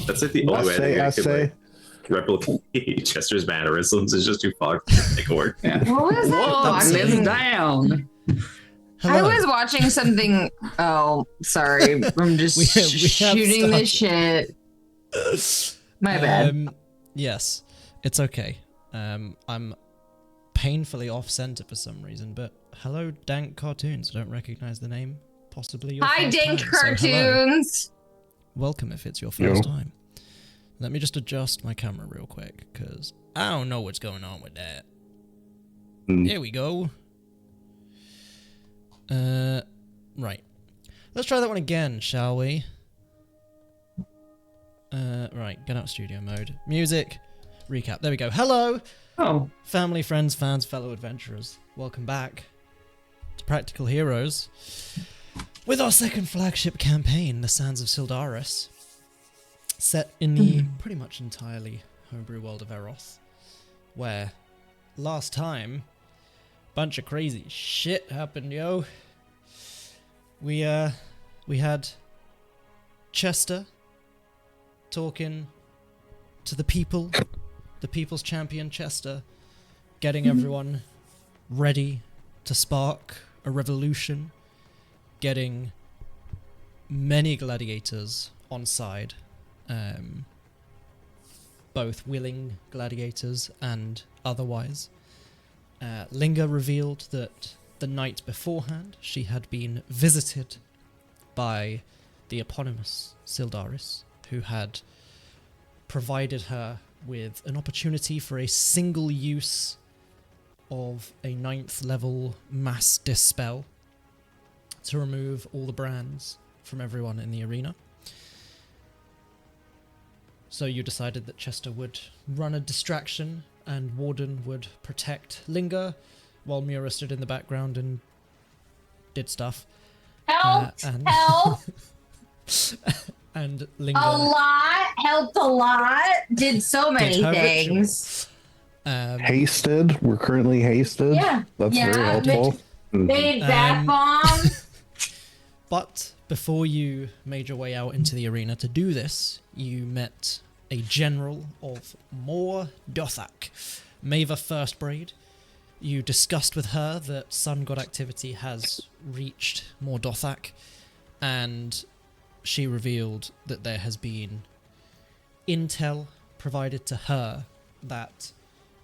That's like the only way I could like replicate Chester's mannerisms is just to fog make it work. Yeah. What was that? Whoa, Watching? down. I Hello. was watching something. Oh, sorry. I'm just We have shooting this shit. My bad. Yes, it's okay. I'm painfully off center for some reason, but hello, Dank Cartoons. I don't recognize the name. Possibly your Hi, first Dink time, so hello. Cartoons. Welcome if it's your first time. Let me just adjust my camera real quick, because I don't know what's going on with that. There we go. Right. Let's try that one again, shall we? Right, get out studio mode. Music. Recap. There we go. Hello! Oh. Family, friends, fans, fellow adventurers. Welcome back to Practical Heroes with our second flagship campaign, The Sands of Syldaris, set in the pretty much entirely homebrew world of Eroth, where last time bunch of crazy shit happened, yo. We had Chester talking to the people, the people's champion Chester, getting everyone ready to spark a revolution, getting many gladiators on side, both willing gladiators and otherwise. Linga revealed that the night beforehand she had been visited by the eponymous Syldaris, who had provided her with an opportunity for a single use of a 9th level mass dispel to remove all the brands from everyone in the arena. So you decided that Chester would run a distraction and Warden would protect Linga while Mura stood in the background and did stuff. Helped. And Linga Helped a lot. Did so many her things. Hasted. We're currently hasted. Yeah. That's very helpful. Made bath bomb. But before you made your way out into the arena to do this, you met a general of Mor Dothak, Maeva Firstbraid. You discussed with her that Sun God activity has reached Mor Dothak, and she revealed that there has been intel provided to her that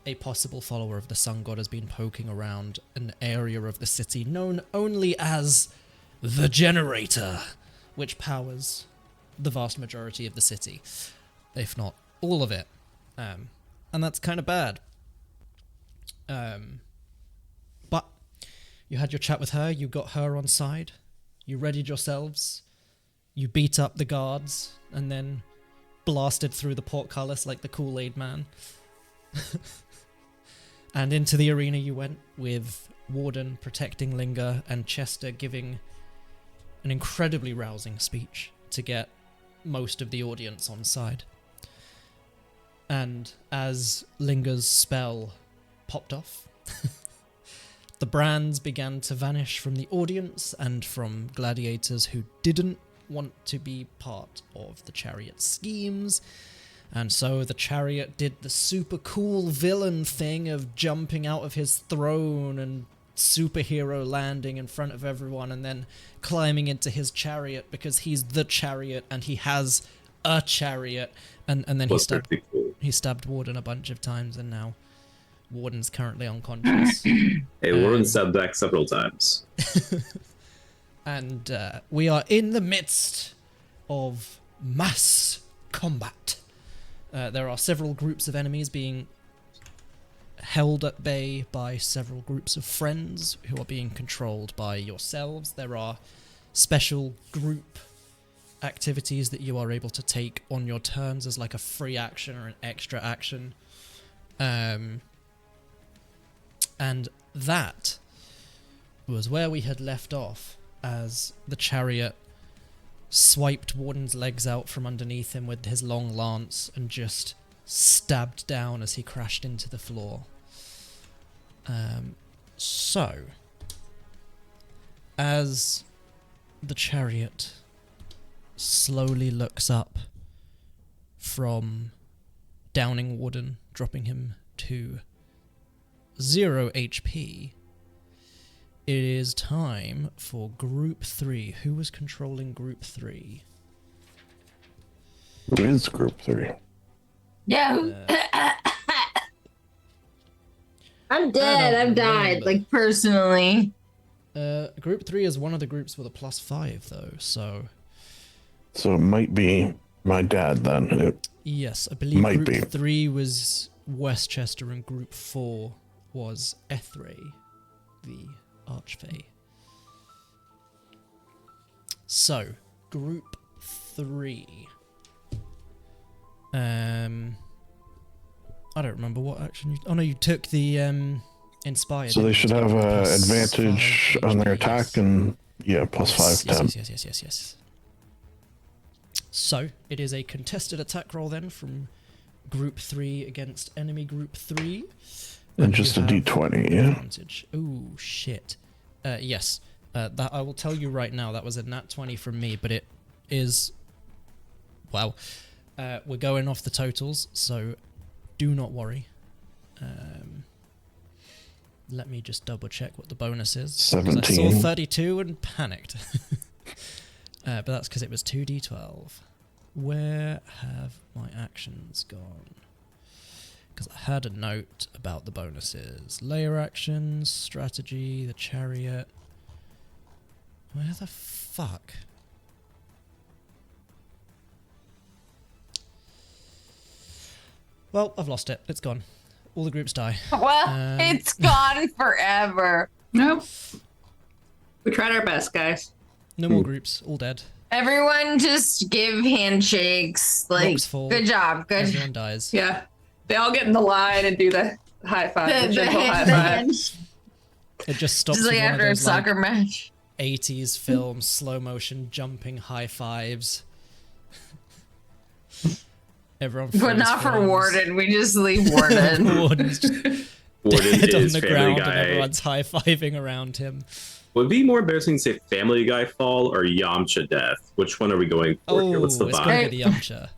a possible follower of the Sun God has been poking around an area of the city known only as the Generator, which powers the vast majority of the city, if not all of it. And that's kind of bad. But you had your chat with her, you got her on side, you readied yourselves, you beat up the guards, and then blasted through the portcullis like the Kool-Aid man. And into the arena you went, with Warden protecting Linga and Chester giving an incredibly rousing speech to get most of the audience on side. And as Linga's spell popped off, the brands began to vanish from the audience and from gladiators who didn't want to be part of the Chariot schemes. And so the Chariot did the super cool villain thing of jumping out of his throne and superhero landing in front of everyone and then climbing into his chariot because he's the Chariot and he has a chariot. And then he stabbed Warden a bunch of times, and now Warden's currently unconscious. Hey, Warden stabbed back several times. And we are in the midst of mass combat. There are several groups of enemies being held at bay by several groups of friends who are being controlled by yourselves. There are special group activities that you are able to take on your turns as like a free action or an extra action. And that was where we had left off as the Chariot swiped Warden's legs out from underneath him with his long lance and just stabbed down as he crashed into the floor. So, as the Chariot slowly looks up from downing Warden, dropping him to 0 HP. It is time for Group 3. Who was controlling Group 3? Who is Group 3? Yeah. I'm dead. I've died, like, personally. Group 3 is one of the groups with a +5, though, so... So it might be my dad, then. Yes, I believe might Group be. 3 was Westchester, and Group 4 was Ethray, the Archfey. So, Group 3. I don't remember what action you... Oh no, you took the Inspired. So they should have advantage on their attack yes. and, yeah, +5 10. Yes. So, it is a contested attack roll then from Group 3 against enemy Group 3. And just a d20, yeah. Advantage. Ooh, shit. Yes. That I will tell you right now, that was a nat 20 from me, but it is... Well, we're going off the totals, so do not worry. Let me just double check what the bonus is. 17. I saw 32 and panicked. But that's because it was 2d12. Where have my actions gone? Because I had a note about the bonuses. Layer actions, strategy, the chariot. Where the fuck? Well, I've lost it. It's gone. All the groups die. Well, it's gone forever. Nope. We tried our best, guys. No more groups. All dead. Everyone just give handshakes. Like, Rocks fall. good job. Good. Everyone dies. Yeah. They all get in the line and do the high five. The gentle high the five. hands. It just stops Just like with one of after a those, soccer match. 80s film, slow motion, jumping high fives. Everyone But not for Warden. We just leave Warden. Warden's just Warden dead on is the Family ground and Guy. everyone's high-fiving around him. Would it be more embarrassing to say Family Guy fall or Yamcha death? Which one are we going for here? What's the it's vibe? going to be the Yamcha.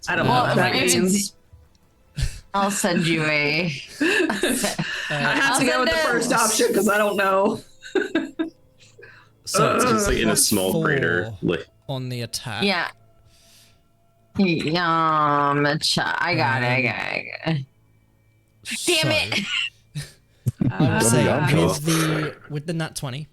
I don't know Well, what that if it's- means. I'll send you a. I have to go I'll with the send first it. option because I don't know. So It's like in a small +4 crater. Like, on the attack. Yeah. I got it. Damn it. I would say Yamcha. with the nat 20,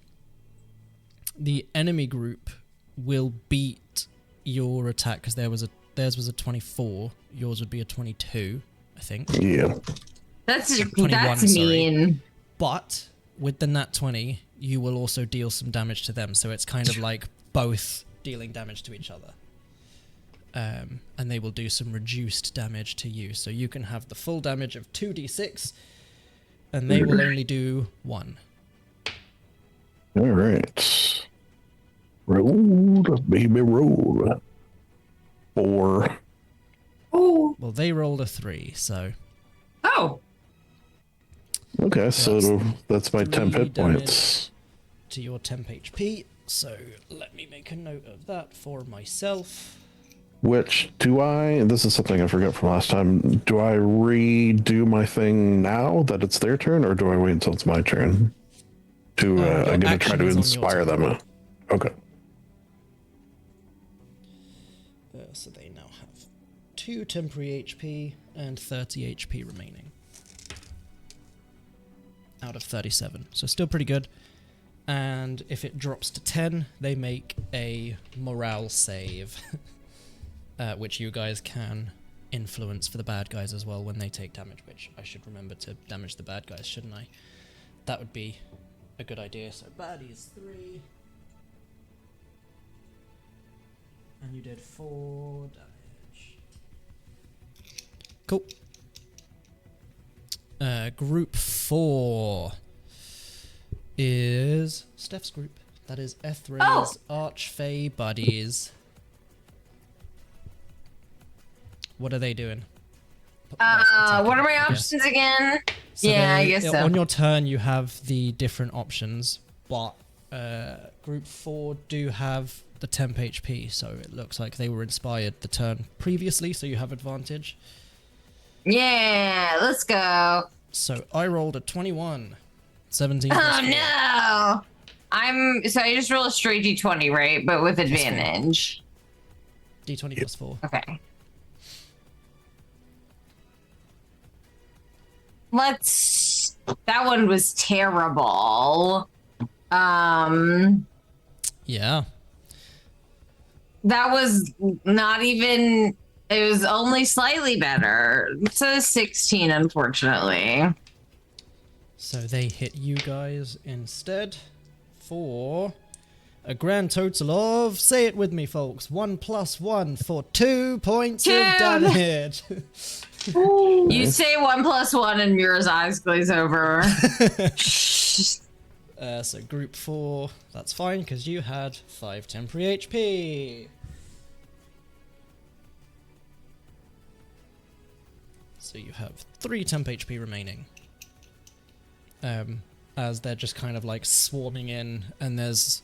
the enemy group will beat your attack because theirs was a 24, yours would be a 22, I think. Yeah. That's 21, sorry. mean. But with the nat 20, you will also deal some damage to them, so it's kind of like both dealing damage to each other. And they will do some reduced damage to you, so you can have the full damage of 2d6, and they will only do 1. All right. Roll, baby, roll. 4. Oh. Well, they rolled a 3, so Oh. Okay, so that's my 10 3 hit points. to your temp HP. So let me make a note of that for myself. Which, this is something I forgot from last time, do I redo my thing now that it's their turn, or do I wait until it's my turn? I'm going to try to action is on your inspire turn. them. Okay. So they now have 2 temporary HP and 30 HP remaining. Out of 37. So still pretty good. And if it drops to 10, they make a morale save. Which you guys can influence for the bad guys as well when they take damage, which I should remember to damage the bad guys, shouldn't I? That would be a good idea. So baddies 3. And you did 4 damage. Cool. Group 4 is Steph's group. That is Ethray's Archfey buddies. What are they doing? What are my Yeah. options again? So Yeah, I guess so. On your turn, you have the different options, but Group 4 do have the temp HP, so it looks like they were inspired the turn previously, so you have advantage. Yeah, let's go. So I rolled a 21. 17. Oh no! So I just roll a straight d20, right? But with advantage. D20 plus 4. Okay. That one was terrible. Yeah. That was not even. It was only slightly better. It's a 16, unfortunately. So they hit you guys instead for a grand total of, say it with me, folks, 1 + 1 for 2 points of damage. You say 1 + 1 and Mira's eyes glaze over. So group 4, that's fine because you had 5 temporary HP. So you have 3 temp HP remaining. As they're just kind of like swarming in, and there's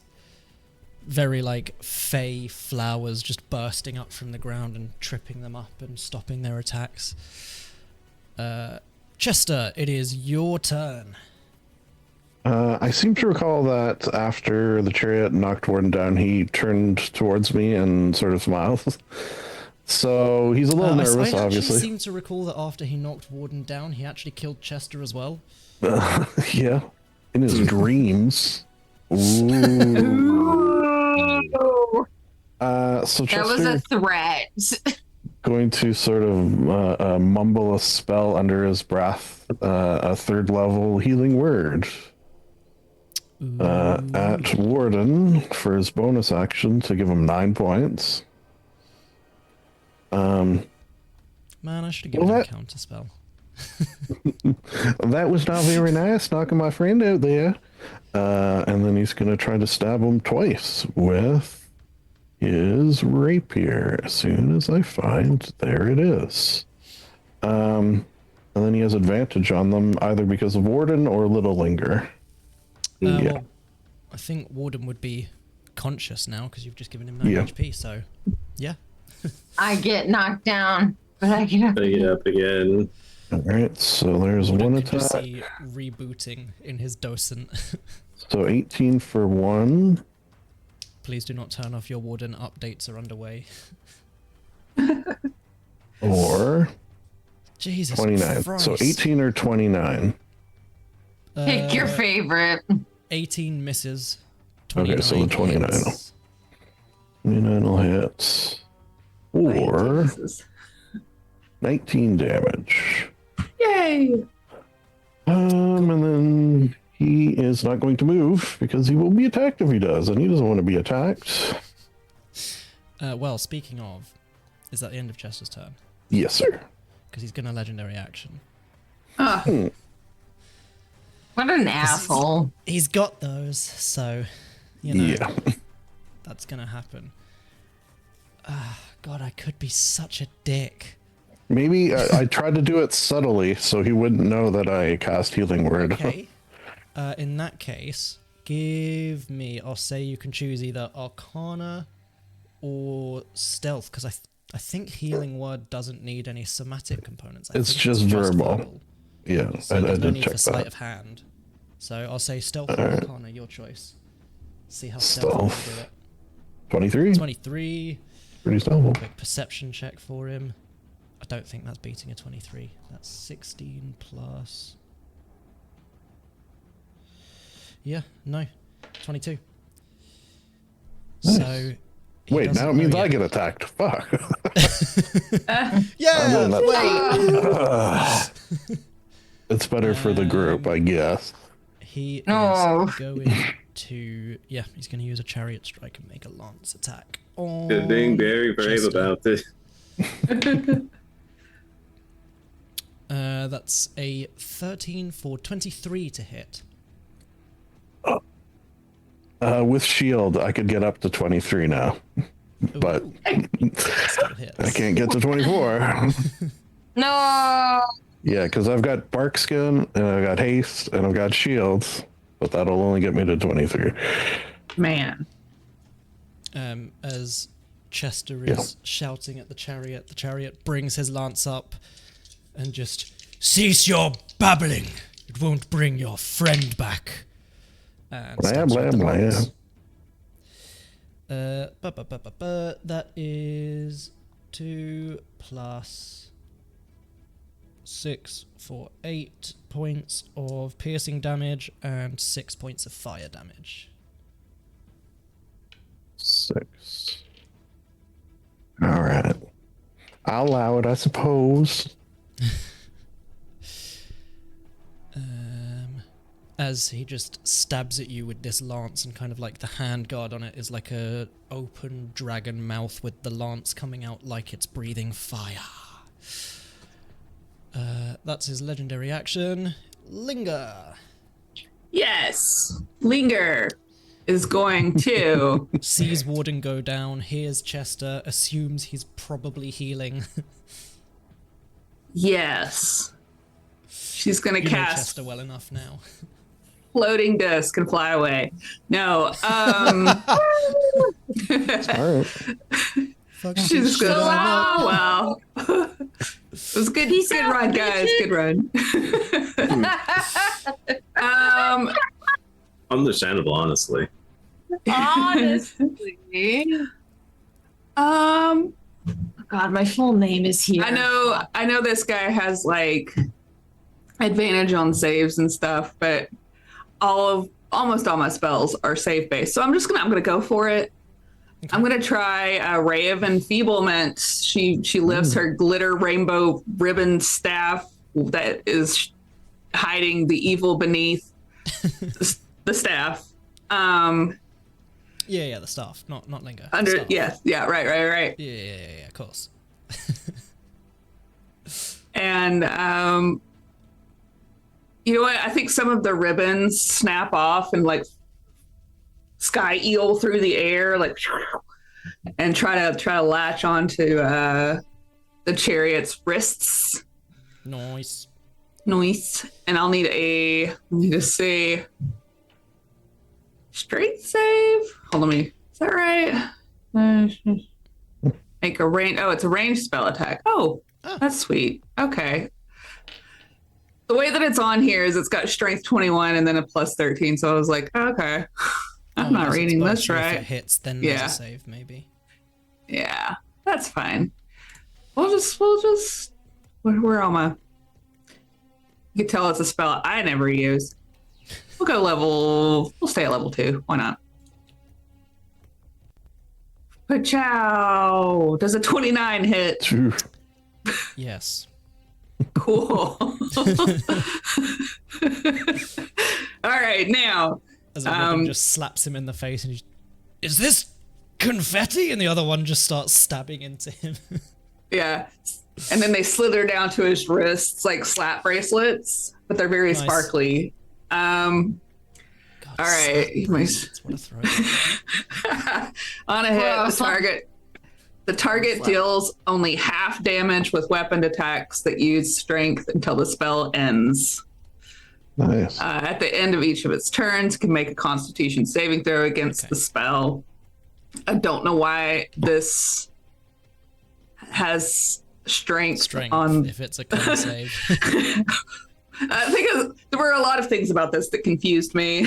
very like fey flowers just bursting up from the ground and tripping them up and stopping their attacks. Chester, it is your turn. I seem to recall that after the chariot knocked Warden down, he turned towards me and sort of smiled. So he's a little nervous, I obviously. actually seem to recall that after he knocked Warden down, he actually killed Chester as well. Yeah, in his dreams. Ooh. So Chester, That was a threat. going to sort of mumble a spell under his breath, a 3rd level healing word at Warden for his bonus action to give him 9 points. Man, I should have given him a counter spell. That was not very nice, knocking my friend out there. And then he's going to try to stab him twice with his rapier. As soon as I find, there it is. And then he has advantage on them either because of Warden or Little Linger. Yeah. Well, I think Warden would be conscious now because you've just given him 9 HP, so yeah. I get knocked down, but I get up. I get up again. All right, so there's Warden one can just attack. see rebooting in his docent. So 18 for 1. Please do not turn off your Warden. Updates are underway. Or Jesus 29. Christ. So 18 or 29. Pick your favorite. 18 misses. 29 Okay, so the 29 hits. 29 will hit. Or 19 damage. Yay! And then he is not going to move because he will be attacked if he does, and he doesn't want to be attacked. Well, speaking of, is that the end of Chester's turn? Yes, sir. Because he's going to legendary action. What an asshole. He's got those, so, you know, Yeah. that's going to happen. God, I could be such a dick. Maybe I tried to do it subtly so he wouldn't know that I cast Healing Word. Okay. In that case, give me, I'll say you can choose either Arcana or Stealth, because I think Healing Word doesn't need any somatic components. It's just verbal. Yeah, So I there's no did need check for Sleight that. of Hand. So I'll say Stealth or Arcana, your choice. See how Stealth Stealth. can do it. 23? 23. Pretty stealthful. Quick perception check for him. I don't think that's beating a 23. That's 16 plus... Yeah, no. 22. Nice. So... he Wait, doesn't now it means know I yet. get attacked. Fuck. Yeah! Wait! It's better for the group, I guess. He is No. going to... Yeah, he's going to use a Chariot Strike and make a Lance attack. Good being very brave Chester. about this. That's a 13 for 23 to hit. With shield, I could get up to 23 now, but Ooh, still hits. I can't get to 24. No. Yeah, because I've got bark skin and I've got haste and I've got shields, but that'll only get me to 23. Man. As Chester is shouting at the chariot brings his lance up and just, cease your babbling. It won't bring your friend back. And Blah, blah, blah. That is 2 plus 6 for 8 points of piercing damage and 6 points of fire damage. 6. All right. I'll allow it, I suppose. As he just stabs at you with this lance, and kind of like the hand guard on it is like a open dragon mouth with the lance coming out like it's breathing fire. That's his legendary action. Linger. Yes. Linger is going to. Sees Warden go down, hears Chester, assumes he's probably healing. Yes. She's going to You know cast Chester well enough now. floating disc and fly away. No. All right. She's going to. Oh, wow. It was good. Good run, guys. Good run. Understandable, honestly. Honestly. God, my full name is here. I know this guy has like advantage on saves and stuff, but almost all my spells are save based. So I'm gonna go for it. Okay. I'm gonna try Ray of Enfeeblement. She lifts her glitter rainbow ribbon staff that is hiding the evil beneath the staff. Yeah, the staff, not Linger. Right. Yeah, of course. And you know what? I think some of the ribbons snap off and like sky eel through the air, like, and try to latch onto the chariot's wrists. Nice. And I'll need to see strength save. Hold on, is that right? Make a range. Oh, it's a ranged spell attack. Oh, that's sweet. Okay. The way that it's on here is it's got strength 21 and then a plus 13. So I was like, okay, I'm not reading this right. If it hits, then there's a save, maybe. Yeah, that's fine. We'll just. Where am I? You can tell it's a spell I never use. We'll stay at level 2. Why not? Pachow! Does a 29 hit? Yes. Cool. All right, now. As one just slaps him in the face and is this confetti? And the other one just starts stabbing into him. Yeah. And then they slither down to his wrists like slap bracelets, but they're very sparkly. God, all right. What a throw. On a hit, the target deals only half damage with weapon attacks that use strength until the spell ends. Nice. At the end of each of its turns, it can make a Constitution saving throw against the spell. I don't know why this has strength on. If it's a con save. I think there were a lot of things about this that confused me.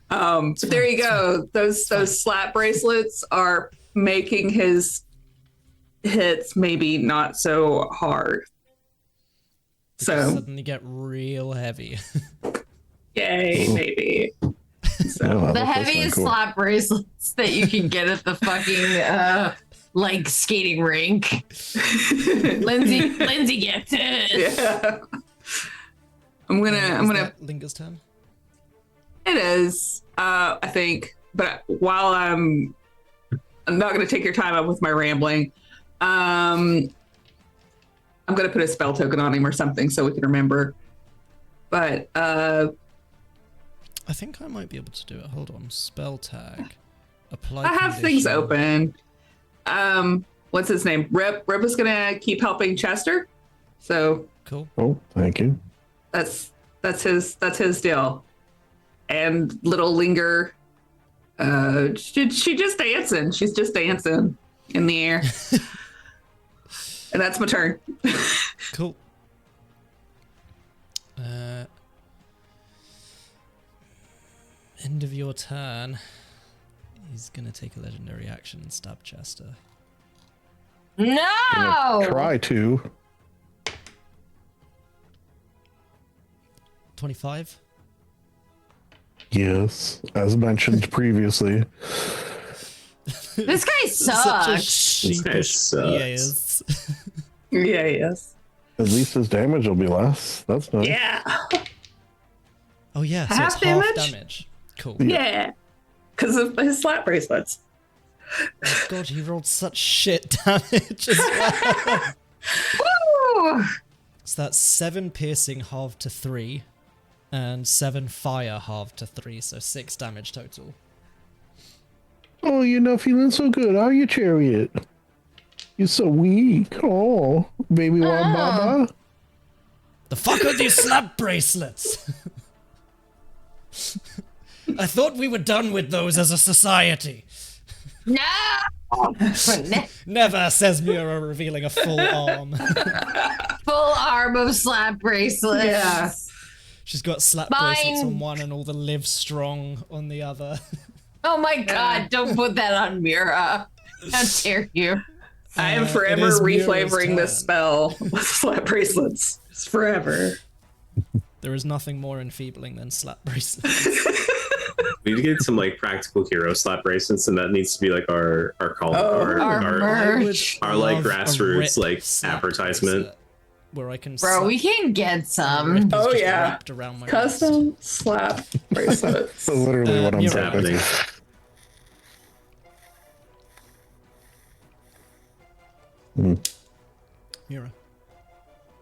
But there you go. Those slap bracelets are making his hits maybe not so hard. So suddenly get real heavy. Yay, maybe. So the heaviest slap bracelets that you can get at the fucking like skating rink. Lindsay gets it. Yeah. I'm gonna Linger's turn. It is, I think. But while I'm not gonna take your time up with my rambling, I'm gonna put a spell token on him or something so we can remember. But I think I might be able to do it. Hold on. Spell tag. Apply. I have things open. What's his name? Rip is gonna keep helping Chester. So cool. Oh, thank you. that's That's his deal. And little Linger, she just dancing. She's just dancing in the air. And that's my turn. Cool. End of your turn. He's gonna take a legendary action and stab Chester. No! Try to. 25. Yes, as mentioned previously. This guy sucks. This guy sucks. Yes. Yeah, yes. At least his damage will be less. That's nice. Yeah. Oh yeah, so Half it's half damage? damage. Cool. Yeah. Because of his slap bracelets. Oh God, he rolled such shit damage as well. Woo! So that's 7 piercing halved to 3, and 7 fire halved to 3, so 6 damage total. Oh, you're not feeling so good, are you, Chariot? You're so weak. Oh, baby Wababa. The fuck are these slap bracelets? I thought we were done with those as a society. No! Never, says Mira, revealing a full arm. Full arm of slap bracelets. Yeah. She's got slap Mine. bracelets on one and all the live strong on the other. Oh my god, don't put that on Mira. How dare you? I am It forever is Mira's reflavoring this turn. spell with slap bracelets. Just forever. There is nothing more enfeebling than slap bracelets. We need to get some like practical hero slap bracelets, and that needs to be like our call, Oh, our merch. our, like, love a grassroots, rip like, slap advertisement. bracelet Where I can Bro, we can get some. Oh, yeah. wrapped around my wrist. Custom slap bracelets. That's literally what I'm Mira. saying. Happening. Mira.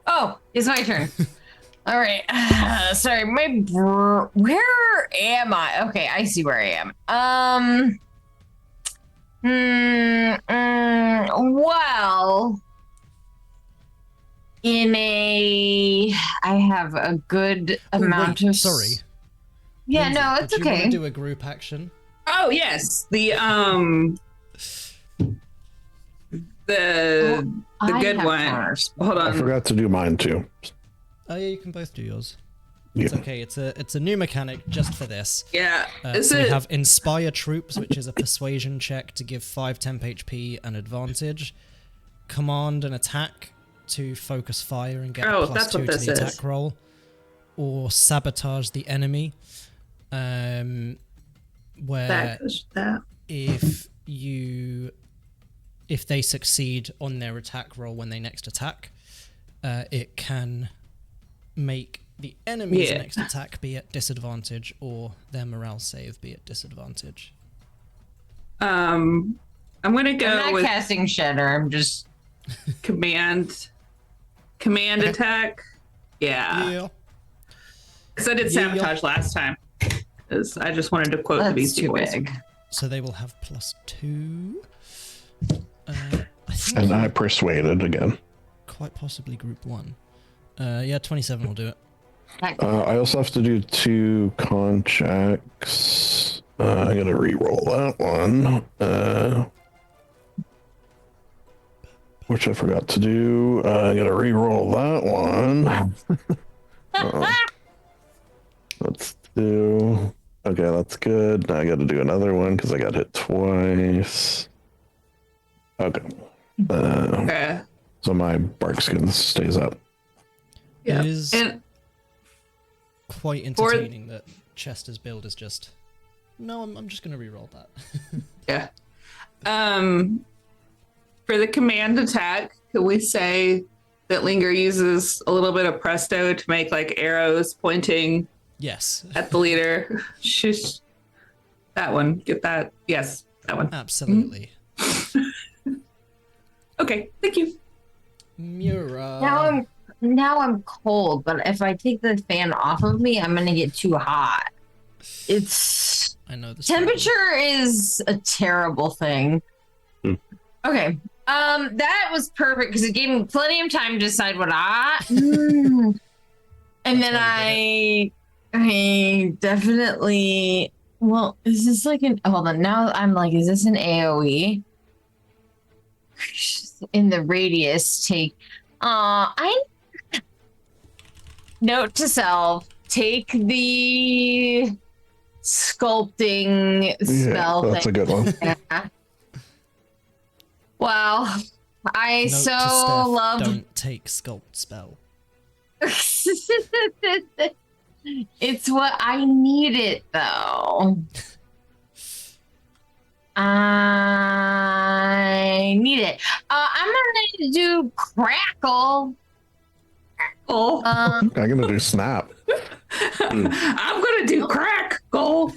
Oh, it's my turn. All right. Sorry, where am I? Okay, I see where I am. Well, I have a good amount of. Sorry. Yeah, Lindsay, no, it's did you want okay. to do a group action? Oh yes, the I good have one. counters. Hold I on. forgot to do mine too. Oh yeah, you can both do yours. Yeah. It's okay. It's a new mechanic just for this. Yeah. Is So we it? have Inspire Troops, which is a persuasion check to give 5 temp HP and advantage. Command and attack to focus fire and get Oh, a plus that's 2 what to this the is. attack roll. Or sabotage the enemy. Where that. if they succeed on their attack roll when they next attack, it can make the enemy's Yeah. next attack be at disadvantage or their morale save be at disadvantage. I'm gonna I'm go not with casting Shedder. I'm just. command attack. Yeah. Because I did Yeah. sabotage last time. 'Cause I just wanted to quote the That's Beastie too Boys. big. So they will have +2. I think And I persuaded again. quite possibly group 1. Yeah, 27 will do it. I also have to do 2 con checks. I gotta re-roll that one. Which I forgot to do. I gotta re-roll that one. Let's do. Okay, that's good. Now I gotta do another one because I got hit twice. Okay. Okay. So my bark skin stays up. Yeah. It is And quite entertaining that Chester's build is just... No, I'm just going to re-roll that. yeah. For the command attack, could we say that Linger uses a little bit of presto to make like arrows pointing Yes, at the leader? Shush. That one. Get that. Yes, that one. absolutely. Okay, thank you. Mira. Now I'm cold, but if I take the fan off of me, I'm gonna get too hot. It's I know the temperature is a terrible thing. Okay. That was perfect because it gave me plenty of time to decide what I And That's then why we I definitely. Well, is this like an? Hold on. Now I'm like, is this an AOE? In the radius, take. I note to self: take the sculpting spell. That's a good one. Yeah. Wow. I Note so to Steph, love. don't take sculpt spell. It's what I needed, though. I need it. I'm gonna do crackle. Oh, I'm gonna do snap. I'm gonna do crack. Go.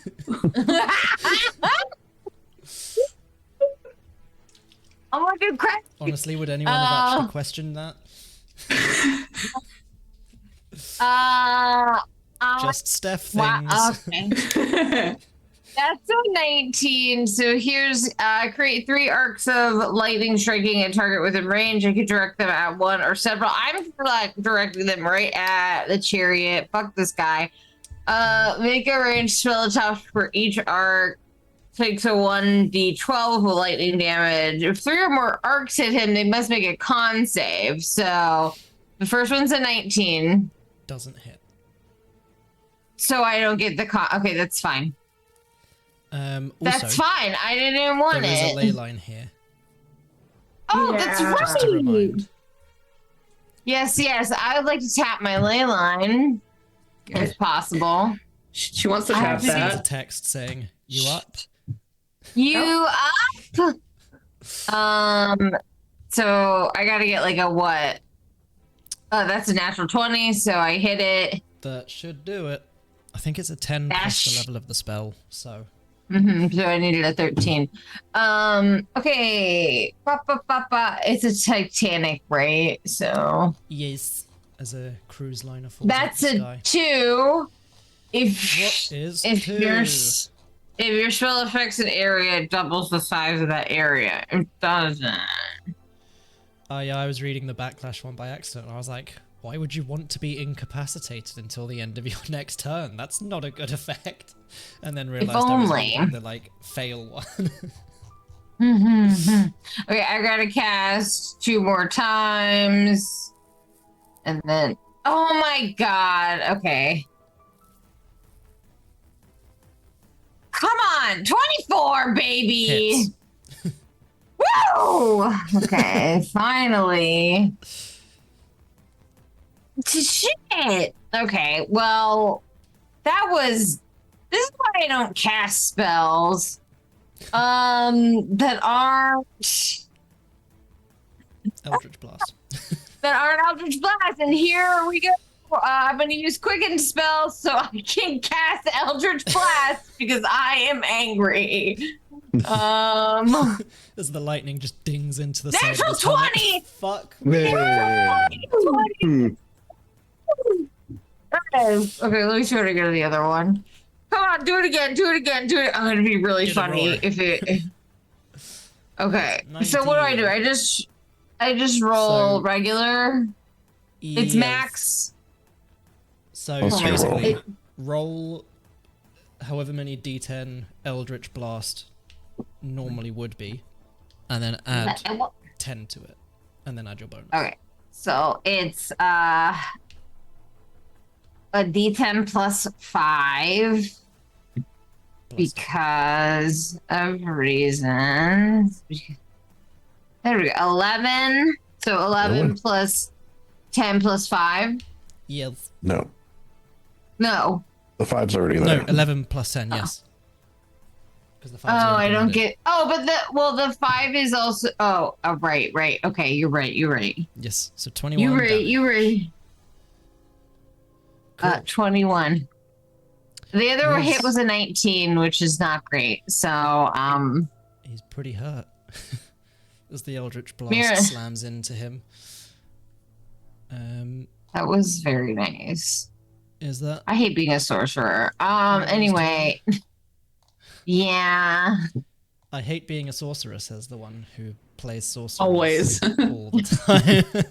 I'm gonna do crack. Honestly, would anyone have actually questioned that? Just Steph things. Wow, okay. That's a 19. So here's create 3 arcs of lightning striking a target within range. I could direct them at one or several. I'm like directing them right at the chariot. Fuck this guy. Make a range spell attack for each arc. Takes a 1d12 with lightning damage. If 3 or more arcs hit him, they must make a con save. So the first one's a 19. Doesn't hit. So I don't get the con. Okay, that's fine. Also, That's fine. I didn't want there it. is a ley line here. Oh, that's Just to right. remind. Yes, I would like to tap my ley line if possible. She wants to tap Sends a that. text saying, "You up?" You up? So I gotta get like a what? Oh, that's a natural 20, so I hit it. That should do it. I think it's a 10 plus the level of the spell, so. So I needed a 13. Okay. It's a Titanic, right? So Yes. As a cruise liner falls that's out the a sky. 2. What is 2? If your spell affects an area, it doubles the size of that area. It doesn't. Oh yeah, I was reading the Backlash one by accident, and I was like, why would you want to be incapacitated until the end of your next turn? That's not a good effect. And then realized I was reading the, like, fail one. Okay, I gotta cast 2 more times. And then... Oh my god, okay. Come on! 24, baby! Hits. Woo! Okay, finally. Shit! Okay, well, this is why I don't cast spells. That aren't Eldritch Blast. Eldritch Blast, and here we go. I'm gonna use Quicken spell so I can cast Eldritch Blast because I am angry. As the lightning just dings into the Natural side of the 20! Fuck. Okay, let me see what I get to the other one. Come on, do it again. I'm gonna be really Get a funny roar. if it. Okay, so what 19. do? I just roll So- regular. It's Yes. max. So What's your basically, roll however many d10 Eldritch Blast normally would be, and then add 10 to it, and then add your bonus. Okay, so it's a D10 plus 5 Plus because of reasons. There we go. 11. So 11 Really? plus 10 plus 5. yes. No, No. the 5's already there. No, 11 plus 10, yes. Because the 5's Oh, already I don't been get. Oh, but the 5 is also. Oh, right. Okay, you're right. added. Yes, so 21 You right. damage. You right. Cool. 21. The other Nice. hit was a 19, which is not great. So, He's pretty hurt. As the Eldritch Blast Mira. slams into him. that was very nice. Is that? I hate being a sorcerer. always Anyway. Yeah. I hate being a sorcerer, says the one who plays sorcerers Always. all the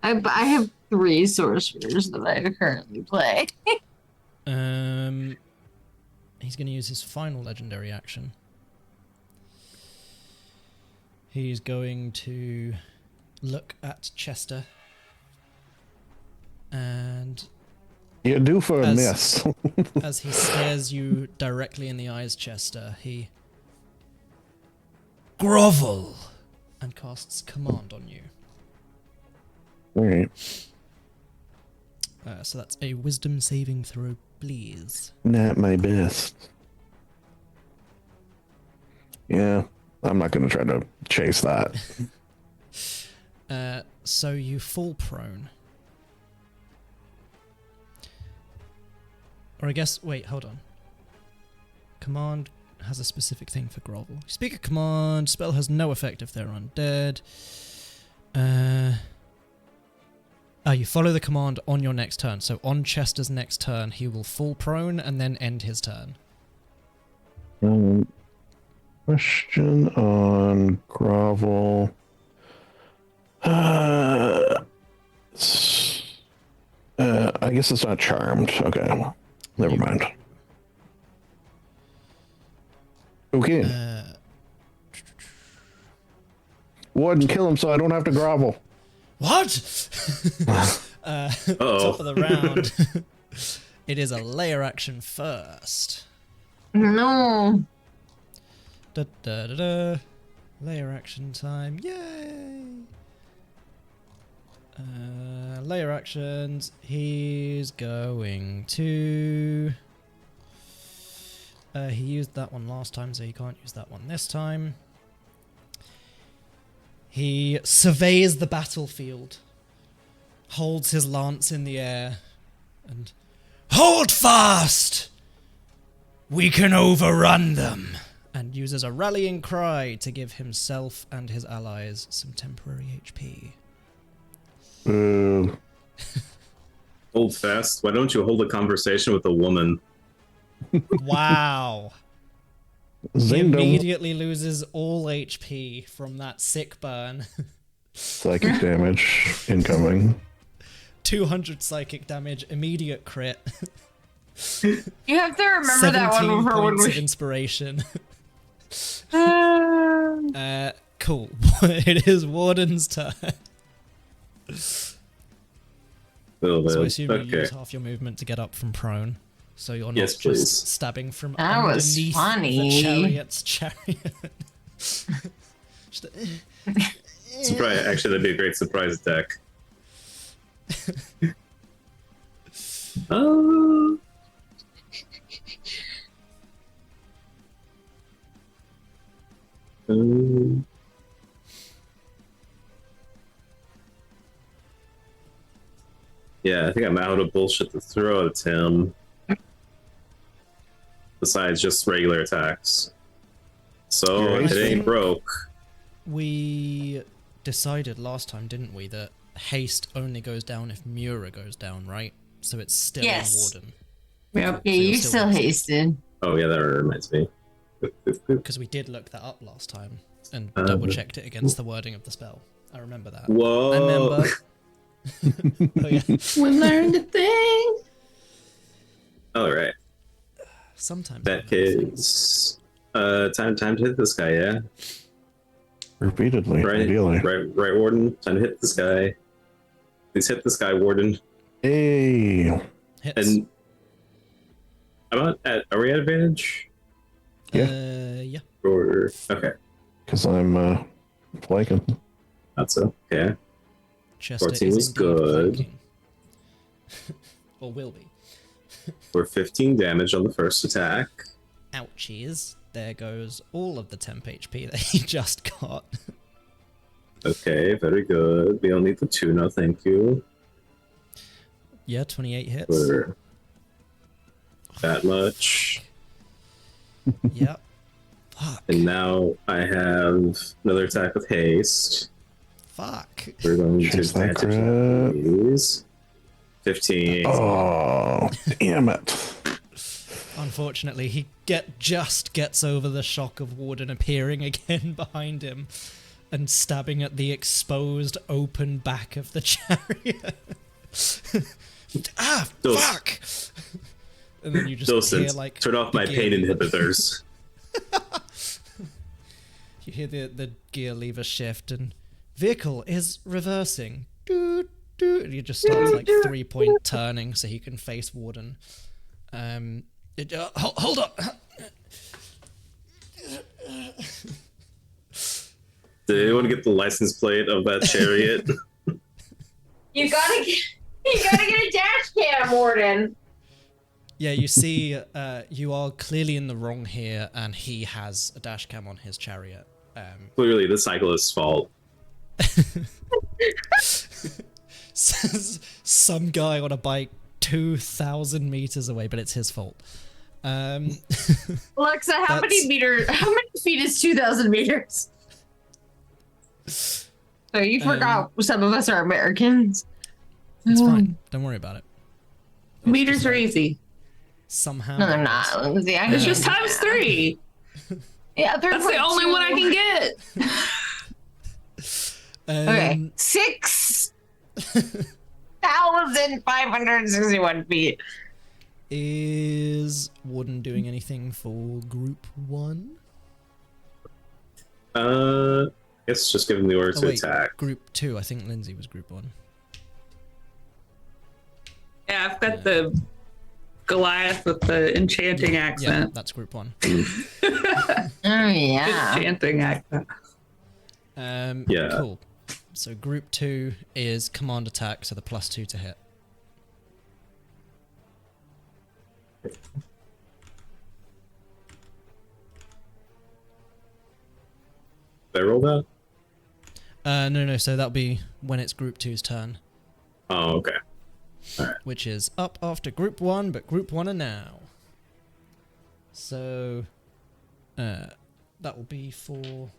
time. I have 3 sorcerers that I currently play. He's going to use his final legendary action. He's going to look at Chester. And You do for a miss. as he stares you directly in the eyes, Chester, he grovel and casts command on you. Alright. So that's a wisdom saving throw, please. Not my best. Yeah, I'm not going to try to chase that. So you fall prone. Or I guess, wait, hold on. Command has a specific thing for grovel. Speak a command, spell has no effect if they're undead. You follow the command on your next turn. So on Chester's next turn, he will fall prone and then end his turn. Question on grovel. I guess it's not charmed. Okay. Never mind. Okay. Warden, kill him so I don't have to grovel. What? Top of the round. It is a layer action first. No. Da, da, da, da. Layer action time. Yay! Layer actions. He's going to... he used that one last time, so he can't use that one this time. He surveys the battlefield, holds his lance in the air, and... Hold fast! We can overrun them! And uses a rallying cry to give himself and his allies some temporary HP. Hold fast. Why don't you hold a conversation with a woman? Wow. He immediately loses all HP from that sick burn. Psychic damage incoming. 200 psychic damage, immediate crit. You have to remember that one 17 before when points of we... inspiration. Cool. It is Warden's turn. So I assume you use half your movement to get up from prone. So you're not just stabbing from that was underneath funny. the chariot's chariot. Surprise! Actually, that'd be a great surprise attack. Oh. Yeah, I think I'm out of bullshit to throw at him. Besides just regular attacks. So it ain't broke. We decided last time, didn't we, that haste only goes down if Mura goes down, right? So it's still Warden. Yep. Yeah, you still hasted. Oh yeah, that reminds me. Because we did look that up last time and double checked it against the wording of the spell. I remember that. Whoa. I remember. Oh yeah. We learned a thing. All right. Sometimes that is time to hit this guy. Yeah. Repeatedly. Right. Ideally. Right, Warden. Time to hit this guy. Please hit this guy, Warden. Hey. Hits. And are we at advantage? Yeah. Or okay. Because I'm flanking. That's okay. Chester 14 is was indeed good. flanking. Or will be. We're 15 damage on the first attack. Ouchies. There goes all of the temp HP that he just got. Okay, very good. We don't need the 2 now, thank you. Yeah, 28 hits. For that much. Yep. Fuck. And now I have another attack with haste. Fuck. We're going to Chase that advantage these. 15. Oh, damn it. Unfortunately, he just gets over the shock of Warden appearing again behind him and stabbing at the exposed, open back of the chariot. Those- fuck! And then you just hear Docent, like turn off the my gear pain lever. inhibitors. You hear the gear lever shift and vehicle is reversing. Doo, doo, and you just starts like 3-point turning so he can face Warden. Hold up. Did anyone get the license plate of that chariot? You gotta get a dash cam, Warden. Yeah, you see, you are clearly in the wrong here, and he has a dash cam on his chariot. Clearly the cyclist's fault. Some guy on a bike 2,000 meters away, but it's his fault. Alexa, how many feet is 2,000 meters? So you forgot some of us are Americans. It's fine. Don't worry about it. It's Meters just are like easy. somehow. No, they're not. Lindsay. It's just times 3. Yeah, That's the only one I can get. Okay, 6,561 feet. Is Warden doing anything for Group 1? It's just giving the order to attack. Group 2. I think Lindsay was Group 1. Yeah, I've got the Goliath with the enchanting Yeah, accent. that's Group 1. Oh, yeah. Enchanting accent. Yeah. Cool. So Group 2 is command attack, so the +2 to hit. Did I roll that? No, so that'll be when it's Group 2's turn, Oh, okay. which is up after Group 1, but Group 1 are now. So, that will be for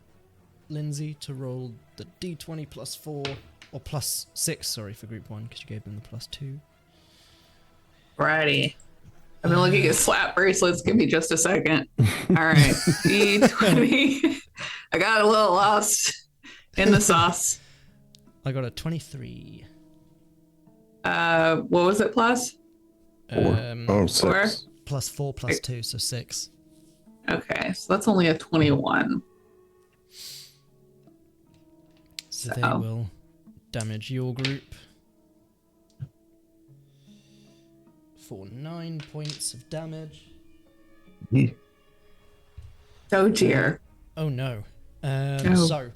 Lindsay to roll the d20 +4, or +6, sorry, for Group 1, because you gave them the +2. Righty. I've been looking at slap bracelets. Give me just a second. All right. D20. I got a little lost in the sauce. I got a 23. What was it plus? Oh, 6. 4? +4 +2, so 6. Okay, so that's only a 21. So they So. will damage your group for 9 points of damage. Oh dear. Oh no. Oh. So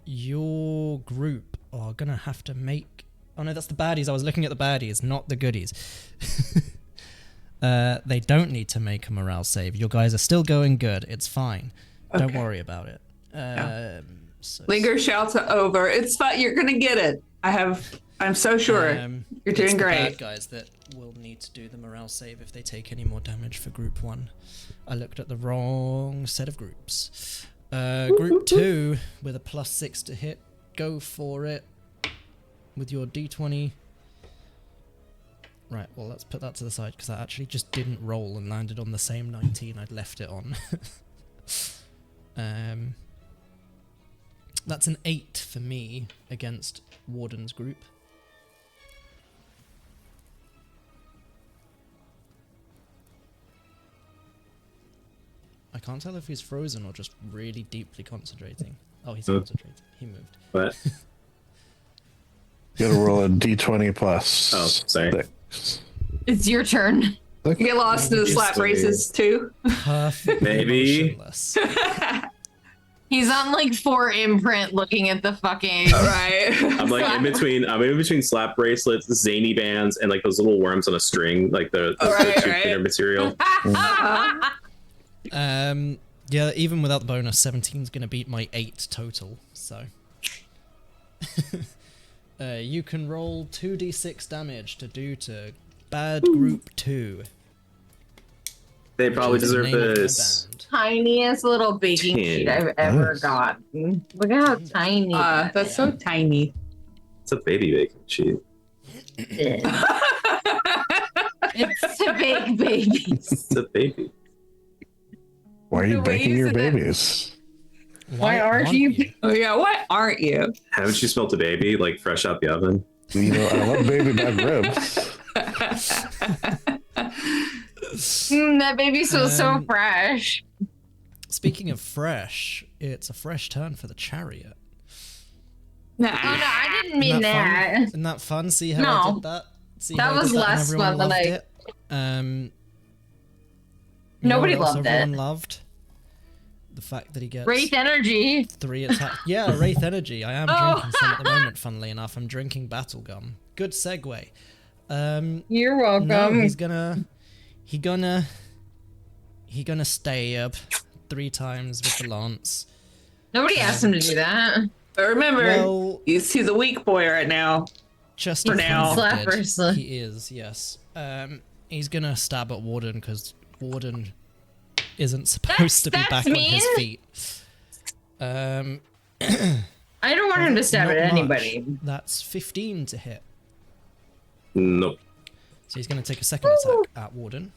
your group are gonna have to make. Oh no, that's the baddies. I was looking at the baddies, not the goodies. They don't need to make a morale save. Your guys are still going good. It's fine. Don't Okay. worry about it. So, Linger shouts over. It's fine. You're gonna get it. I'm so sure. You're it's doing the great. bad guys that will need to do the morale save if they take any more damage for Group 1. I looked at the wrong set of groups. Group 2 with a +6 to hit. Go for it with your d20. Right, well, let's put that to the side because I actually just didn't roll and landed on the same 19 I'd left it on. That's an 8 for me against Warden's group. I can't tell if he's frozen or just really deeply concentrating. Oh, he's concentrating. He moved. But You gotta roll a d20 plus. Oh, sorry. 6. It's your turn. You get lost in the slap braces too. Perfect. Maybe. Motionless. He's on like 4 imprint looking at the fucking. Right. I'm like in between slap bracelets, zany bands, and like those little worms on a string, like the Right, tube right. cleaner material. Yeah, even without the bonus, 17's gonna beat my 8 total, so. You can roll 2d6 damage to do to Bad Group 2. They probably which is the deserve name of my this. band. Tiniest little baking sheet I've ever Nice. gotten. Look at how tiny. that That's is. so tiny. It's a baby baking sheet. It's to bake babies. It's a baby. Why are you The way baking you your said that- babies? Why aren't you- Oh yeah, why aren't you? Haven't you smelt a baby like fresh out the oven? You know, I love baby back ribs. That baby smells so fresh. Speaking of fresh, it's a fresh turn for the Chariot. Nah. Oh no, I didn't mean that. Fun? Isn't that fun? See how I No. did that? See That how I was did that and less everyone fun than loved I- it? You Nobody know what else loved everyone it. loved? The fact that he gets Wraith energy. 3 attacks. Yeah, Wraith Energy. I am Oh. drinking some at the moment, funnily enough. I'm drinking Battle Gum. Good segue. You're welcome. No, he's gonna stab 3 times with the lance. Nobody asked him to do that. But remember, Well, he's a weak boy right now. just For now. Slapper. he is, yes. He's gonna stab at Warden because Warden isn't supposed to be That's back on his mean. feet. I don't want him to stab Not at much. anybody. That's 15 to hit. Nope. So he's gonna take a second attack at Warden.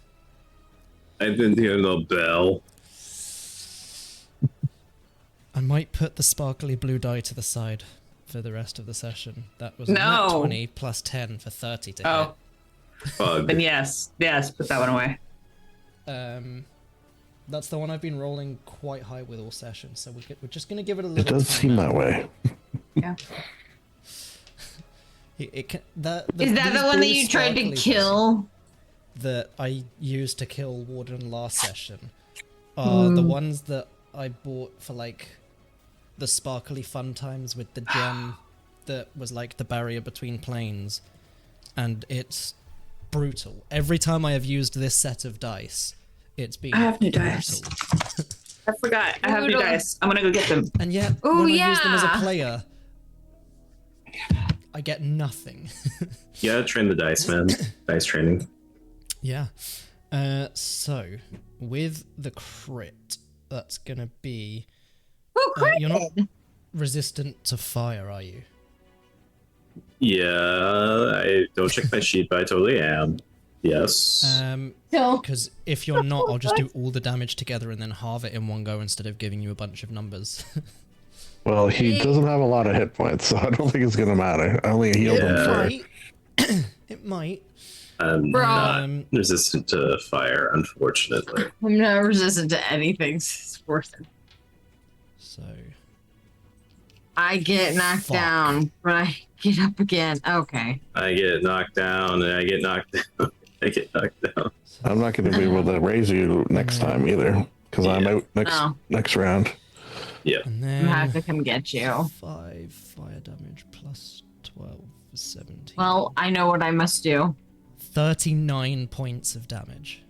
I didn't hear no bell. I might put the sparkly blue die to the side for the rest of the session. That was No. not 20 plus 10 for 30 to Oh, Bug. then yes, put that one away. hit. That's the one I've been rolling quite high with all sessions, so we're just going to give it a little It does time seem out. that way. Yeah. Is that Is that the one that you tried to kill? That I used to kill Warden last session are the ones that I bought for like the sparkly fun times with the gem that was like the barrier between planes, and it's brutal. Every time I have used this set of dice, it's been I have new brutal. dice. I forgot. I have new Brutal. dice. I'm gonna go get them. And yet, Ooh, when I use them as a yeah. player, I get nothing. You gotta train the dice, man. Dice training. Yeah. So, with the crit, that's gonna be... you're not resistant to fire, are you? Yeah, I don't check my sheet, but I totally am. Yes. No. Because if you're not, I'll just do all the damage together and then halve it in one go instead of giving you a bunch of numbers. Well, he doesn't have a lot of hit points, so I don't think it's gonna matter. I only healed him Yeah. for. might. It might. I'm Bro. not Um, resistant to fire, unfortunately. I'm not resistant to anything. It's worth it. So, I get knocked Fuck. down, but I get up again. Okay. I get knocked down, and I get knocked down. I get knocked down. I'm not gonna be able to raise you next time either, because I'm out Oh. next round. Yep. and I'm gonna have then to come get you. 5 fire damage plus 12 for 17. Well, I know what I must do. 39 points of damage.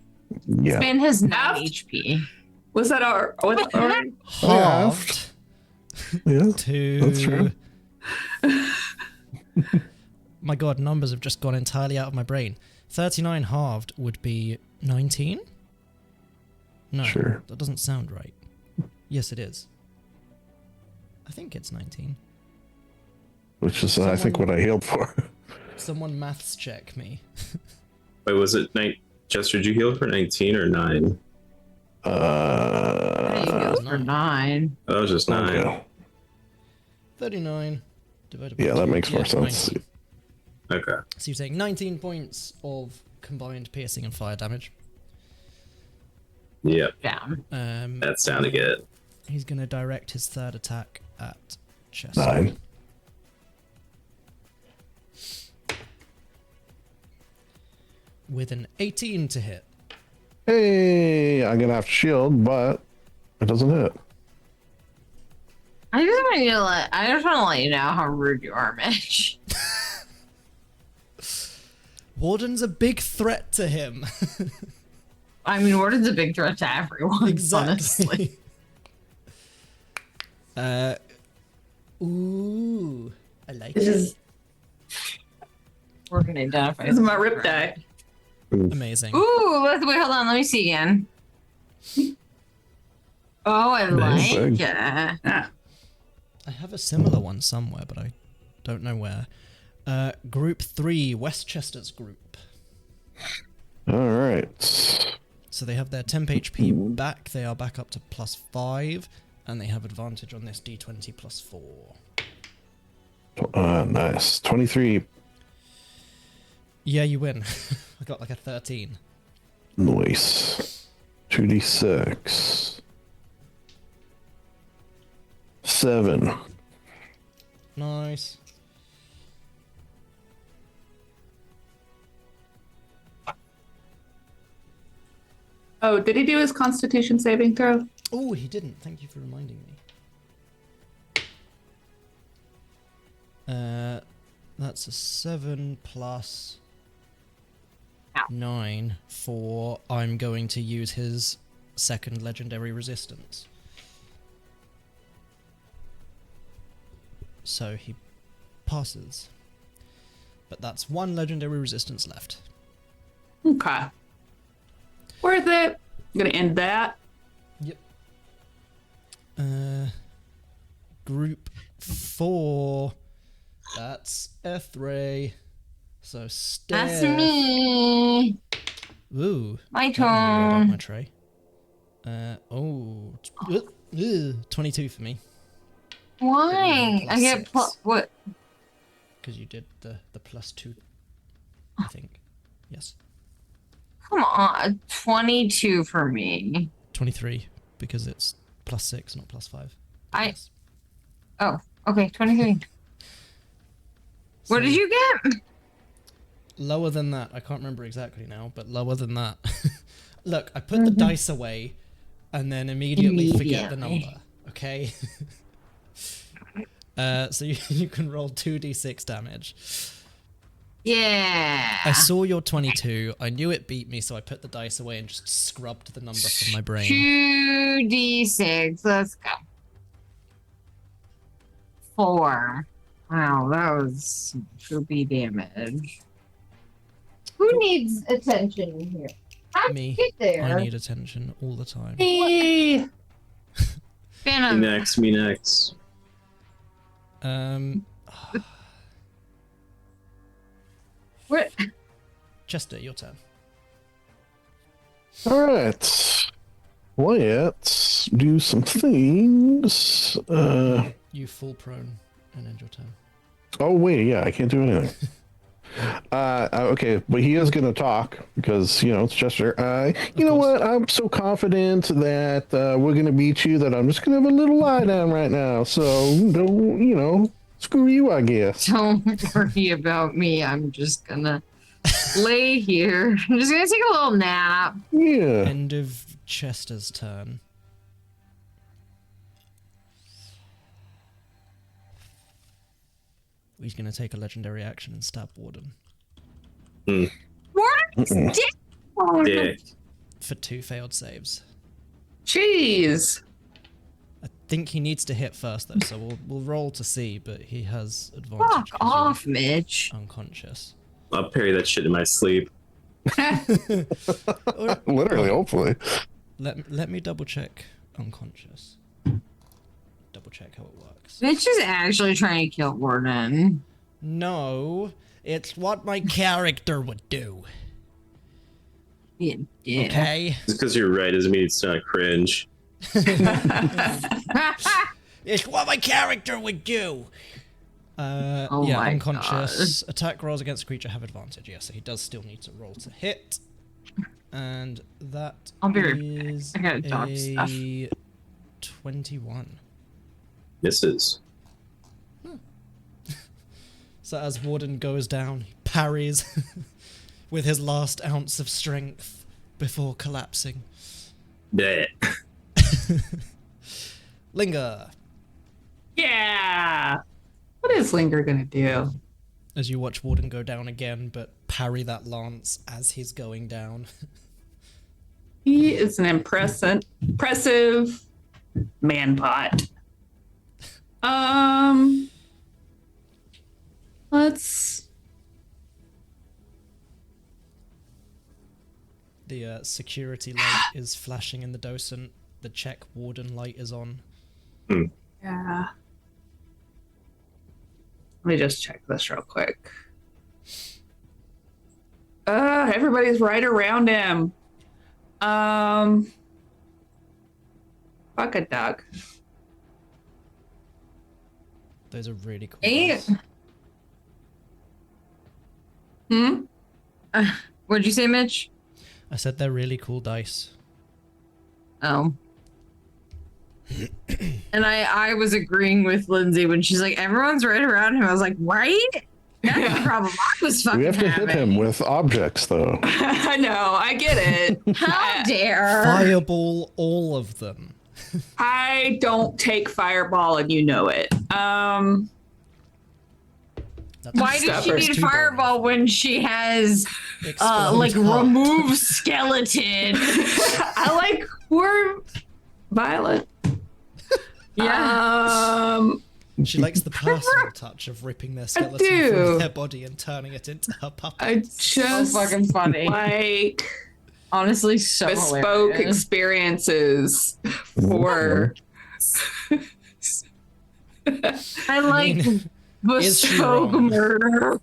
Yeah. Spin his 9 Half? HP. Was that our? What? Halved Yeah. to... That's true. My god, numbers have just gone entirely out of my brain. 39 halved would be 19? No, Sure. that doesn't sound right. Yes, it is. I think it's 19. Which is, I think, what I healed for. Someone maths check me. Wait, was it Chester? Did you heal for 19 or 9? For 9. That was just 9. Okay. 39 divided by Yeah, that 2. makes more sense. 19. Okay. So you're saying 19 points of combined piercing and fire damage. Yep. Down. That sounded good. He's going to direct his third attack at Chester. 9. With an 18 to hit. Hey, I'm gonna have to shield, but it doesn't hit. I just want to let you know how rude you are, Mitch. Warden's a big threat to him. I mean, Warden's a big threat to everyone, honestly. Ooh, I like This it. is We're gonna identify. this is my rip die. Amazing. Ooh, wait, hold on. Let me see again. Oh, I like Amazing. it. Ah, I have a similar one somewhere, but I don't know where. Group 3, Westchester's group. All right. So they have their temp HP back. They are back up to +5, and they have advantage on this D20 +4. Nice. 23 Yeah, you win. I got like a 13. Nice. 2d6. 7. Nice. Oh, did he do his Constitution saving throw? Oh, he didn't. Thank you for reminding me. That's a 7 plus 9 for I'm going to use his second legendary resistance. So he passes. But that's 1 legendary resistance left. Okay. Worth it. I'm gonna end that. Yep. Group 4. That's Ethray. So That's Steph. me. Ooh. My that nearly rolled out my turn. tray. 22 for me. Why? I get what? Because you did the +2, I think. Yes. Come on, 22 for me. 23, because it's +6, not +5. Yes. Oh, okay, 23. So What did you get? lower than that. I can't remember exactly now, but lower than that. Look, I put the dice away and then immediately forget the number. Okay? So you can roll 2d6 damage. Yeah. I saw your 22. I knew it beat me, so I put the dice away and just scrubbed the number from my brain. 2d6. Let's go. 4. Wow, that was some poopy damage. Who needs attention here? How'd you Me. get there? I need attention all the time. Hey. Me Phantom. next, me next. What? Chester, your turn. All right. Let's do some things. You fall prone and end your turn. Oh wait, yeah, I can't do anything. Okay, but he is gonna talk because it's Chester. You know course. what? I'm so confident that we're gonna beat you that I'm just gonna have a little lie down right now. So don't, screw you, I guess. Don't worry about me. I'm just gonna lay here. I'm just gonna take a little nap. Yeah. End of Chester's turn. He's going to take a legendary action and stab Warden Warden's down. Dick. for 2 failed saves. Jeez. I think he needs to hit first though, so we'll roll to see, but he has advantage. Fuck 'cause off, you're Mitch. unconscious. I'll parry that shit in my sleep. Literally, hopefully. Let me double check unconscious. Double check how it works. Mitch is actually trying to kill Warden. No, it's what my character would do. Yeah. Okay? Just because you're right doesn't mean it's not cringe. It's what my character would do. Oh Yeah, my unconscious. Attack rolls against a creature have advantage. Yeah, so he does still need to roll to hit. And that I'll be right is back. I gotta dodge stuff. a 21. Misses. So as Warden goes down, he parries with his last ounce of strength before collapsing. Yeah. Linger, Yeah. What is Linger gonna do? as you watch Warden go down again, but parry that lance as he's going down. He is an impressive man pot. Let's. The security light is flashing in the docent. The check Warden light is on. Yeah. Let me just check this real quick. Everybody's right around him. Fuck a duck. Those are really cool. Hey. dice. Hmm? What'd you say, Mitch? I said they're really cool dice. Oh. And I was agreeing with Lindsay when she's like, everyone's right around him. I was like, right? That's the problem I was fucking We have to having. hit him with objects, though. I know, I get it. How dare? Fireball all of them. I don't take fireball, and you know it. That's Why does she Stubborn. need fireball when she has Explode like heart. remove skeleton? I like more violent. Yeah. She likes the personal touch of ripping their skeleton do. from their body and turning it into her puppet. I just So fucking funny. like Honestly, so bespoke hilarious. experiences for. I like mean, is she bespoke wrong? murder.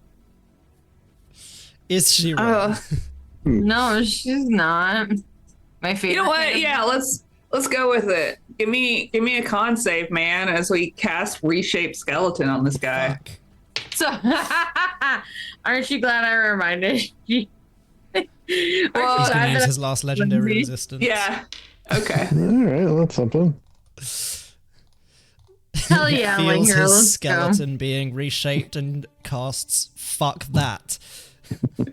Is she wrong? No, she's not. My favorite. You know what? kind of- Yeah, let's go with it. Give me a con save, man, as we cast reshape skeleton on this guy. Fuck. So, aren't you glad I reminded you? He's Well, gonna use his last legendary Lindsay? resistance. Yeah. Okay. All right, well, that's something. Hell yeah, like Feels here, his let's skeleton being reshaped and casts fuck that.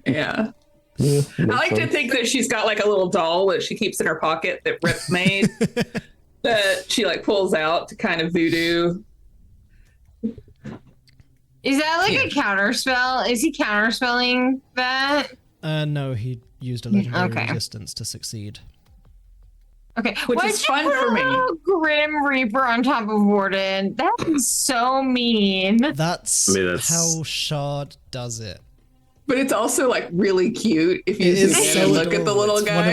Yeah. Yeah, I like to sense. think that she's got like a little doll that she keeps in her pocket that Rip made that she like pulls out to kind of voodoo. Is that like a counter spell? Is he counterspelling that? No, he used a legendary Okay. resistance to succeed. Okay, Which why'd is you fun put for a me. little Grim Reaper on top of Warden. That is so mean. That's, I mean, that's- how Shard does it. But it's also like really cute if you It is zoom in so and look at the adorable. little It's one guy.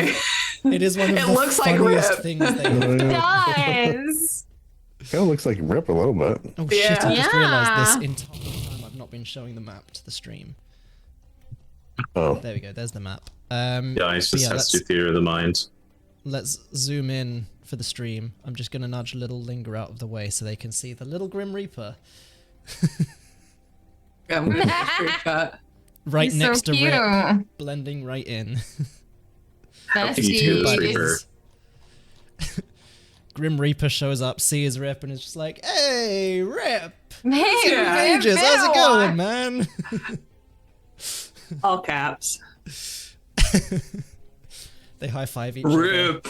of- It is one of It the looks like funniest Rip. things they Oh, have. yeah. Does. Kind of looks like Rip a little bit. Oh shit, I Yeah. just realised this Yeah. entire time I've not been showing the map to the stream. Oh, There we go, there's the map. Yeah, it's but just has to theater of the mind. let's zoom in for the stream. I'm just gonna nudge little Linger out of the way so they can see the little Grim Reaper I'm gonna screenshot. right He's next so to cute. Rip, blending right in. That's You too, cute. Reaper. Grim Reaper shows up, sees Rip, and is just like, "Hey, Rip! Hey, Yeah. Rip, Ages, how's it ew. going, man?" All caps. They high five each other. Rip.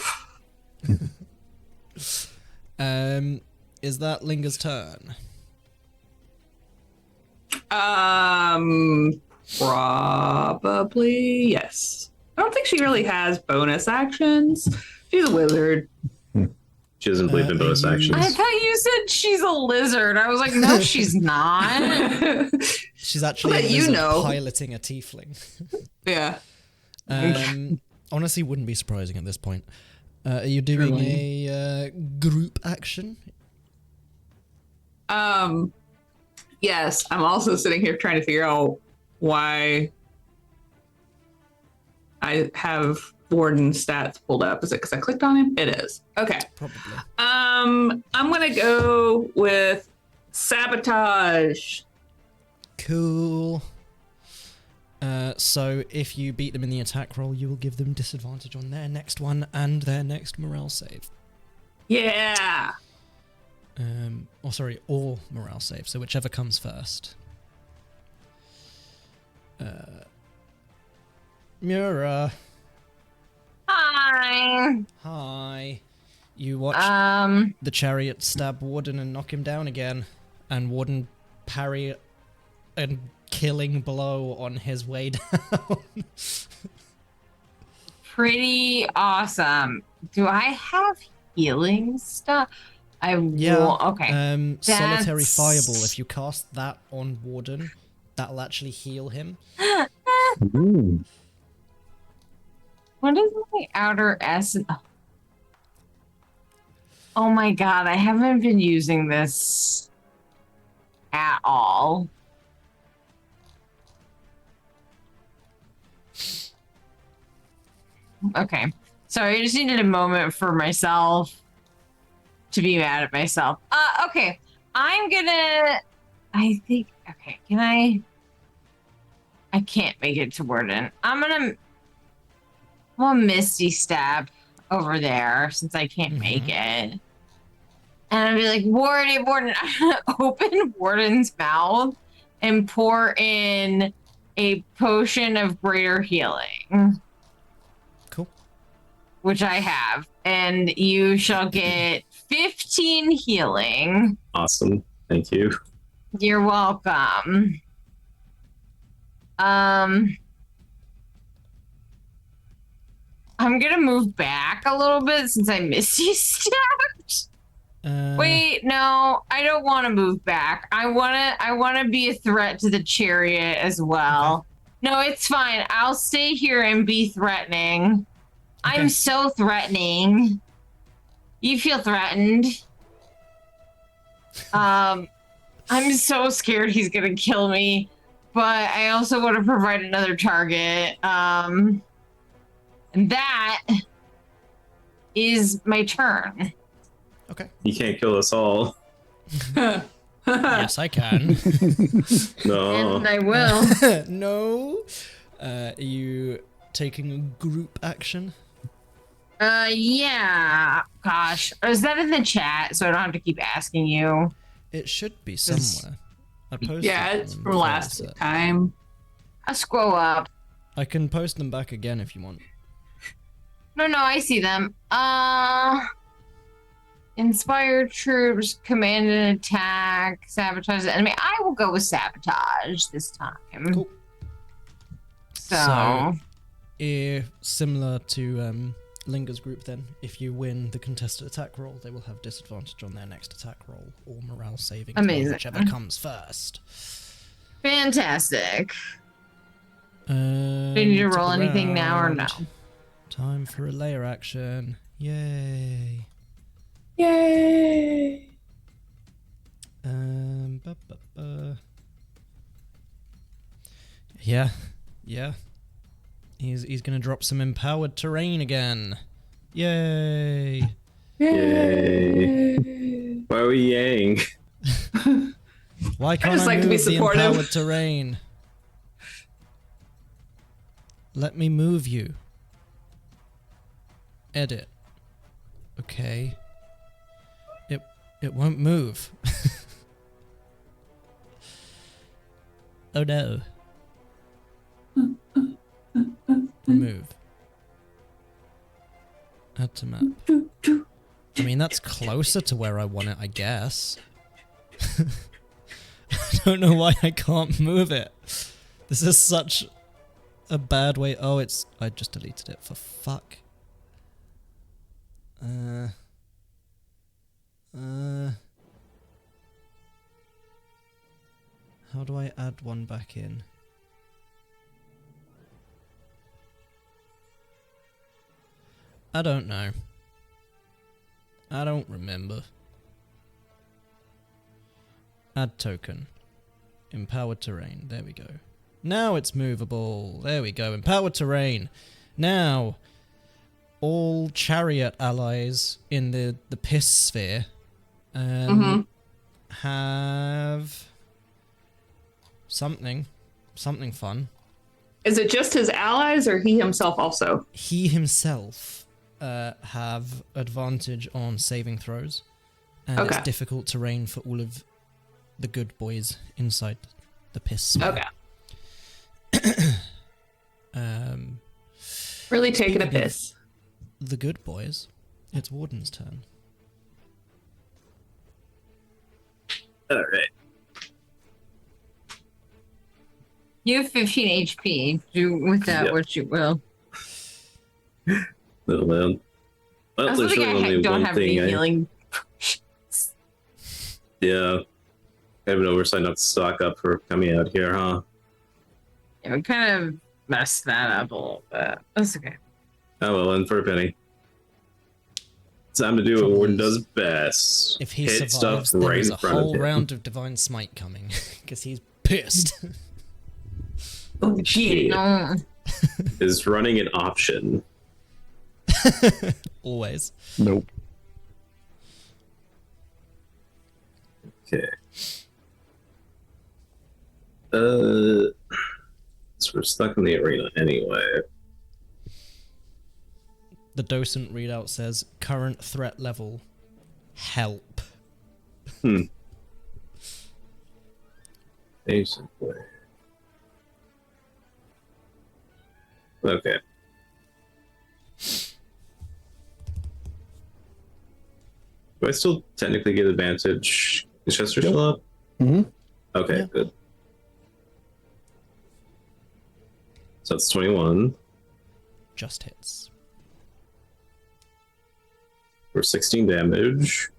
Is that Linger's turn? Probably yes. I don't think she really has bonus actions. She's a wizard. She doesn't believe in bonus you- actions. I thought you said she's a lizard. I was like, no, she's not. She's actually a But you lizard know. piloting a tiefling. Yeah. Honestly, wouldn't be surprising at this point. Are you doing a group action? Yes. I'm also sitting here trying to figure out why I have Warden stats pulled up. Is it because I clicked on him? It is. Okay. Probably. I'm gonna go with sabotage. Cool. So if you beat them in the attack roll, you will give them disadvantage on their next one and their next morale save. Yeah. Or morale save. So whichever comes first. Mura, Hi. hi. You watch the chariot stab Warden and knock him down again, and Warden parry a killing blow on his way down. Pretty awesome. Do I have healing stuff? Yeah. Will. Okay. Solitary That's- Fireball. If you cast that on Warden, that'll actually heal him. Ooh. What is my outer essence? Oh my god, I haven't been using this at all. Okay. Sorry, I just needed a moment for myself to be mad at myself. Okay. I think, okay, can I I can't make it to Warden. I'm gonna Misty Step over there since I can't make it. And I'd be like, Warden, I'm gonna open Warden's mouth and pour in a potion of greater healing. Cool. Which I have. And you shall get 15 healing. Awesome. Thank you. You're welcome. I'm gonna move back a little bit since I Misty stepped. Wait, no, I don't want to move back. I wanna be a threat to the chariot as well. Okay. No, it's fine. I'll stay here and be threatening. Okay. I'm so threatening. You feel threatened. I'm so scared he's gonna kill me, but I also want to provide another target. And that is my turn. Okay. You can't kill us all. Yes, I can. No. And I will. No. Are you taking a group action? Yeah. Gosh. Is that in the chat so I don't have to keep asking you? It should be somewhere. I posted Yeah, it's them from before last the set. time. I'll scroll up. I can post them back again if you want. No, I see them. Inspire troops, command an attack, sabotage the enemy. I will go with sabotage this time. Cool. So similar to Linger's group then, if you win the contested attack roll, they will have disadvantage on their next attack roll or morale saving throw, amazing. whichever comes first. Fantastic. Do you need to roll anything now or no? Time for a layer action. Yay. Yay! Yeah. He's gonna drop some empowered terrain again. Yay! Yay! Why are we yang? Why can't just like to be move the supportive. empowered terrain? Let me move you. Edit. Okay. It won't move. Oh no. Remove. Add to map. I mean, that's closer to where I want it, I guess. I don't know why I can't move it. This is such a bad way. Oh, I just deleted it, for fuck. How do I add one back in? I don't know. I don't remember. Add token. Empowered terrain. There we go. Now it's movable. There we go. Empowered terrain. Now, all Chariot allies in the piss sphere have something fun. Is it just his allies or he himself also? He himself have advantage on saving throws, and it's difficult terrain for all of the good boys inside the piss sphere. Okay. Really taking a piss. The good boys, it's Warden's turn. Alright. You have 15 HP. Do with that what you will. Little man. Well, I was there's thinking really I only don't one have any thing healing. Yeah. I have an oversight not to stock up for coming out here, huh? Yeah, we kind of messed that up a little bit. That's okay. Oh well, in for a penny. Time to do what Warden does best. If he Hit survives, stuff there right is in a front of whole him. round of Divine Smite coming, because he's pissed. Oh, gee. No. Is running an option? Always. Nope. Okay. So we're stuck in the arena anyway. The docent readout says current threat level. Help. Basically. Okay. Do I still technically get advantage? Is Chester still up? Mm-hmm. Okay, Yeah. good. So that's 21 Just hits. for 16 damage.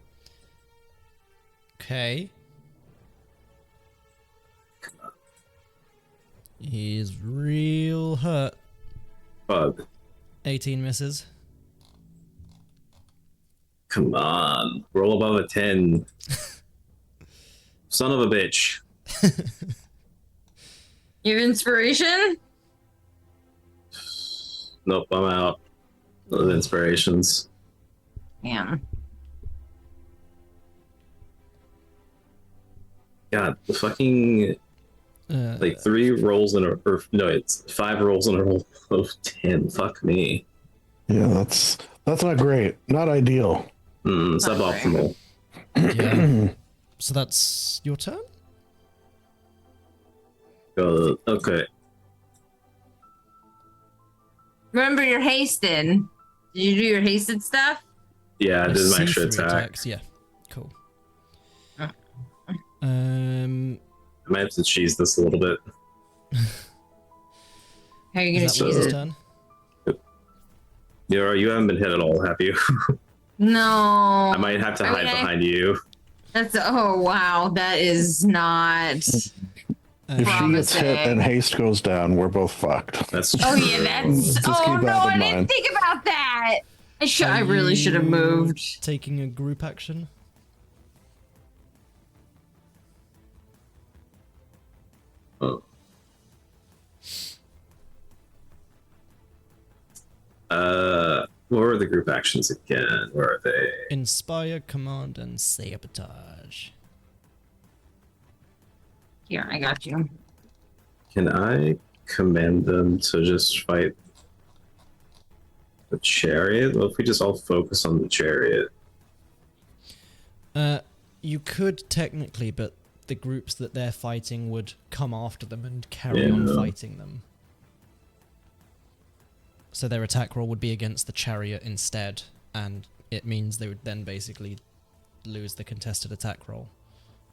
Okay. He's real hurt. Bug. 18 misses. Come on. Roll above a 10. Son of a bitch. You have inspiration? Nope, I'm out of inspirations. Damn. God, the fucking like 3 rolls in a or no, it's 5 rolls in a row of 10. Fuck me. Yeah, that's not great. Not ideal. Suboptimal. Yeah. So that's your turn? Okay. Remember your hasted. Did you do your hasted stuff? Yeah, I did my extra See-through attack. attacks, yeah. Cool. Uh. Um, I might have to cheese this a little bit. How are you gonna is that cheese Will's it? turn? You haven't been hit at all, have you? No. I might have to hide behind you. That's oh wow, that is not. If she gets Promising. hit and haste goes down, we're both fucked. That's true. Oh yeah, that's. Just Oh keep no, that in I didn't mind. think about that. I Are really should have you moved. Taking a group action? Oh. What were the group actions again? Where are they? Inspire, command, and sabotage. Here, I got you. Can I command them to just fight the chariot? Well, if we just all focus on the chariot. You could technically, but the groups that they're fighting would come after them and carry on Yeah. fighting them. So their attack roll would be against the chariot instead, and it means they would then basically lose the contested attack roll.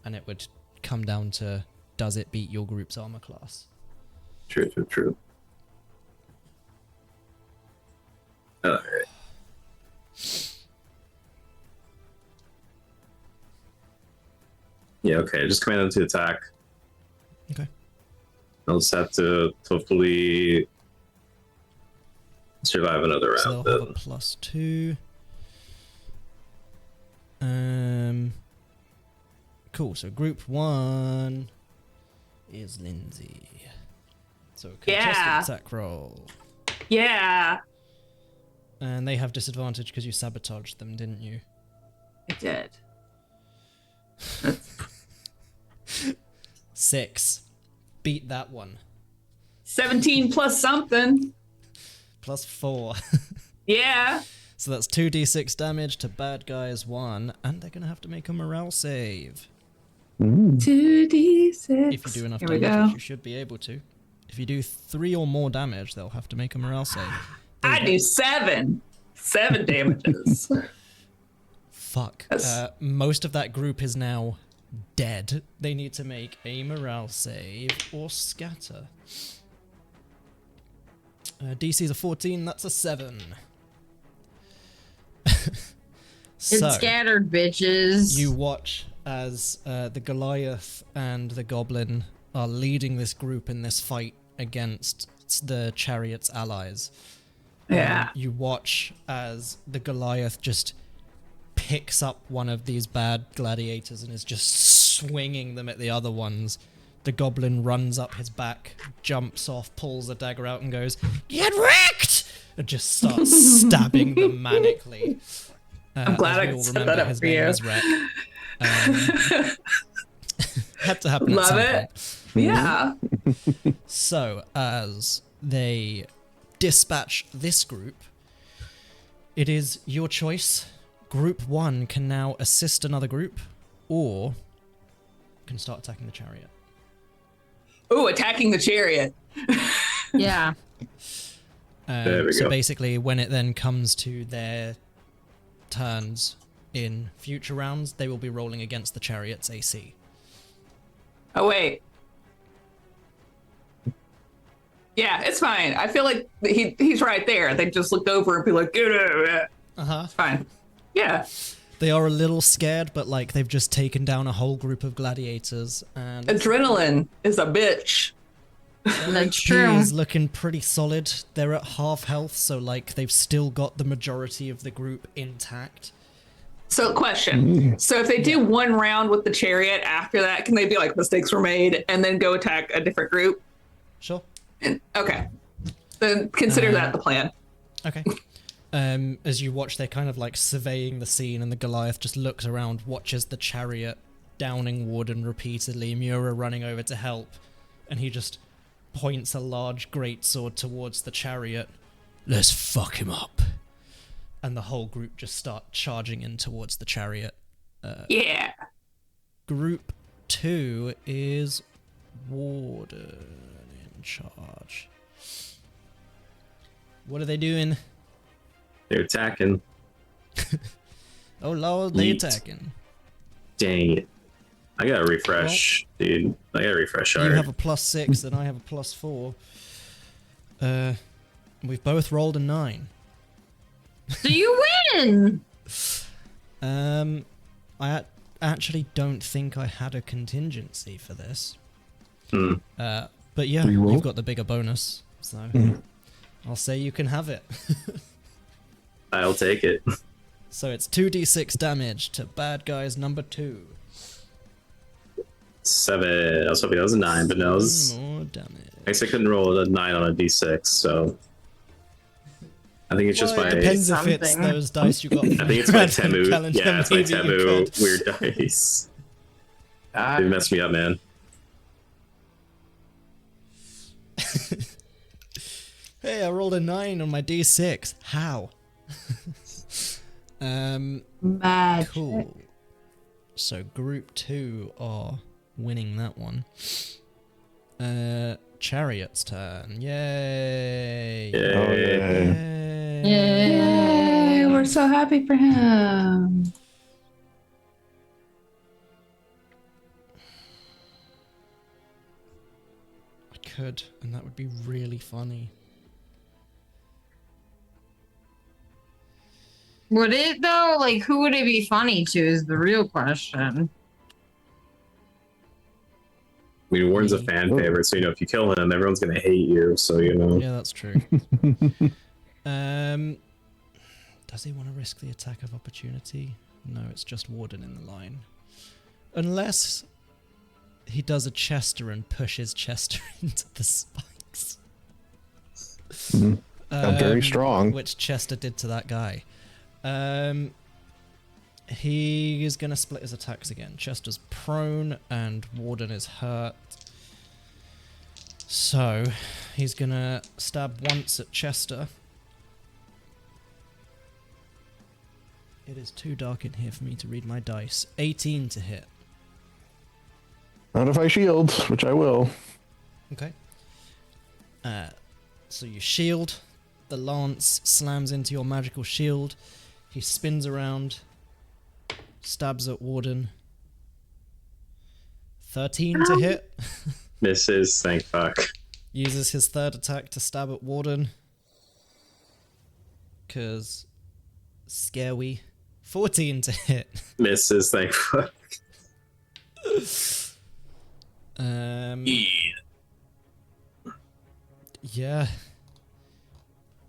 And it would come down to, does it beat your group's armor class? True. Alright. Yeah, okay, just command them to attack. Okay. I'll just have to hopefully survive another So round they'll have a then. +2. Cool, so group 1 is Lindsay. So contested Yeah. attack roll. Yeah, And they have disadvantage because you sabotaged them, didn't you? I did. 6. Beat that one. 17 plus something. +4. Yeah. So that's 2d6 damage to bad guys 1, and they're gonna have to make a morale save. 2d6. If you do enough Here we damage, go. which you should be able to. If you do 3 or more damage, they'll have to make a morale save. There you I go. do 7. 7 damages. Fuck. That's- Most of that group is now dead. They need to make a morale save or scatter. DC's a 14, that's a 7. It's So, scattered, bitches. you watch as the Goliath and the Goblin are leading this group in this fight against the Chariot's allies. Yeah. You watch as the Goliath just picks up one of these bad gladiators and is just swinging them at the other ones. The Goblin runs up his back, jumps off, pulls a dagger out and goes, "Get wrecked!" and just starts stabbing them manically. I'm glad as we I all set remember that up his for name you. is Wreck. Had to happen at Love some it. point. Yeah. So, as they dispatch this group, it is your choice. Group 1 can now assist another group, or can start attacking the chariot. Ooh, attacking the chariot. Yeah. There we So go. basically, when it then comes to their turns in future rounds, they will be rolling against the chariot's AC. Oh, wait. Yeah, it's fine. I feel like he's right there. They just looked over and be like, it's fine. Yeah. They are a little scared, but like they've just taken down a whole group of gladiators, and Adrenaline is a bitch. That's HP true. is looking pretty solid. They're at half health, so like they've still got the majority of the group intact. So, question. So, if they do one round with the chariot after that, can they be like, mistakes were made, and then go attack a different group? Sure. Okay. Then consider that the plan. Okay. As you watch, they're kind of like surveying the scene, and the Goliath just looks around, watches the chariot downing Warden repeatedly, Mura running over to help, and he just points a large greatsword towards the chariot. Let's fuck him up. And the whole group just start charging in towards the chariot. Yeah. Group 2 is Warden in charge. What are they doing? They're attacking. Oh lord, they Yeet. attacking. Dang it. I gotta refresh, dude. I gotta refresh. You Alright. have a +6 and I have a +4. We've both rolled a 9. So you win! I actually don't think I had a contingency for this. Hmm. But yeah, Reroll? you've got the bigger bonus, so I'll say you can have it. I'll take it. So it's 2d6 damage to bad guys number 2. 7. I was hoping that was a 9, but no, it was. More damage. I guess I couldn't roll a 9 on a d6, so. I think it's just Well, my. it depends if it's something. those dice you got. I think it's my Temu. Challenge Yeah, it's my maybe you Temu weird dice. Ah. They messed me up, man. Hey, I rolled a 9 on my d6. How? Magic. Cool. So group 2 are winning that one. Chariot's turn. Yay! Yay. Yay, we're so happy for him. I could, and that would be really funny. Would it though? Like, who would it be funny to is the real question. I mean, Warren's a fan favorite, so you know if you kill him, everyone's gonna hate you. So you know. Yeah, that's true. Does he want to risk the attack of opportunity? No, it's just Warden in the line. Unless he does a Chester and pushes Chester into the spikes. I'm very strong. Which Chester did to that guy. He is going to split his attacks again. Chester's prone and Warden is hurt. So, he's going to stab once at Chester. It is too dark in here for me to read my dice. 18 to hit. Not if I shield, which I will. Okay. So you shield. The lance slams into your magical shield. He spins around. Stabs at Warden. 13 to hit. Misses, thank fuck. Uses his third attack to stab at Warden. Cause scary. 14 to hit. Misses, thank fuck. Yeah.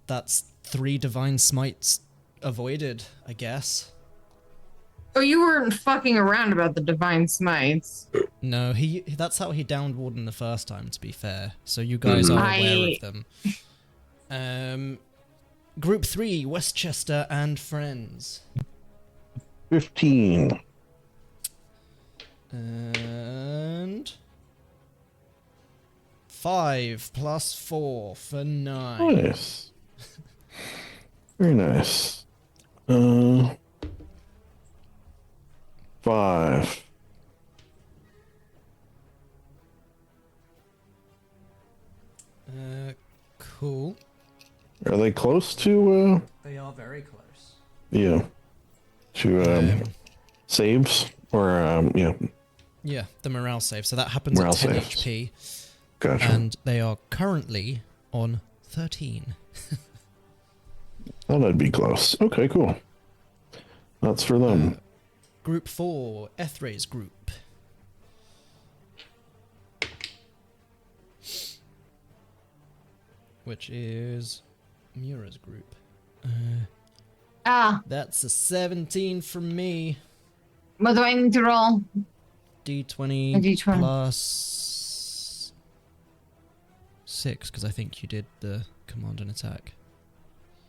That's 3 divine smites avoided, I guess. Oh, you weren't fucking around about the divine smites. No, that's how he downed Warden the first time, to be fair. So you guys are aware of them. Group 3, Westchester and friends. 15. And 5 plus 4 for 9. Nice. Very nice. 5. Cool. Are they close to, They are very close. yeah, to, saves? Or, yeah, Yeah, the morale save. So that happens Morale at 10 saves. HP. gotcha. And they are currently on 13. Thought I'd be close. Okay, cool. That's for them. Group 4, Ethray's group. Which is Mura's group. That's a 17 from me. What do I need to roll? D20, A D20. plus 6, because I think you did the command and attack.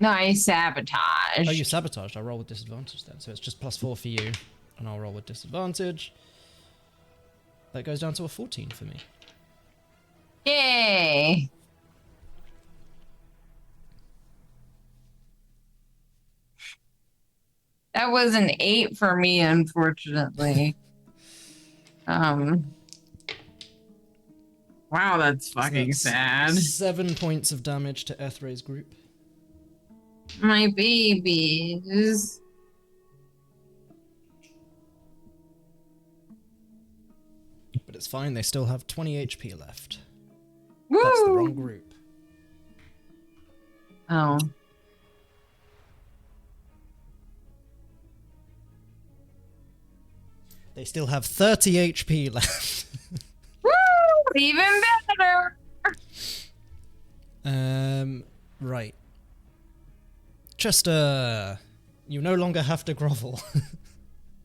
No, I sabotage. Oh, you sabotaged. I'll roll with disadvantage then. So it's just plus 4 for you, and I'll roll with disadvantage. That goes down to a 14 for me. Yay! That was an 8 for me, unfortunately. Wow, that's fucking So sad. that's 7 points of damage to Ethray's group. My babies. But it's fine, they still have 20 HP left. Woo! That's the wrong group. Oh. They still have 30 HP left. Woo! Even better! Right. Chester, you no longer have to grovel.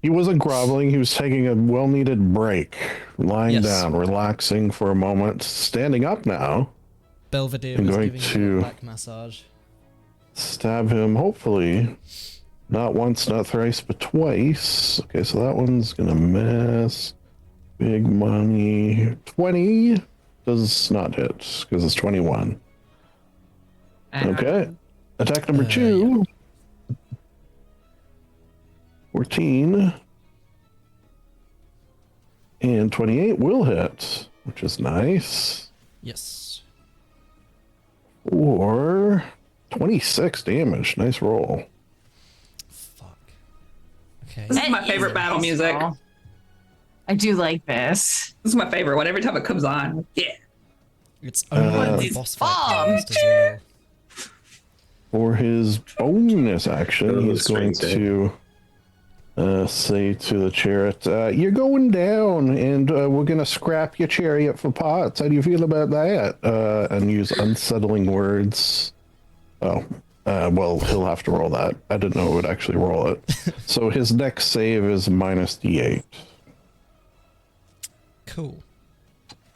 He wasn't groveling, he was taking a well-needed break. Lying Yes. down, relaxing for a moment. Standing up now. Belvedere I'm was going giving you to- a back massage. Stab him, hopefully. Not once, not thrice, but twice. Okay, so that one's gonna miss. Big money. 20 does not hit, because it's 21. Okay. Attack number 2. 14. And 28 will hit, which is nice. Yes. Or 26 damage. Nice roll. Fuck. Okay. This is my favorite battle music. I do like this. This is my favorite one. Every time it comes on, yeah. It's only the boss fight used as well. For his bonus action, Oh, he's going strength to say to the chariot, you're going down, and we're going to scrap your chariot for parts. How do you feel about that? And use unsettling words. Oh, well, he'll have to roll that. I didn't know it would actually roll it. So his next save is minus D8. Cool.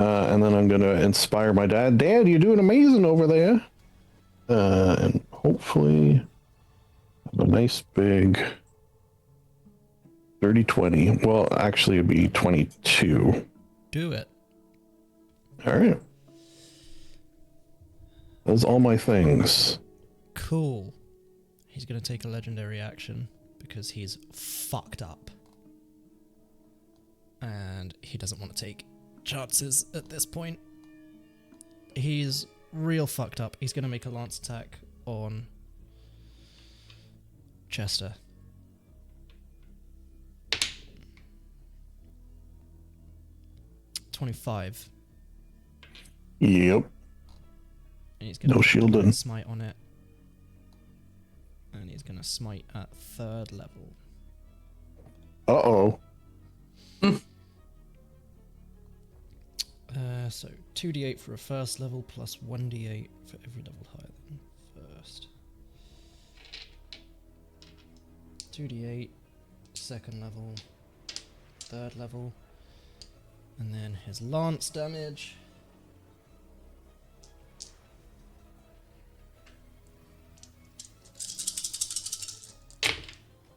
And then I'm going to inspire my dad. Dad, you're doing amazing over there. And hopefully have a nice big 30-20. Well, actually, it'd be 22. Do it. All right. Those all my things. Cool. He's going to take a legendary action because he's fucked up. And he doesn't want to take chances at this point. He's real fucked up. He's going to make a lance attack on Chester. .25. Yep. And he's gonna No shielding. smite on it. And he's gonna smite at 3rd level. Uh-oh. So 2d8 for a 1st level plus 1d8 for every level higher than 1st. 2d8, 2nd level, 3rd level, and then his lance damage.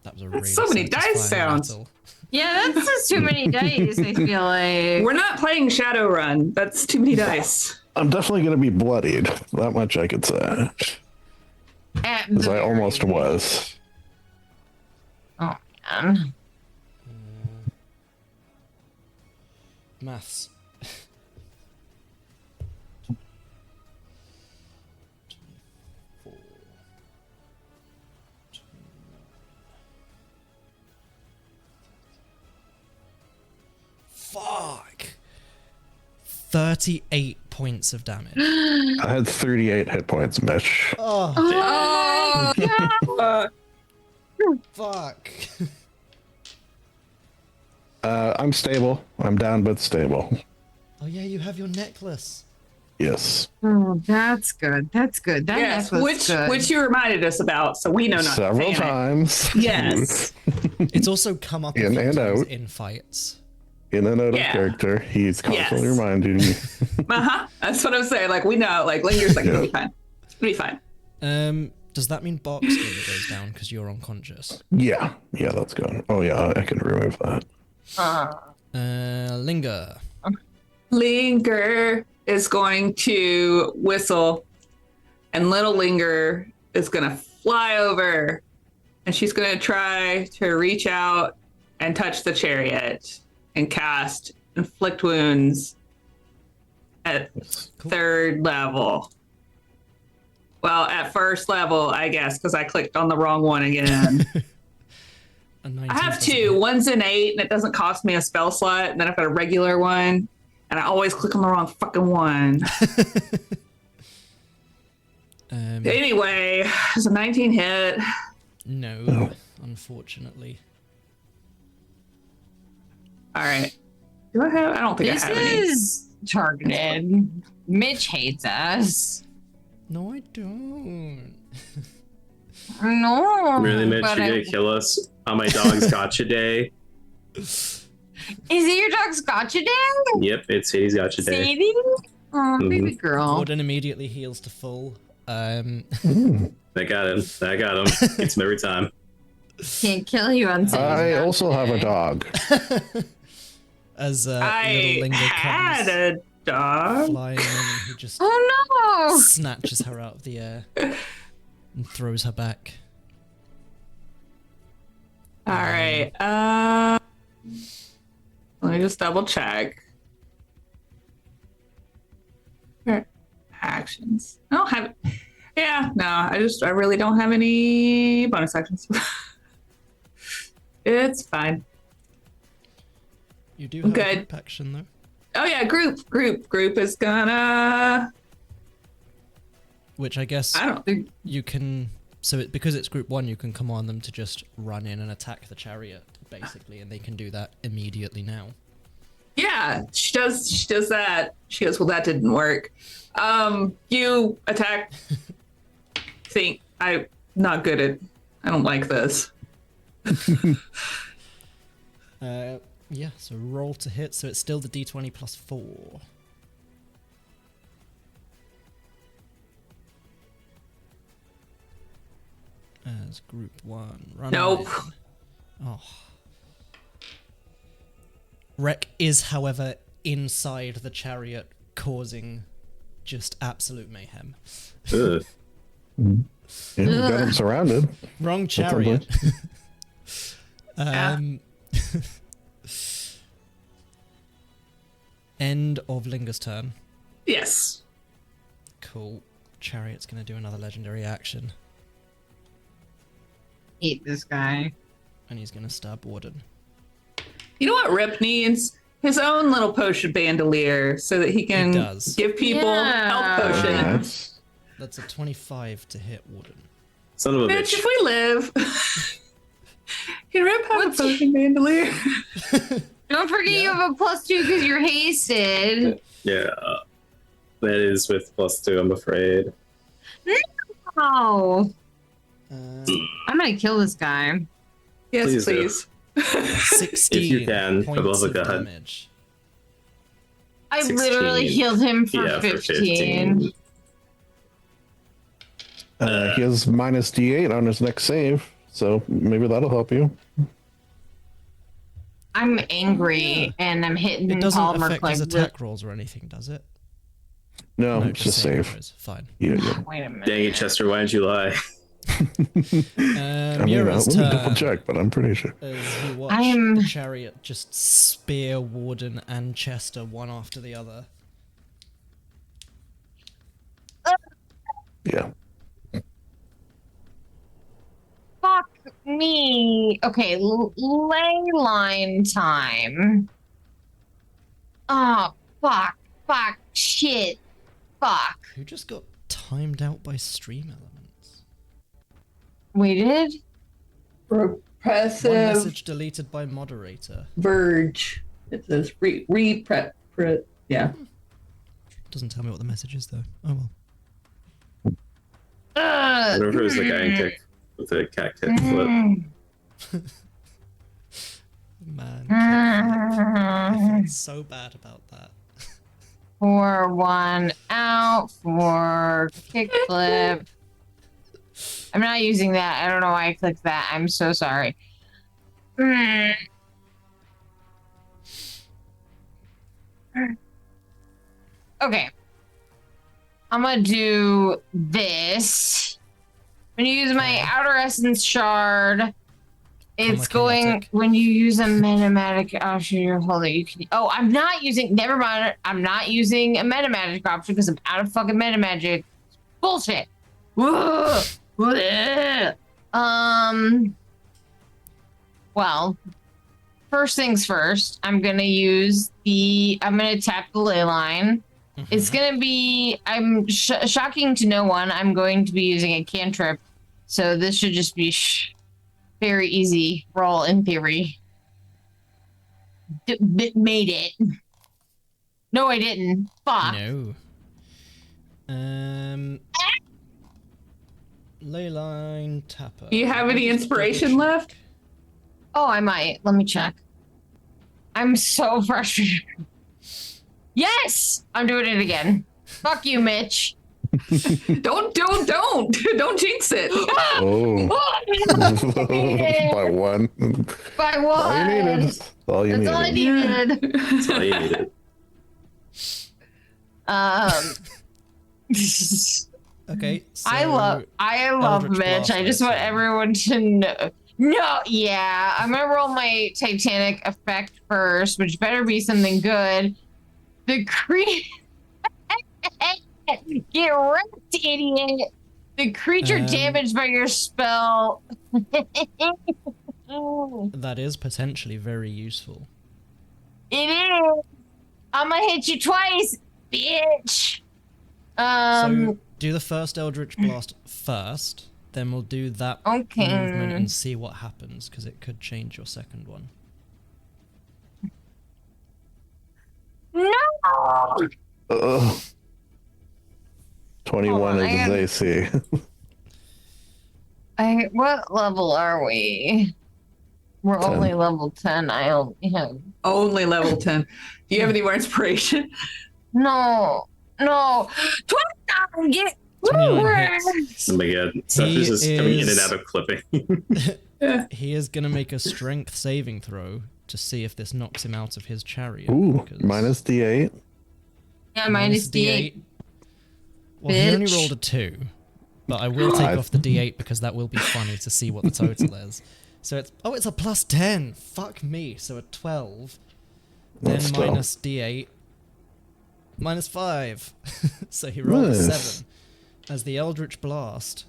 That was a really so many dice satisfying sounds. rattle. Yeah, that's just too many dice, I feel like. We're not playing Shadowrun. That's too many dice. I'm definitely going to be bloodied. That much I could say. Because I almost was. Oh, man. Maths. Fuck. 38 points of damage. I had 38 hit points, Mitch. Oh, Oh, fuck. I'm stable. I'm down but stable. Oh yeah, you have your necklace. Yes. Oh, that's good. That's good. That yes, necklace is good. which you reminded us about, so we know not Several to panic. times. Yes. It's also come up a In few and times out. in fights. In and out of Yeah. character. He's constantly Yes. reminding me. That's what I'm saying. Like, we know, like, Linger's like, it'll be fine. It's pretty fine. Does that mean box skin goes down because you're unconscious? Yeah. Yeah, that's good. Oh, yeah, I can remove that. Linger. Linger is going to whistle, and little Linger is going to fly over, and she's going to try to reach out and touch the chariot and cast Inflict Wounds at Cool. 3rd level. Well, at 1st level, I guess, because I clicked on the wrong one again. A 19 I have doesn't 2. hit. One's an 8, and it doesn't cost me a spell slot. And then I've got a regular one, and I always click on the wrong fucking one. Anyway, it's a 19 hit. No, unfortunately. All right. Do I have? I don't think This I have any. is targeted. Mitch hates us. No, I don't. No. Really, Mitch, but you're gonna kill us on my dog's gotcha day? Is it your dog's gotcha day? Yep, it's Sadie's gotcha day. Sadie? Oh, baby Mhm. girl. Gordon immediately heals to full. I got him. Gets him every time. Can't kill you on Sadie's I gotcha also have a day. dog. As little I Linger had comes a dog. flying in and he just Oh no! snatches her out of the air and throws her back. All right. Let me just double check. Actions. I don't have. Yeah, no. I really don't have any bonus actions. It's fine. You do have a Good. group action though. Oh yeah, group is gonna. Which I guess I don't think. you can. So because it's group 1, you can command them to just run in and attack the chariot, basically, and they can do that immediately now. Yeah, she does that. She goes, well, that didn't work. You attack. Think I'm not good at. I don't like this. Yeah, so roll to hit, so it's still the d20 plus 4. As group 1. Run Nope. in. Oh. Wreck is, however, inside the chariot, causing just absolute mayhem. Ugh. Yeah, we got him surrounded. Wrong That's chariot. Yeah. End of Linger's turn. Yes. Cool. Chariot's gonna do another legendary action, Hate this guy. and he's gonna stab Warden. You know what Rip needs? His own little potion bandolier so that he can does. give people Yeah. health potions. That's That's a 25 to hit Warden. Son of a Bitch, bitch. if we live. Can Rip have a potion bandolier? Don't forget you have a +2 because you're hasted. Yeah. That is with +2, I'm afraid. Oh, Uh, I'm gonna kill this guy. Yes, Please do. please. 16 If you can, points above a of god. damage. I 16. literally healed him for Yeah, 15. he has minus D8 on his next save, so maybe that'll help you. I'm angry and I'm hitting It doesn't Palmer affect like his this. attack rolls or anything, does it? No, No, just saving save. throws. Fine. Yeah. Wait a minute. Dang it, Chester, why did you lie? I mean, Mira's let me turn. double check, but I'm pretty sure. As you watch I'm- the chariot just spear Warden and Chester one after the other. Yeah. Fuck me. Okay, ley line time. Oh, fuck, shit, fuck. Who just got timed out by stream elements? We did? One Repressive message deleted by moderator. verge. It says yeah. Doesn't tell me what the message is though. Oh well. I wonder if it was the guy in kick with the cat kick flip. Man, I felt so bad about that. 4-1 out for kickflip. I'm not using that. I don't know why I clicked that. I'm so sorry. Okay. I'm gonna do this. When you use my outer essence shard, it's going chaotic. when you use a metamagic option you're holding. You can. Oh, I'm not using. Never mind. I'm not using a metamagic option because I'm out of fucking metamagic. Bullshit. Ugh. Ugh. Well, first things first. I'm gonna use the. I'm gonna tap the ley line. It's gonna be. I'm shocking to no one. I'm going to be using a cantrip, so this should just be very easy roll in theory. Made it. No, I didn't. Fuck. No. Leyline tapper. Do you have any inspiration left? Oh, I might. Let me check. I'm so frustrated. Yes, I'm doing it again. Fuck you, Mitch. Don't jinx it. Oh. By one. By All you needed. one. All you That's all I needed. needed. That's all you needed. Okay. So I love Eldritch Mitch. Blast, I just want assume. everyone to know. No, yeah. I'm gonna roll my Titanic effect first, which better be something good. The Get wrecked, idiot. The creature damaged by your spell. That is potentially very useful. It is. I'm gonna hit you twice, bitch. So do the first Eldritch Blast first, then we'll do that Okay. movement and see what happens, because it could change your second one. No. 21 Hold on, is his AC. What level are we? We're 10. only level 10. I only have. Only level 10. Do you have any more inspiration? No. 29. Get. 29 hits. Oh my god. Stuff is just coming in and out of clipping. He is going to make a strength saving throw to see if this knocks him out of his chariot. Ooh, because- minus D8. Yeah, minus D8. Well, he only Bitch. rolled a 2, but I will take off the D8 because that will be funny to see what the total is. So it's a plus 10. Fuck me. So a 12. Then That's still- minus D8. Minus 5. So he rolled a Nice. 7. As the Eldritch Blast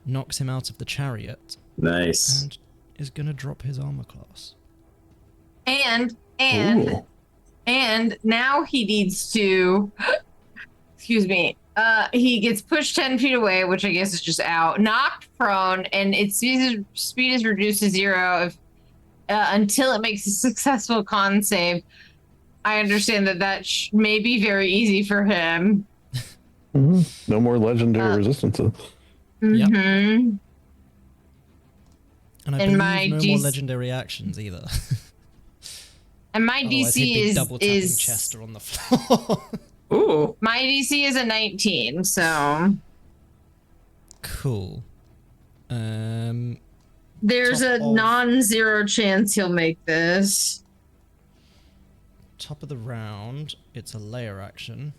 knocks him out of the chariot Nice. and is going to drop his armor class. And Ooh. now he needs to. Excuse me. He gets pushed 10 feet away, which I guess is just out, knocked prone, and its speed is reduced to 0 if, until it makes a successful con save. I understand that may be very easy for him. No more legendary resistances. Yep. Mhm. And I And believe my no more DC legendary actions either. And my Otherwise, he'd DC be double tapping is Chester on the floor. Ooh. my DC is a 19, so Cool. there's Top a of- non-zero chance he'll make this. Top of the round, it's a layer action.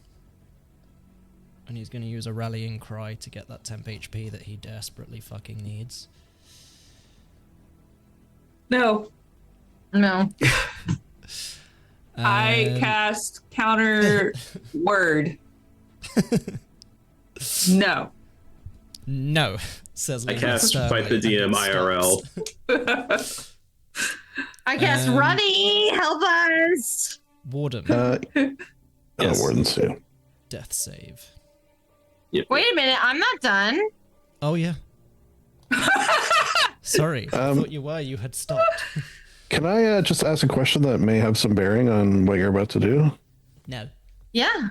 and he's going to use a rallying cry to get that temp HP that he desperately fucking needs. No. No. I cast counter word. No. No, says I Lena cast sternly, Fight the and DM it IRL. stops. I cast Ruddy. Help us. Warden, Yes. Wardens too. death save. Yep. Wait a minute. I'm not done. Oh yeah. Sorry, I thought you were. You had stopped. Can I just ask a question that may have some bearing on what you're about to do? No. Yeah.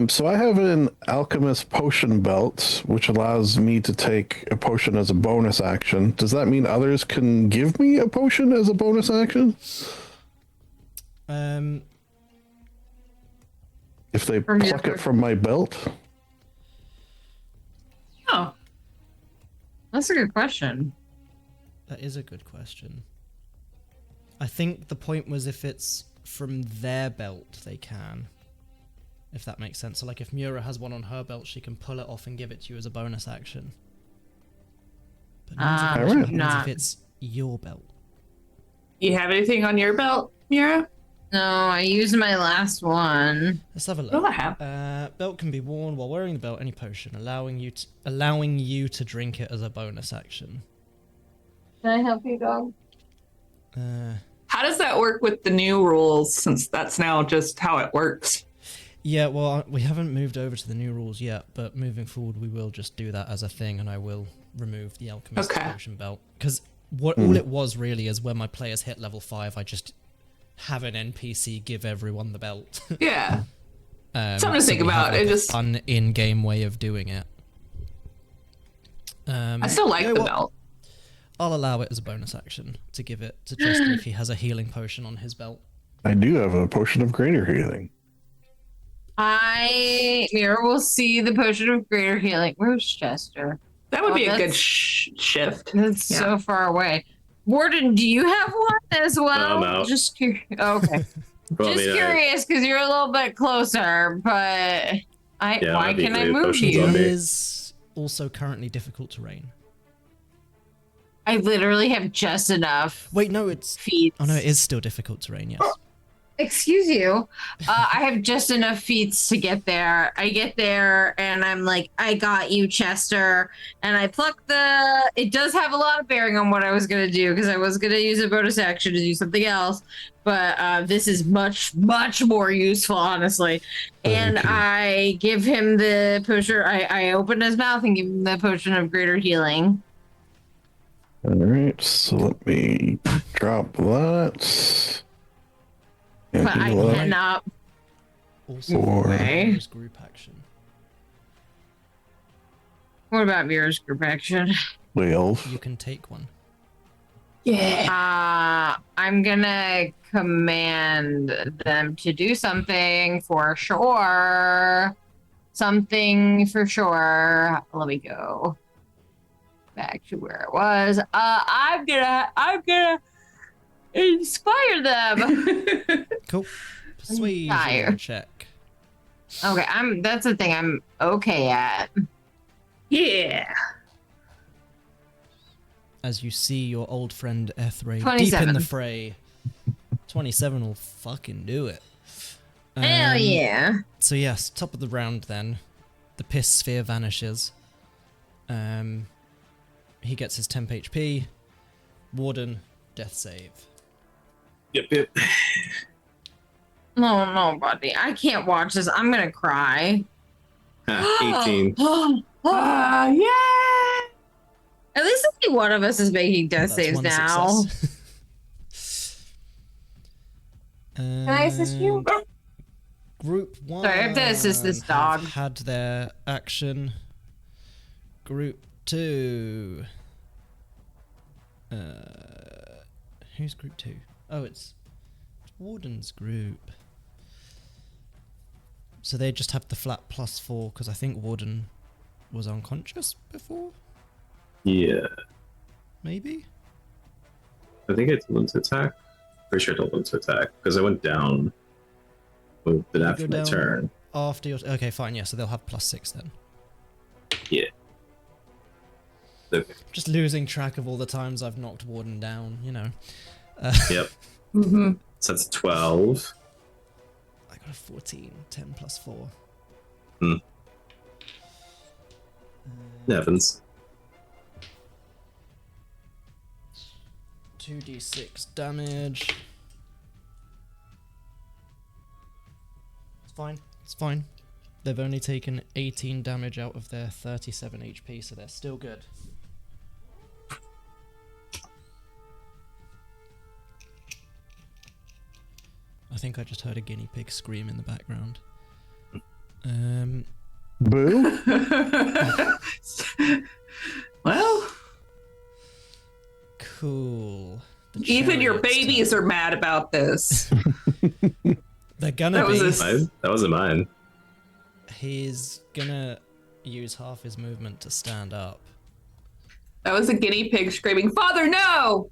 So I have an alchemist potion belt, which allows me to take a potion as a bonus action. Does that mean others can give me a potion as a bonus action? If they From your- pluck it from my belt? Oh. That's a good question. That is a good question. I think the point was if it's from their belt, they can. If that makes sense. So like if Mura has one on her belt, she can pull it off and give it to you as a bonus action. But not Alright. if Not. it's your belt. You have anything on your belt, Mira? No, I used my last one. Let's have a look. What do I have? Belt can be worn while wearing the belt, any potion, allowing you to drink it as a bonus action. Can I help you, dog? How does that work with the new rules, since that's now just how it works? Yeah, well, we haven't moved over to the new rules yet, but moving forward, we will just do that as a thing, and I will remove the alchemist potion belt. Because all it was really is when my players hit level 5, I just have an NPC give everyone the belt. Yeah. Something to so think we have, about. like, It a just fun in-game way of doing it. I still like the belt. I'll allow it as a bonus action to give it to Chester if he has a healing potion on his belt. I do have a potion of greater healing. Mira will see the potion of greater healing. Where's Chester? That would be a good that's- shift. That's Yeah. so far away. Warden, do you have one as well? I'm out. Just curious. Okay. Well, I Just mean, curious because you're a little bit closer, but Yeah, why I'd be can I great move potions you? on It me. is also currently difficult terrain. I literally have just enough Wait, no, it's... feet. Oh no, it is still difficult terrain, yes. Excuse you. I have just enough feats to get there. I get there and I'm like, I got you, Chester. And I pluck the. It does have a lot of bearing on what I was going to do because I was going to use a bonus action to do something else. But this is much, much more useful, honestly. And Okay. I give him the potion. I open his mouth and give him the potion of greater healing. All right, so let me drop that. And But I heal that. cannot. Also, Or- Mira's group action. What about Mira's group action? Twelve. You can take one. Yeah. I'm gonna command them to do something for sure. Something for sure. Let me go back to where it was. I'm gonna inspire them. Cool. Persuasion tired. check. Okay, that's the thing I'm okay at. Yeah. As you see your old friend Ethray deep 27. in the fray. 27 will fucking do it. Hell yeah. So yes, top of the round then. The piss sphere vanishes. He gets his temp HP. Warden, death save. Yep. No, buddy. I can't watch this. I'm gonna cry. 18. Yeah. At least only one of us is making death That's saves one now. success. Can I assist you? Group 1. Sorry, I have to assist this have dog. Had their action. Group 2. Who's group 2? Oh, it's Warden's group. So they just have the flat +4 because I think Warden was unconscious before, Yeah. maybe? I think I told him to attack. Pretty sure I told him to attack because I went down. But You after go my down? turn. after your... Okay, fine, yeah, so they'll have +6 then. Yeah. Okay. Just losing track of all the times I've knocked Warden down, you know. Yep. Mm-hmm. So that's 12. I got a 14. 10 plus 4. Evans. 2d6 damage. It's fine. It's fine. They've only taken 18 damage out of their 37 HP, so they're still good. I think I just heard a guinea pig scream in the background. Boo? Well, Cool. The even your Chariot's babies turn. are mad about this. They're gonna That was be. That wasn't mine. He's gonna use half his movement to stand up. That was a guinea pig screaming, "Father, no!"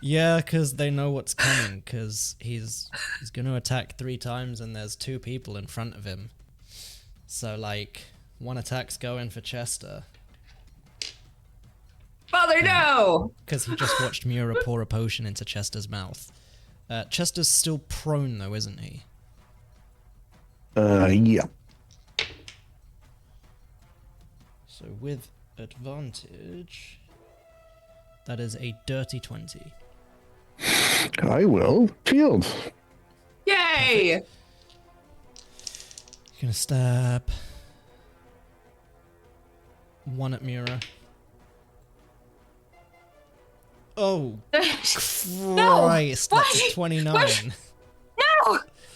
Yeah, because they know what's coming, because he's gonna attack 3 times and there's 2 people in front of him. So, like, one attack's going for Chester, Father, no! because he just watched Mura pour a potion into Chester's mouth. Chester's still prone, though, isn't he? Yeah. So, with advantage, that is a dirty 20. I will shield. Yay! You're gonna stab 1 at Mura. Oh, Christ, that's a 29. No,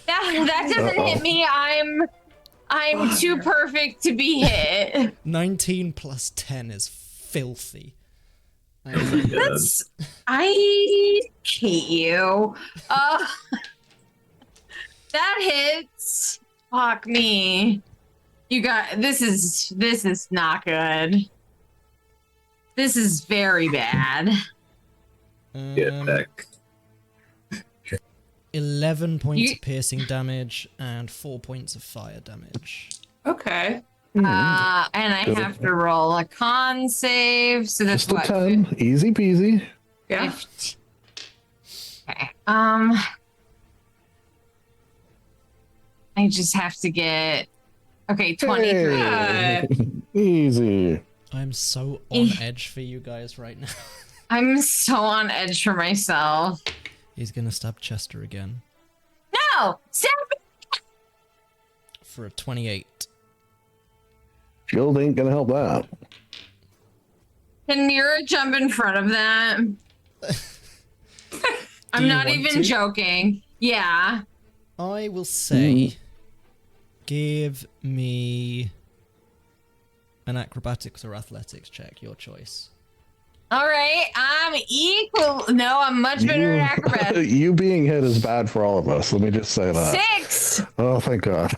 that doesn't hit me. I'm too perfect to be hit. 19 plus 10 is filthy. That's I hate you. That hits. Fuck me. You got this is not good. This is very bad. Get back. 11 points of piercing damage and 4 points of fire damage. Okay. And I have to roll a con save. So that's Just a what? 10. Easy peasy. Yeah. 15. Okay. I just have to get 23. Hey. Easy. I'm so on edge for you guys right now. I'm so on edge for myself. He's gonna stab Chester again No! Stop! for a 28. Shield ain't gonna help that. Can Mira jump in front of that? I'm you not want even to? joking. Yeah. I will say, give me an acrobatics or athletics check, your choice. All right. I'm equal. No, I'm much better at acrobatics. You being hit is bad for all of us. Let me just say that. 6. Oh, thank God.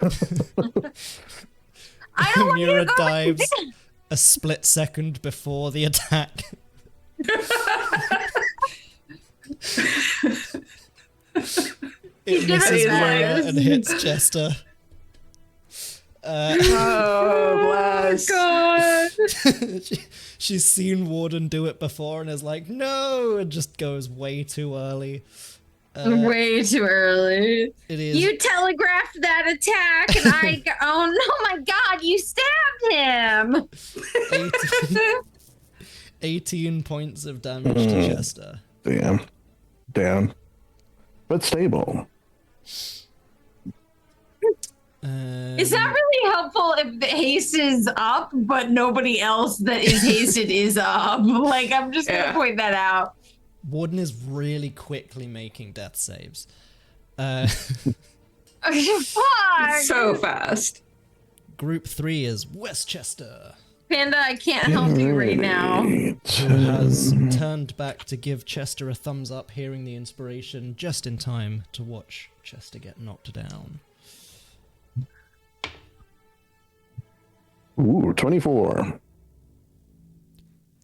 I don't want you Mura to go dives a split second before the attack. It misses it Mura nice. and hits Chester. Oh, bless. God. She's seen Warden do it before and is like, no, and just goes way too early. Way too early. It is You telegraphed that attack, and oh no, my God, you stabbed him. 18 points of damage to Chester. Damn. Down. But stable. It's not really helpful if the haste is up, but nobody else that is hasted is up. Like, I'm just gonna point that out. Warden is really quickly making death saves. Fuck. So fast. Group 3 is Westchester, Panda, I can't help you right now. who has turned back to give Chester a thumbs up, hearing the inspiration just in time to watch Chester get knocked down. Ooh, 24.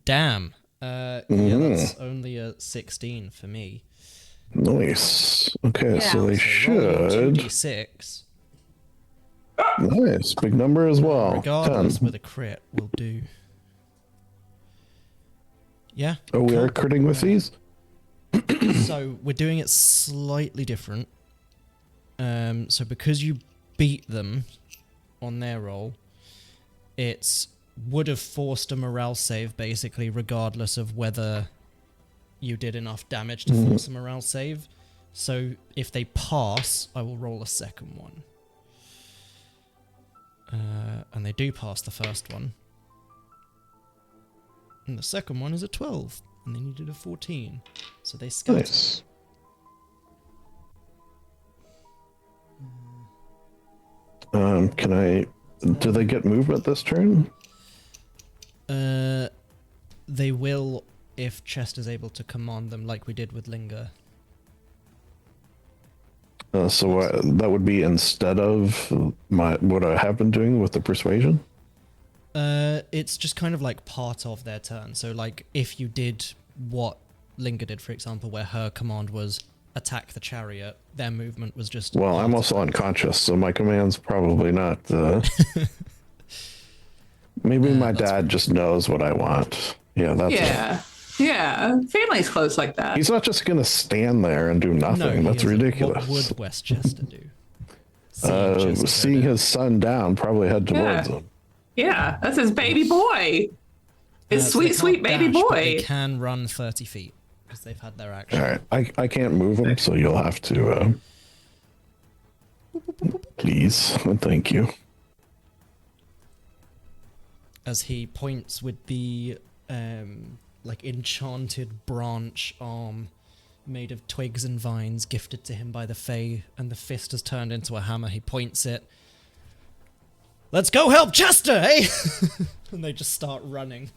Damn. Yeah, that's only a 16 for me. Nice. Okay, Yeah. so they So roll your should. 2d6. Nice. Big number as well. Regardless, 10. with a crit, will do. Yeah. Oh, we are cool. critting with these? So we're doing it slightly different. So because you beat them on their roll, it would have forced a morale save basically, regardless of whether you did enough damage to force a morale save. So if they pass, I will roll a second one. And they do pass the first one. And the second one is a 12. And they needed a 14. So they scatter. Nice. Can I... Do they get movement this turn? They will if Chester's able to command them like we did with Linger. So that would be instead of what I have been doing with the persuasion? It's just kind of like part of their turn. So like if you did what Linger did, for example, where her command was attack the chariot, their movement was just... Well, I'm also unconscious, so my command's probably not... Maybe my dad just knows what I want. Yeah, that's Yeah. Yeah. Family's close like that. He's not just going to stand there and do nothing. That's ridiculous. What would Westchester do? Seeing his son down, probably head towards him. Yeah, that's his baby boy. His So they sweet can't baby dash, but boy. they can run 30 feet because they've had their action. All right, I can't move him, so you'll have to... Please, and thank you. As he points with the like enchanted branch arm made of twigs and vines gifted to him by the Fae, and the fist has turned into a hammer. He points it. Let's go help Chester, eh? And they just start running.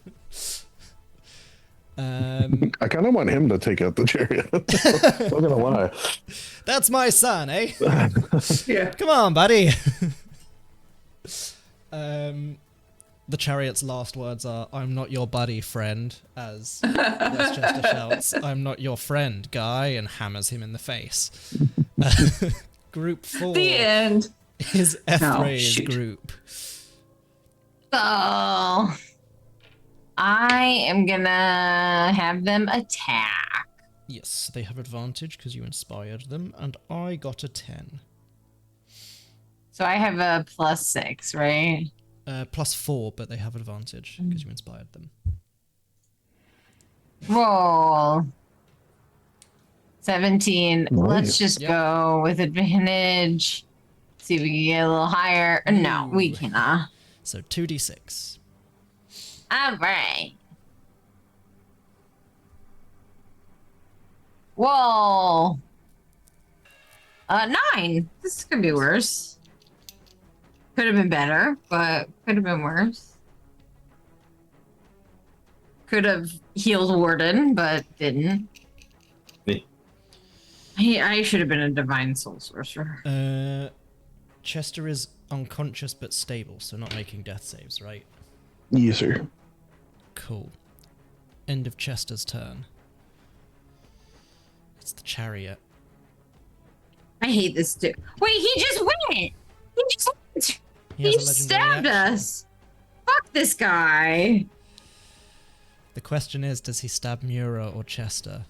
I kind of want him to take out the chariot. Not gonna lie. That's my son, eh? Yeah. Come on, buddy. The chariot's last words are, "I'm not your buddy, friend," as Westchester shouts, "I'm not your friend, guy," and hammers him in the face. Group 4 The end. is Ethray's shoot. group. So I am gonna have them attack. Yes, they have advantage because you inspired them, and I got a 10. So I have a +6, right? +4, but they have advantage because you inspired them. Roll. 17. Nice. Let's just go with advantage. See if we can get a little higher. No, we Ooh. cannot. So 2d6. All right. Whoa. 9. This could be worse. Could have been better, but could have been worse. Could have healed Warden, but didn't. Me. I should have been a Divine Soul Sorcerer. Chester is unconscious but stable, so not making death saves, right? Yes, sir. Cool. End of Chester's turn. It's the chariot. I hate this dude. Wait, he just went! He just went! He He has a legendary stabbed action. us! Fuck this guy! The question is, does he stab Mura or Chester?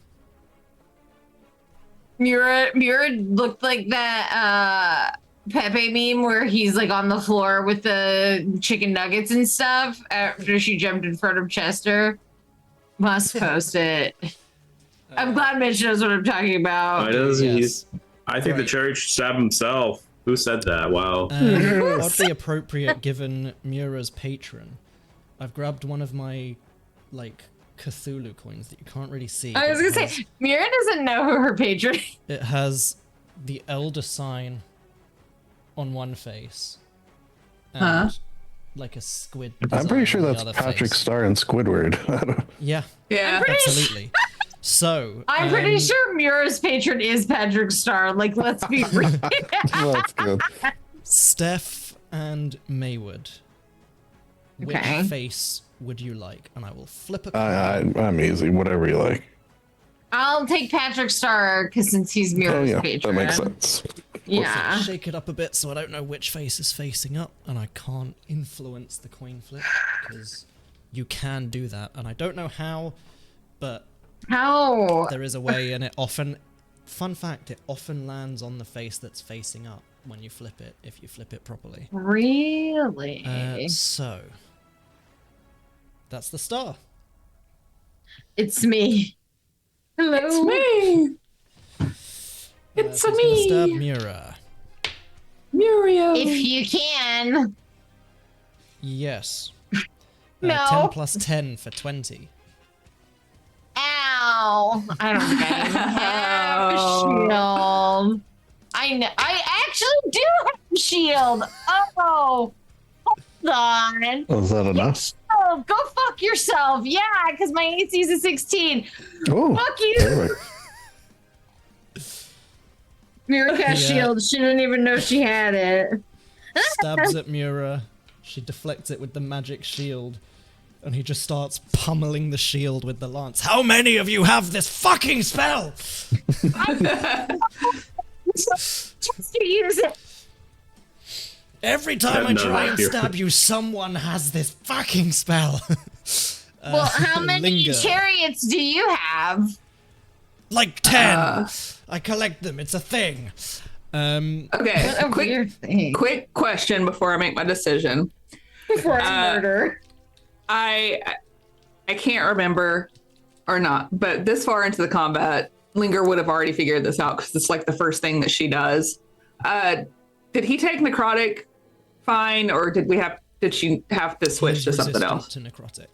Mura looked like that Pepe meme where he's like on the floor with the chicken nuggets and stuff after she jumped in front of Chester. Must post it. I'm glad Mitch knows what I'm talking about. Why does he? Yes. I think the Right. chariot should stab himself. Who said that? Wow. Oddly appropriate given Mura's patron. I've grabbed one of my, like, Cthulhu coins that you can't really see. I was but gonna it say, Mira doesn't know who her patron is. It has the Elder sign on one face. And like a squid. I'm pretty sure design on that's the other Patrick face. Starr and Squidward. Yeah, Yeah. absolutely. So, I'm pretty sure Mira's patron is Patrick Starr. Like, let's be real. That's good. Steph and Maywood. Which Okay. face would you like? And I will flip a coin. I'm easy. Whatever you like. I'll take Patrick Starr because since he's Mira's Oh yeah, patron. that makes sense. Yeah. Shake it up a bit so I don't know which face is facing up, and I can't influence the coin flip because you can do that, and I don't know how, but How? there is a way, and it often, fun fact, it often lands on the face that's facing up when you flip it, if you flip it properly. Really? So, that's the star. It's me. Hello. It's me. It's so me. Stab Mura. Muriel. If you can. Yes. No. 10 plus 10 for 20. Ow. I don't think I have a shield. I know. I actually do have a shield. Oh. Hold on. Oh, is that enough? Oh, go fuck yourself. Yeah, because my AC is a 16. Oh, Fuck you. perfect. Mira cast shield. She didn't even know she had it. Stabs at Mura. She deflects it with the magic shield. And he just starts pummeling the shield with the lance. How many of you have this fucking spell? Just to use it. Every time I try and stab you, someone has this fucking spell. Well, how many Linger. chariots do you have? Like 10. I collect them. It's a thing. Okay, What a weird thing. quick question before I make my decision. Before I murder. I can't remember or not, but this far into the combat, Linger would have already figured this out because it's like the first thing that she does. Did he take necrotic fine, or did she have to switch to something else? To necrotic.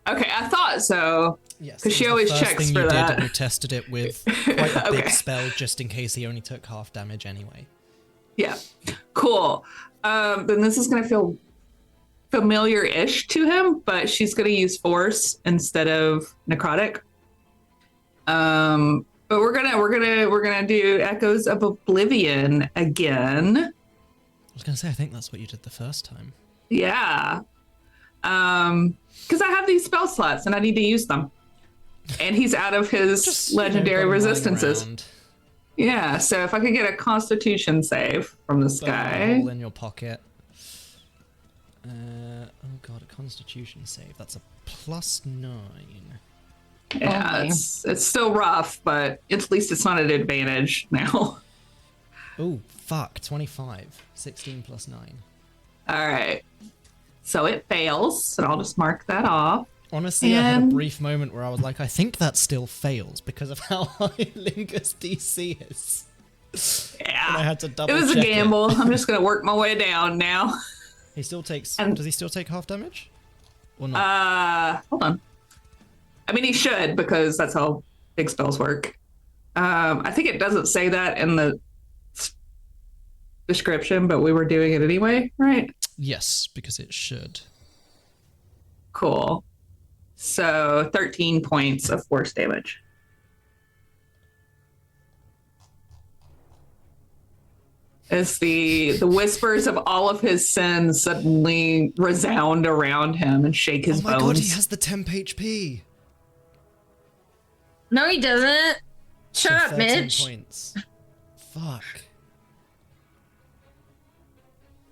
Okay, I thought so. Yes, because she always checks for that. And you tested it with quite a big Okay. spell just in case he only took half damage anyway. Yeah, cool. Then this is gonna feel familiar-ish to him, but she's gonna use force instead of necrotic. But we're gonna do Echoes of Oblivion again. I was gonna say, I think that's what you did the first time. Yeah. Because I have these spell slots and I need to use them. And he's out of his Just, legendary got 'em lying resistances. around. Yeah, so if I could get a Constitution save from this Put a guy. hole in your pocket. Oh god, a Constitution save. That's a +9. Yeah, Okay. it's still rough, but at least it's not an advantage now. Oh fuck, 25. 16 + 9. All right. So it fails, and I'll just mark that off. Honestly, I had a And- brief moment where I was like, I think that still fails because of how high Linger's DC is. Yeah. And I had to double It was a check gamble. I'm just going to work my way down now. He still takes. And- Does he still take half damage? Or not? Hold on. I mean, he should, because that's how big spells work. I think it doesn't say that in the description, but we were doing it anyway, right? Yes, because it should. Cool. So 13 points of force damage. As the whispers of all of his sins suddenly resound around him and shake his Oh my bones. god, he has the temp HP. No, he doesn't. So Shut up, 13 Mitch. points. Fuck.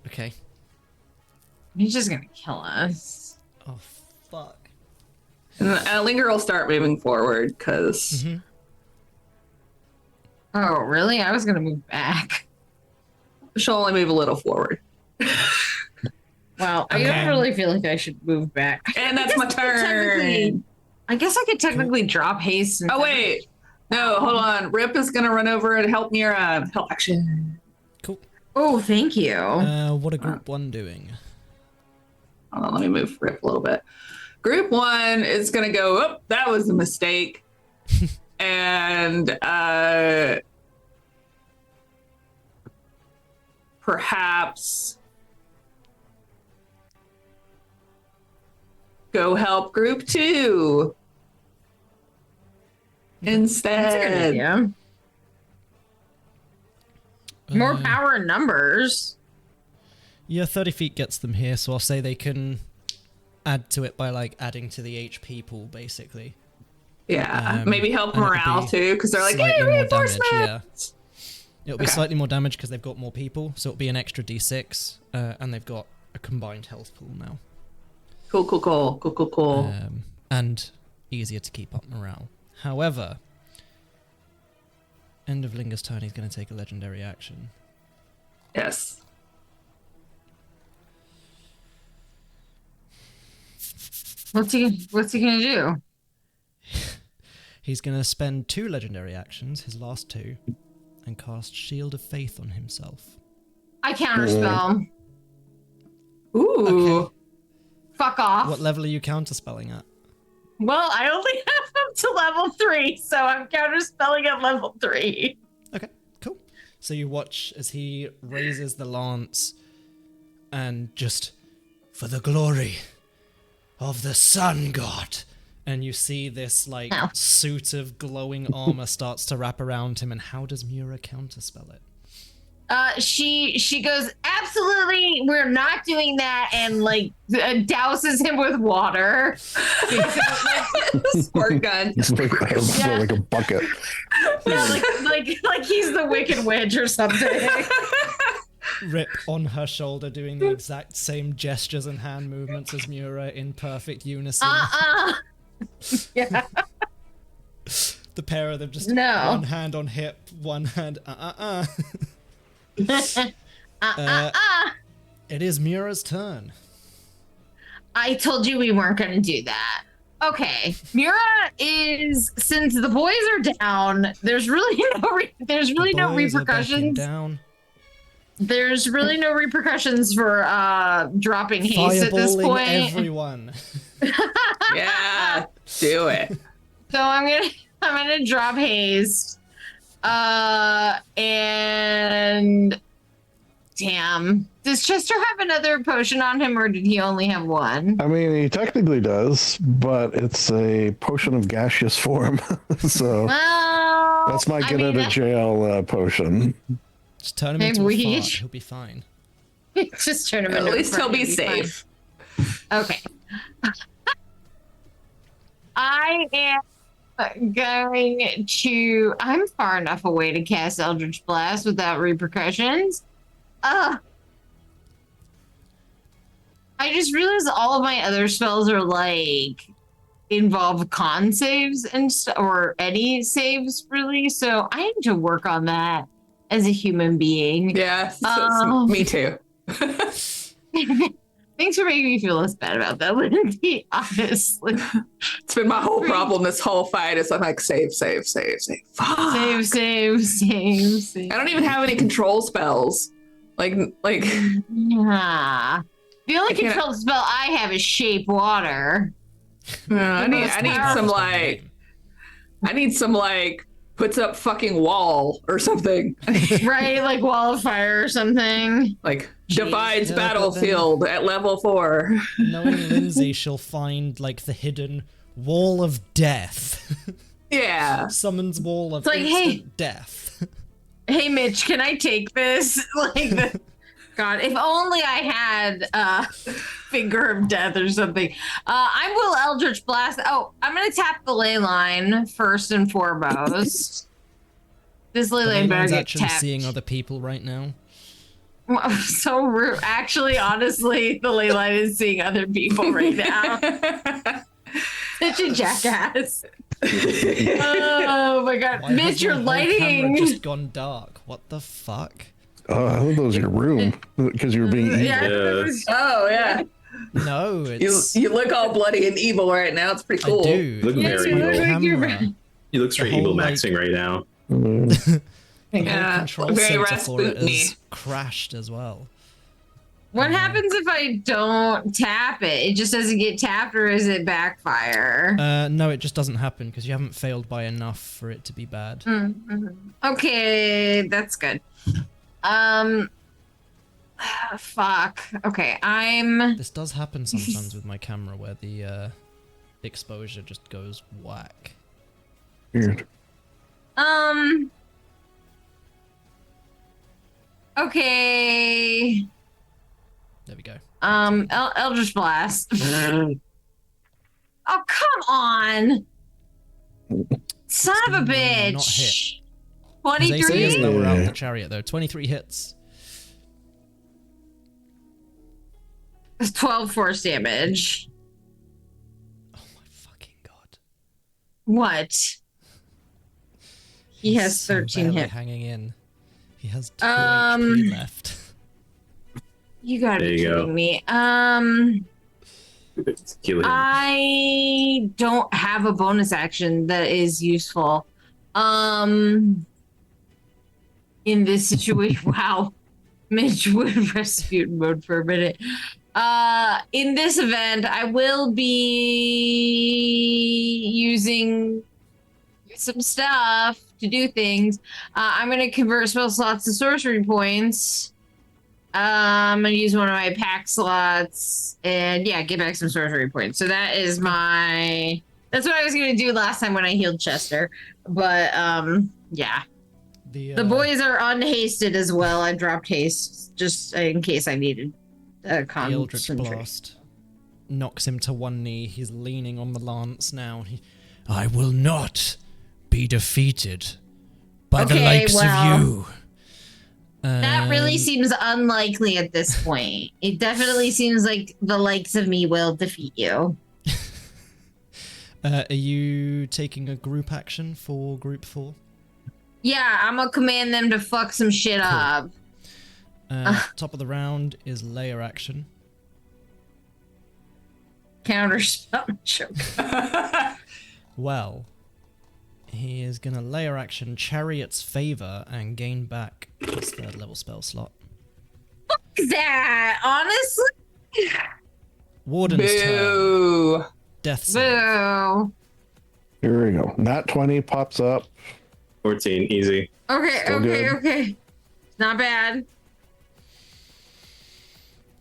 Okay. He's just gonna kill us. Oh fuck. And Linger will start moving forward because Mhm. Oh, really? I was gonna move back. she'll only move a little forward. Wow, I Okay. don't really feel like I should move back. And that's I my guess I could technically- turn. I guess I could technically drop haste. And Oh, wait. No, hold on. Rip is going to run over and help Mira. Help action. Cool. Oh, thank you. What are group 1 doing? Hold on, let me move Rip a little bit. Group 1 is going to go, oh, that was a mistake. And perhaps go help Group 2 instead. That's a good idea. More Uh, power in numbers. Yeah, 30 feet gets them here, so I'll say they can add to it by like adding to the HP pool, basically. Yeah, maybe help and it'll morale be too, because they're like, slightly hey, more damage, reinforcements. It'll be Okay. slightly more damage because they've got more people, so it'll be an extra d6, and they've got a combined health pool now. Cool. And easier to keep up morale. However, end of Linger's turn, he's going to take a legendary action. Yes. What's he gonna do? He's going to spend 2 legendary actions, his last 2, and cast Shield of Faith on himself. I counterspell. Ooh. Okay. Fuck off. What level are you counterspelling at? Well, I only have up to level 3, so I'm counterspelling at level 3. Okay, cool. So you watch as he raises the lance and just, for the glory of the sun god. And you see this, like, Ow. suit of glowing armor starts to wrap around him. And how does Mura counterspell it? She goes, absolutely, we're not doing that, and like douses him with water. Squirt gun. It's like a bucket. Yeah, like he's the Wicked Witch or something. Rip on her shoulder, doing the exact same gestures and hand movements as Mura in perfect unison. Yeah. The pair of them just No. one hand on hip, one hand It is Mura's turn. I told you we weren't going to do that. Okay, Mura is, since the boys are down, there's really no Boys are backing repercussions. down. There's really no repercussions for dropping haste at this Fireballing point. everyone. Yeah. Do it. So I'm gonna drop haste. And damn, does Chester have another potion on him, or did he only have one? I mean, he technically does, but it's a potion of gaseous form. So Well, that's my get out of jail potion. Just turn him Hey, into a we- fart. He'll be fine. Just turn him At into a least he'll be fine. safe. Okay. I am going to. I'm far enough away to cast Eldritch Blast without repercussions. I just realized all of my other spells are like involve con saves and or any saves really. So I need to work on that as a human being. Yeah. Me too. Thanks for making me feel less bad about that, Lindsay. Honestly. It's been my whole problem this whole fight. Is I'm like, save. Fuck. Save. I don't even have any control spells. Like Yeah. The only I can't- control spell I have is shape water. I need some like puts up fucking wall or something. Right? Like wall of fire or something. Like divides Yeah, but battlefield at level 4. Knowing Lindsay, she'll find like the hidden wall of death. Yeah. Summons wall of It's like, instant hey. death. Hey Mitch, can I take this? God, if only I had Finger of Death or something. I will Eldritch Blast. Oh, I'm gonna tap the ley line first and foremost. This ley line better Leyline's get actually tapped. seeing other people right now. So rude. Actually, honestly, the ley line is seeing other people right now. Such a jackass. Oh my god. Why has Mitch, your my whole camera lighting. just gone dark. What the fuck? Oh, I thought that was your room because you were being evil. Yeah. Oh yeah. No, it's You look all bloody and evil right now. It's pretty cool. I do. Look It's very my evil. camera. You look straight whole, evil like- maxing right now. The whole Yeah, control very center for it Rasputin-y. is crashed as well. What happens if I don't tap it? It just doesn't get tapped, or is it backfire? No, it just doesn't happen because you haven't failed by enough for it to be bad. Okay, that's good. Fuck. Okay, I'm. This does happen sometimes with my camera where the exposure just goes whack. Weird. Okay. There we go. Eldritch Blast. Oh, come on. Son of a Not bitch. His AC is 23? lower out the chariot though. 23 hits. 12 force damage. Oh my fucking god. What? He He's has so 13 barely hit. hanging in. He has 2 HP left. You gotta There be you kidding go. me. Kill him. I don't have a bonus action that is useful. In this situation, wow. Mitch would Rasputin mode for a minute. In this event, I will be using some stuff to do things. I'm going to convert spell slots to sorcery points. I'm going to use one of my pack slots and yeah, get back some sorcery points. So that is my... That's what I was going to do last time when I healed Chester. But, yeah. The boys are unhasted as well. I dropped haste just in case I needed The Eldritch Blast knocks him to one knee. He's leaning on the lance now. I will not be defeated by the likes of you. That really seems unlikely at this point. It definitely seems like the likes of me will defeat you. Are you taking a group action for group 4? Yeah, I'm gonna command them to fuck some shit up. Top of the round is layer action. Counter spell choke. Well, he is gonna layer action Chariot's favor and gain back his 3rd level spell slot. Fuck that, honestly. Warden's turn. Boo. Death save. Boo. Here we go. Nat 20 pops up. 14, easy. Okay, Still good. okay. Not bad.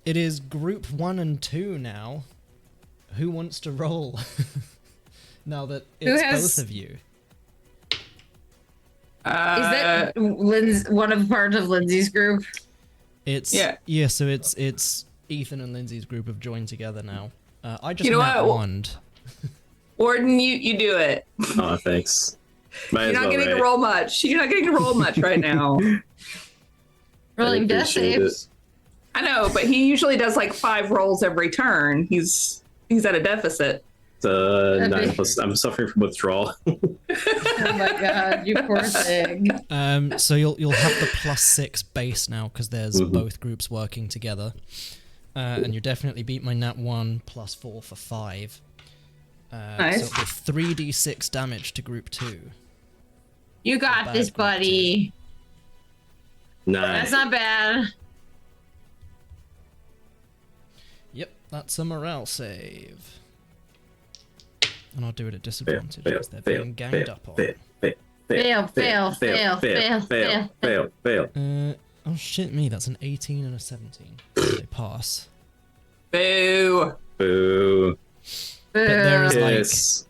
It is group 1 and 2 now. Who wants to roll? Now that it's both of you. Is that one of part of Lindsay's group? It's so it's Ethan and Lindsay's group have joined together now. I just wand. Warden, you do it. Oh, thanks. You're not getting to roll much. You're not getting to roll much right now. Rolling death saves. I know, but he usually does like 5 rolls every turn. He's at a deficit. 9+. I'm suffering from withdrawal. Oh my god, you poor thing. So you'll have the +6 base now because there's both groups working together, and you definitely beat my nat 1 +4 for 5. Nice. So with 3d6 damage to group 2. You got this, buddy. Nice. That's not bad. Yep, that's a morale save. And I'll do it at disadvantage because they're being ganged up on. Fail. Oh shit me, that's an 18 and a 17. They pass. Boo. Boo. But there is Yes.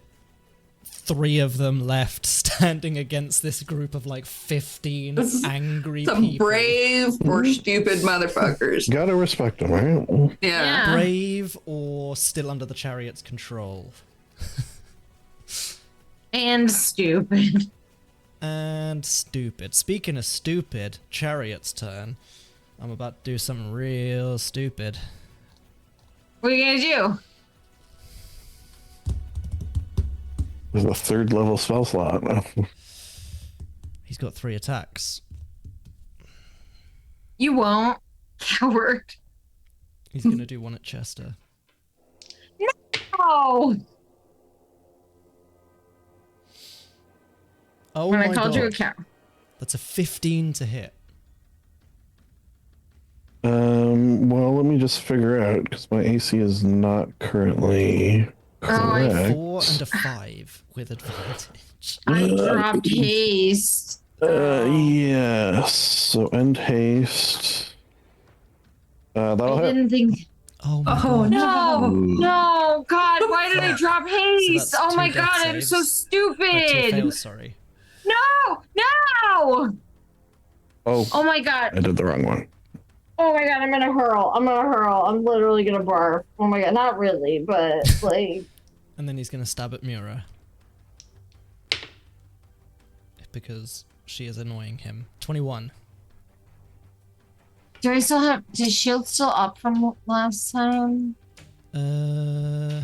3 of them left standing against this group of 15 angry Some people. brave or stupid motherfuckers. Gotta respect them, right? Yeah. Brave or still under the chariot's control. And stupid. And stupid. Speaking of stupid, Chariot's turn. I'm about to do something real stupid. What are you gonna do? There's a 3rd level spell slot. He's got 3 attacks. You won't, coward. He's gonna do one at Chester. No. Oh When my I called god. you a coward. That's a 15 to hit. Well, let me just figure out because my AC is not currently correct. 4 and a 5 with advantage. I dropped haste. Yes. So end haste. That'll I hit. didn't think. Oh my Oh god. No, no, God, why did I drop So haste? that's Oh my 2 death God, I'm so saves. 2 stupid. fails, sorry. No, no. Oh, Oh my God. I did the wrong one. Oh my God, I'm gonna hurl. I'm literally gonna barf. Oh my God, not really, but like. And then he's gonna stab at Mura. Because she is annoying him. 21. Do I still have... Is shield still up from last time? No.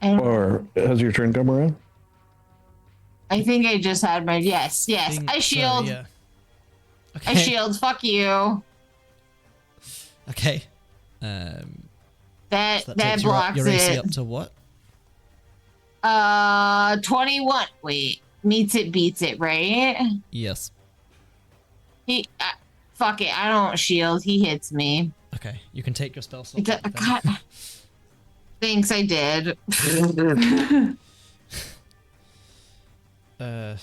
I don't- Or has your turn come around? I think I just had my... Yes. Think I so, shield. yeah. Okay. I shield. Fuck you. Okay. That So that takes blocks your AC it. up to what? 21. Wait. Meets it, beats it, right? Yes. Fuck it. I don't shield. He hits me. Okay. You can take your spell slot. God, back then. thanks, I did. Ugh.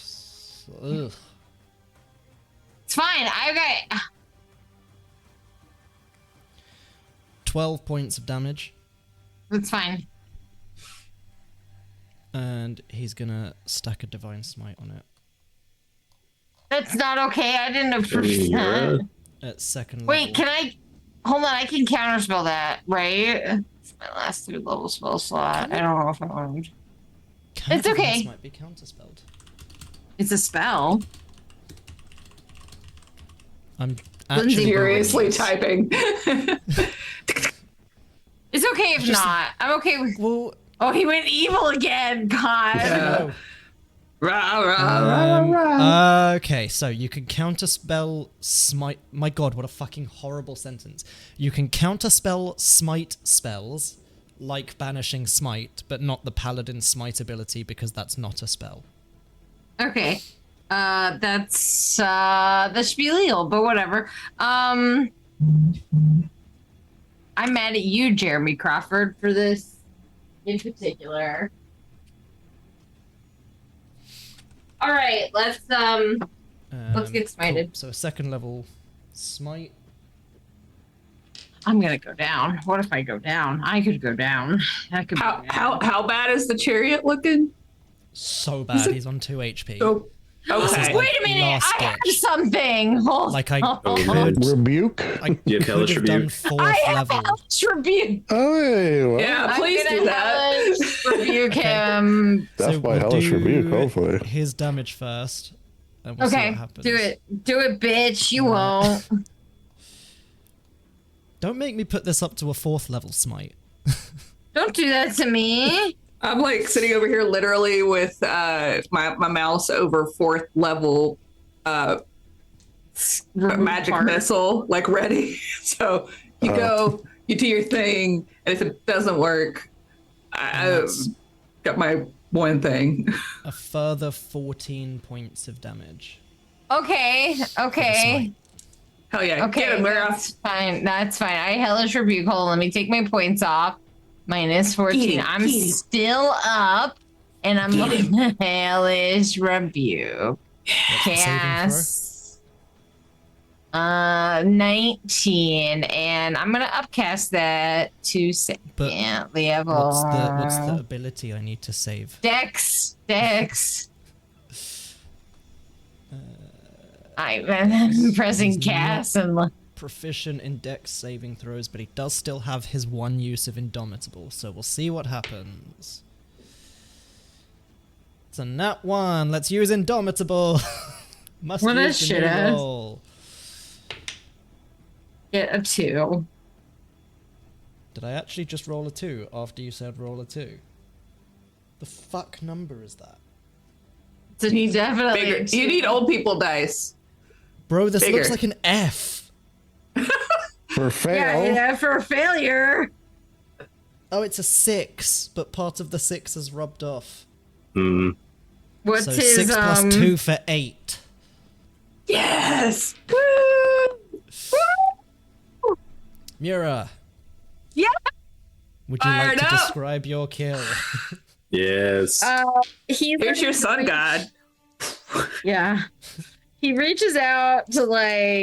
It's fine. I got... 12 points of damage. It's fine. And he's gonna stack a Divine Smite on it. That's not okay. I didn't approve that. At second level. Wait, can I... Hold on. I can counterspell that, right? It's my last 3 level spell slot. I don't know if I want... It's okay. This might be counterspelled. It's a spell. I'm Lindsay actually furiously typing. It's okay if not. I'm okay with... Well, Oh, he went evil again. God. Yeah. Rah, rah, rah, rah. Okay, so you can counterspell smite. My god, what a fucking horrible sentence. You can counterspell smite spells, like banishing smite, but not the paladin smite ability because that's not a spell. Okay. That should be illegal, but whatever. I'm mad at you, Jeremy Crawford, for this in particular. All right, let's get smited. Cool. So a second level smite. I'm gonna go down. What if I go down? I could go down. That could be bad. How bad is the chariot looking? So bad, he's on 2 HP. Oh, okay. Wait a minute, last I have ditch. something. Hold Like I Oh, man. Rebuke? I You have could hellish have done rebuke? 4th I have level. hellish rebuke. Oh, well, Yeah, I'm please gonna do that. hellish rebuke him. that's So my we'll hellish do rebuke, hopefully. His damage first. And we'll see Okay, what happens. do it, bitch. You won't. Don't make me put this up to a 4th level smite. Don't do that to me. I'm like sitting over here literally with my mouse over 4th level magic Part. missile, like ready. So you go, you do your thing, and if it doesn't work, I got my one thing. A further 14 points of damage. Okay. smite. Hell yeah. Okay, Get him, Mara. that's fine. That's fine. I hellish rebuke. Hold on, let me take my points off. Minus 14. Eat it, I'm eat it. still up, and I'm Eat gonna hellish rebuke. What's the saving Cast 19, and I'm gonna upcast that to second But level. what's the ability I need to save? Dex. I'm pressing he's cast and Proficient in dex saving throws, but he does still have his one use of Indomitable, so we'll see what happens. It's a nat 1. Let's use Indomitable. Must What a use the shit new ass. roll. get a 2. Did I actually just roll a 2 after you said roll a 2? The fuck number is that? It's definitely Bigger. a 2. You need old people dice. Bro, this Bigger. looks like an F. For fail, Yeah, for a failure. Oh, it's a 6, but part of the 6 is rubbed off. Hmm. What's So his 6 plus 2 for 8. Yes. Woo! Mira. Yeah. Would you like Fired to up. describe your kill? Yes. Here's your sun god. Yeah. He reaches out to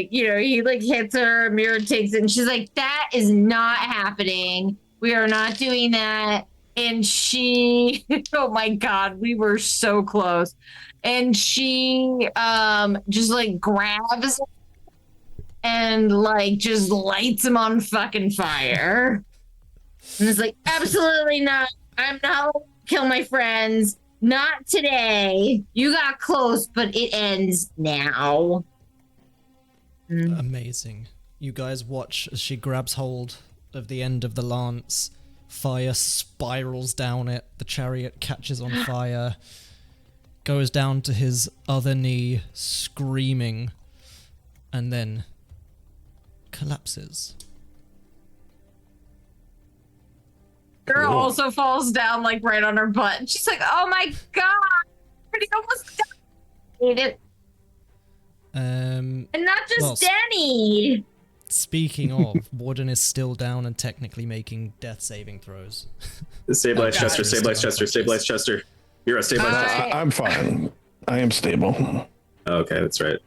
he hits her, Mira takes it, and she's like, that is not happening. We are not doing that. And she, oh my God, we were so close. And she just grabs and just lights him on fucking fire. And it's like, absolutely not. I'm not gonna kill my friends. Not today. You got close, but it ends now. Amazing. You guys watch as she grabs hold of the end of the lance. Fire spirals down it. The chariot catches on fire. Goes down to his other knee, screaming. And then collapses. Girl also falls down like right on her butt. She's like, "Oh my god, pretty almost died." And not just Danny. Speaking of, Warden is still down and technically making death saving throws. Stabilize Chester, stabilize Chester, stabilize Chester. You're a stabilize Chester. I'm fine. I am stable. Okay, that's right.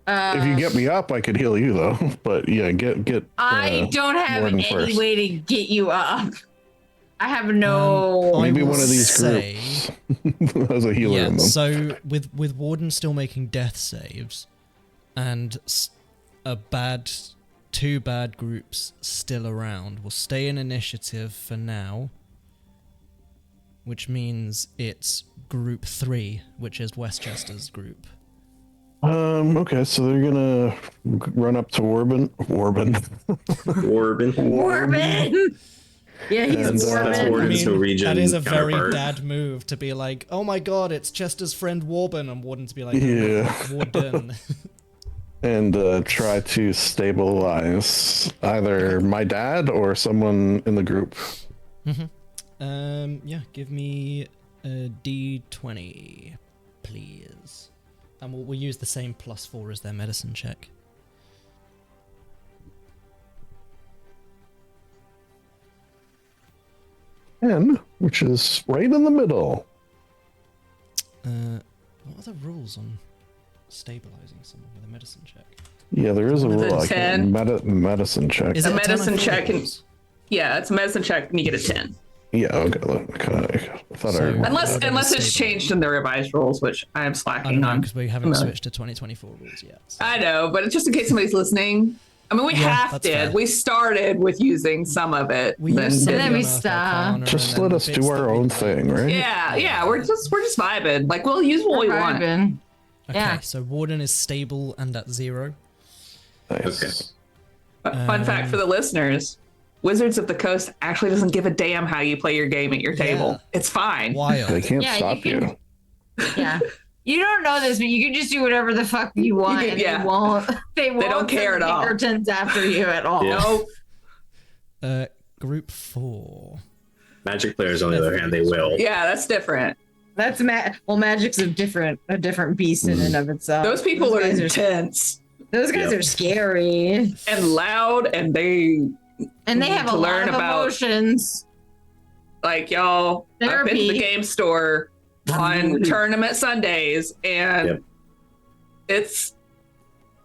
If you get me up, I could heal you though. But yeah, get. I don't have Warden any first. way to get you up. I have no. Maybe one of these groups has a healer in them. So with Warden still making death saves, and two bad groups still around, we'll stay in initiative for now. Which means it's group 3, which is Westchester's group. Okay, so they're gonna run up to Warbin. Yeah, he's And, Warbin. Warden's Norwegian that is a very counterpart. dad move to be like, oh my god, it's Chester's friend Warben, and Warden to be like, Yeah. Warden. And try to stabilize either my dad or someone in the group. Yeah, give me a D20, please. And we'll use the same +4 as their medicine check. 10, which is right in the middle. What are the rules on stabilizing someone with a medicine check? Yeah, there is a rule. it 10? Medicine check. Is A it 10? I medicine thought check it and- was. Yeah, it's a medicine check and you get a 10. Yeah, okay. I thought So- I remembered. Unless it's changed in the revised rules, which I am I don't slacking know, on. because we haven't No. switched to 2024 rules yet. so- I know, but just in case somebody's listening. I mean, we Yeah, half that's did. fair. We started with using some of it. We then used some didn't. Let me Unearthed stop. Arcana, Just and then let the us bits do that our we own like. thing, right? Yeah, we're just vibing. Like we'll use what we want. Vibing. Okay, Yeah. so Warden is stable and at 0. Nice. Fun fact for the listeners: Wizards of the Coast actually doesn't give a damn how you play your game at your table. Yeah. It's fine. Wild. They can't Yeah, you stop can- you. Yeah. You don't know this, but you can just do whatever the fuck you want, can- and yeah. they won't. They won't. don't care send at all. Pinkertons after you at all. Yeah. Nope. Group 4. Magic players, on the other hand, they will. Yeah, that's different. That's magic's a different beast in and of itself. Those people Those are guys intense Those guys Yep. are scary, and loud, and they and they have To a lot learn of about- emotions. like y'all. I've been to Therapy. the game store on tournament Sundays, and Yep. it's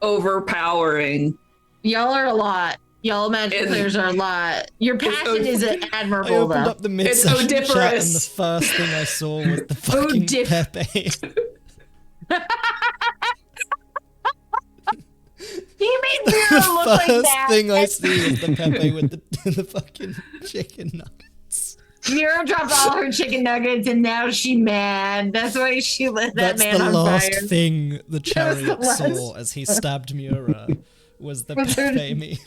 overpowering. Y'all are a lot. Y'all magic It's- players are a lot. Your passion is I admirable, opened though. up the It's mid-session chat, and the odiferous. first thing I saw was the fucking Odif- Pepe. He made Mira look The like first that. thing I see is the Pepe with the fucking chicken nuggets. Mira dropped all her chicken nuggets, and now she mad. That's why she lit that That's man the on last fire. thing the That was the chariot last- saw as he stabbed Mura was the Was her- Pepe me.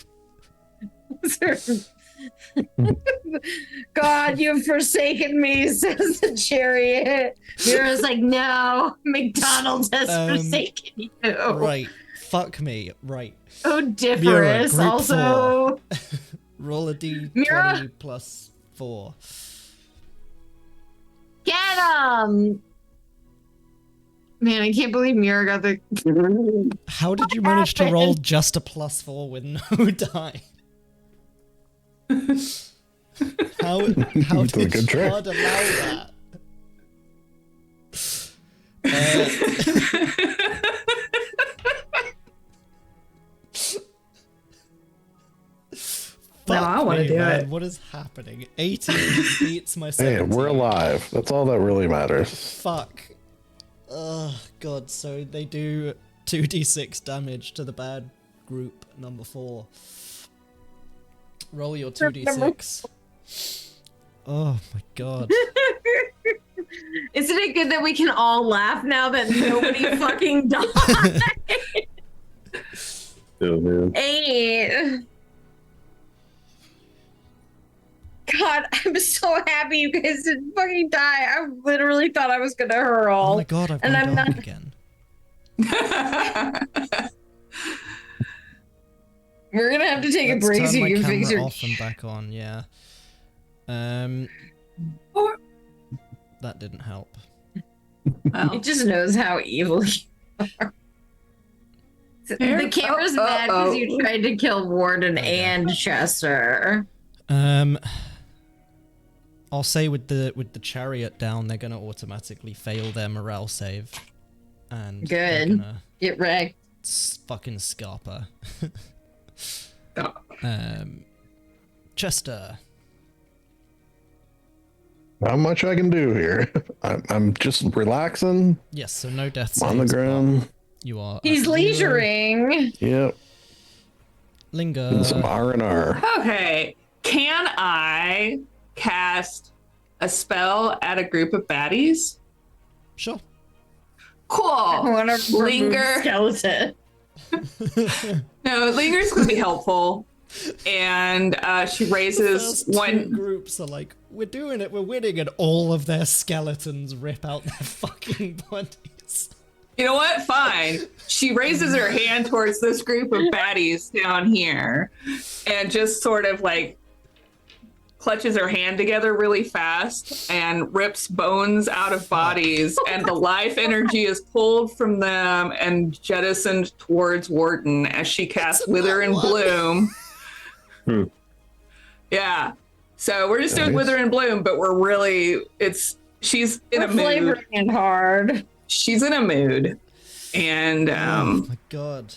God, you've forsaken me, says the chariot. Mira's like, no, McDonald's has forsaken you. Right. Fuck me. Right. Odiferous, Mira, group also. Roll a d20 Mira? plus 4. Get him! Man, I can't believe Mira got the. How did you manage to roll just a +4 with no die? How It's a did good trick. God allow that? Now I wanna do it. What is happening? 18 beats my Hey, 17. we're alive. That's all that really matters. Fuck. Oh god, so they do 2d6 damage to the bad group, number 4. Roll your 2d6. Oh my god. Isn't it good that we can all laugh now that nobody fucking died? Oh man. 8. God, I'm so happy you guys didn't fucking die. I literally thought I was gonna hurl. Oh my god, I've And gone I'm dark not- again. We're gonna have to take Let's a break turn so my you can fix camera your. off and back on, yeah. That didn't help. Well, It just knows how evil you are. The camera's mad because you tried to kill Warden and Chester. I'll say with the chariot down, they're gonna automatically fail their morale save. And they're Good. gonna Get wrecked. fucking scarper. Oh. Chester. Not much I can do here. I'm just relaxing Yes, so no death on the saves, but ground. You are. He's at 0. leisuring. Yep. Linger. And some R&R. Okay. Can I cast a spell at a group of baddies? Sure. Cool. Want to Linger. skeleton. No, Linger's going to be helpful. And she raises First two one. groups are like, we're doing it, we're winning, and all of their skeletons rip out their fucking bodies. You know what? Fine. She raises her hand towards this group of baddies down here and just sort of like clutches her hand together really fast and rips bones out of bodies, and the life energy is pulled from them and jettisoned towards Warden as she casts Wither and Bloom. Yeah. So we're just doing Nice. Wither and Bloom, but we're really she's in a mood. Flavoring it hard. She's in a mood. And Oh my god.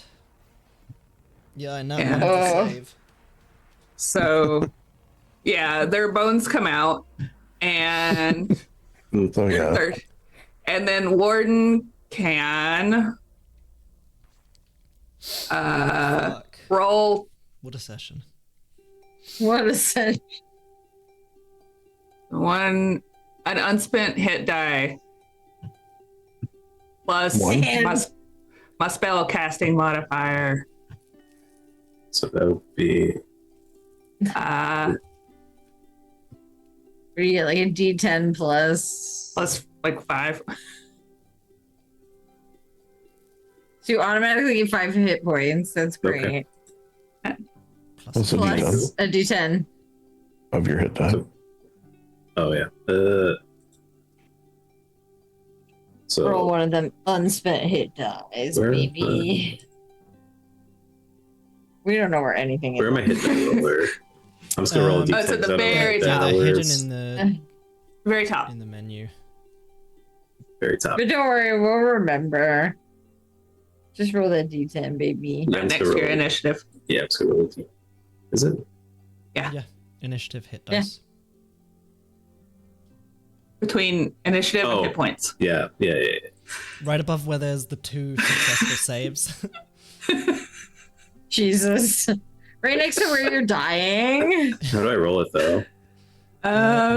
Yeah, I know. Yeah. Wanted to save. so yeah, their bones come out and So yeah. and then Warden can Fuck. roll What a session. What a sense. an unspent hit die plus One? my spell casting modifier. So that would be Uh Where you get like a D10 plus. plus like 5. So you automatically get 5 hit points. That's great. Okay. Plus a Plus D10 a D10. of your hit die. So- oh yeah. So Roll one of them unspent hit dies, Where- baby. We don't know where anything where is. am I hitting roller? I'm just gonna roll a d10. Oh, it's at the 'cause I don't know very what top. that They're hidden is. in the Very top. in the menu. Very top. But don't worry, we'll remember. Just roll that D10, baby. Yeah, I'm just Next gonna to your roll- initiative. Yeah, I'm just gonna roll a d. Is it? Initiative hit Yeah. dice. Between initiative Oh. and hit points. Yeah. Right above where there's the 2 successful saves. Jesus. Right next to where you're dying. How do I roll it though?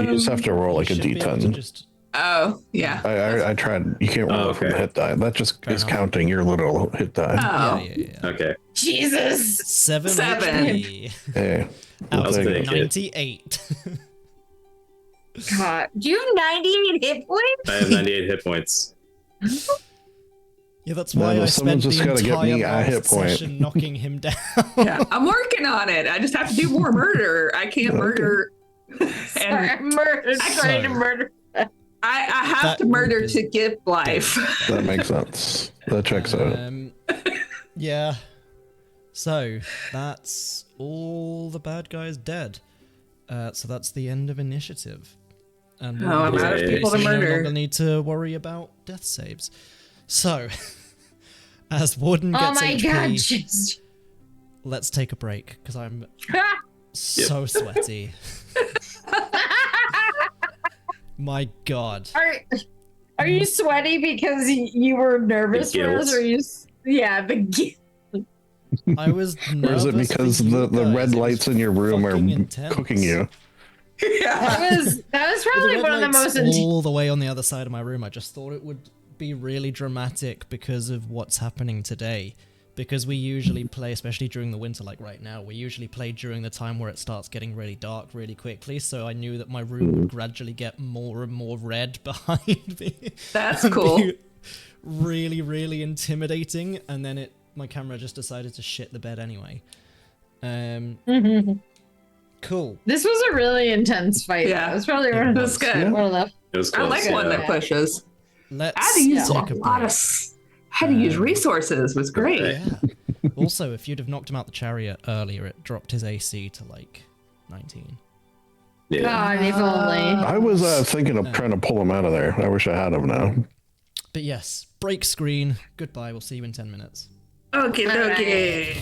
You just have to roll like a You should be able to D10. just Oh, yeah. I tried. You can't roll Oh, it from okay. the hit die. That just Fair is enough. counting your little hit die. Oh. yeah. Okay. Jesus. 7 7. HP Hey, out was of big. 98. God. Do you have 98 hit points? I have 98 hit points. Yeah, that's No, why no, I someone's spent just the gotta get entire me a hit last point. session knocking him down. Yeah. I'm working on it. I just have to do more murder. I can't Okay. murder. Sorry, And trying to murder. I have That to murder is to give life. that makes sense. That checks out. Yeah. So that's all the bad guys dead. So that's the end of initiative. And Oh, I'm out of people to we murder. no longer need to worry about death saves. So, as Warden Oh gets my HP, god, just. let's take a break because I'm so sweaty. My god. Are you sweaty because you were nervous The for us, guilt. or you? Yeah, the guilt. I was Or is it nervous because for you the guys. red It was lights in your room are fucking intense. cooking you? That was Well, probably red one of the light's most all the way on the other side of my room. I just thought it would be really dramatic because of what's happening today. Because we usually play, especially during the winter, like right now, we usually play during the time where it starts getting really dark really quickly. So I knew that my room would gradually get more and more red behind me. That's and cool. be really, really intimidating. And then my camera just decided to shit the bed anyway. Cool. This was a really intense fight. Yeah. It was probably Yeah, one It was good. of the. It was I close, like one yeah. that pushes. Let's I had to use take a a lot break. of. Had to use resources. It was great. Yeah. Also, if you'd have knocked him out the chariot earlier, it dropped his AC to like 19. Yeah. God, if only. I was thinking of trying to pull him out of there. I wish I had him now. But yes, break screen. Goodbye. We'll see you in 10 minutes. Okay, okay.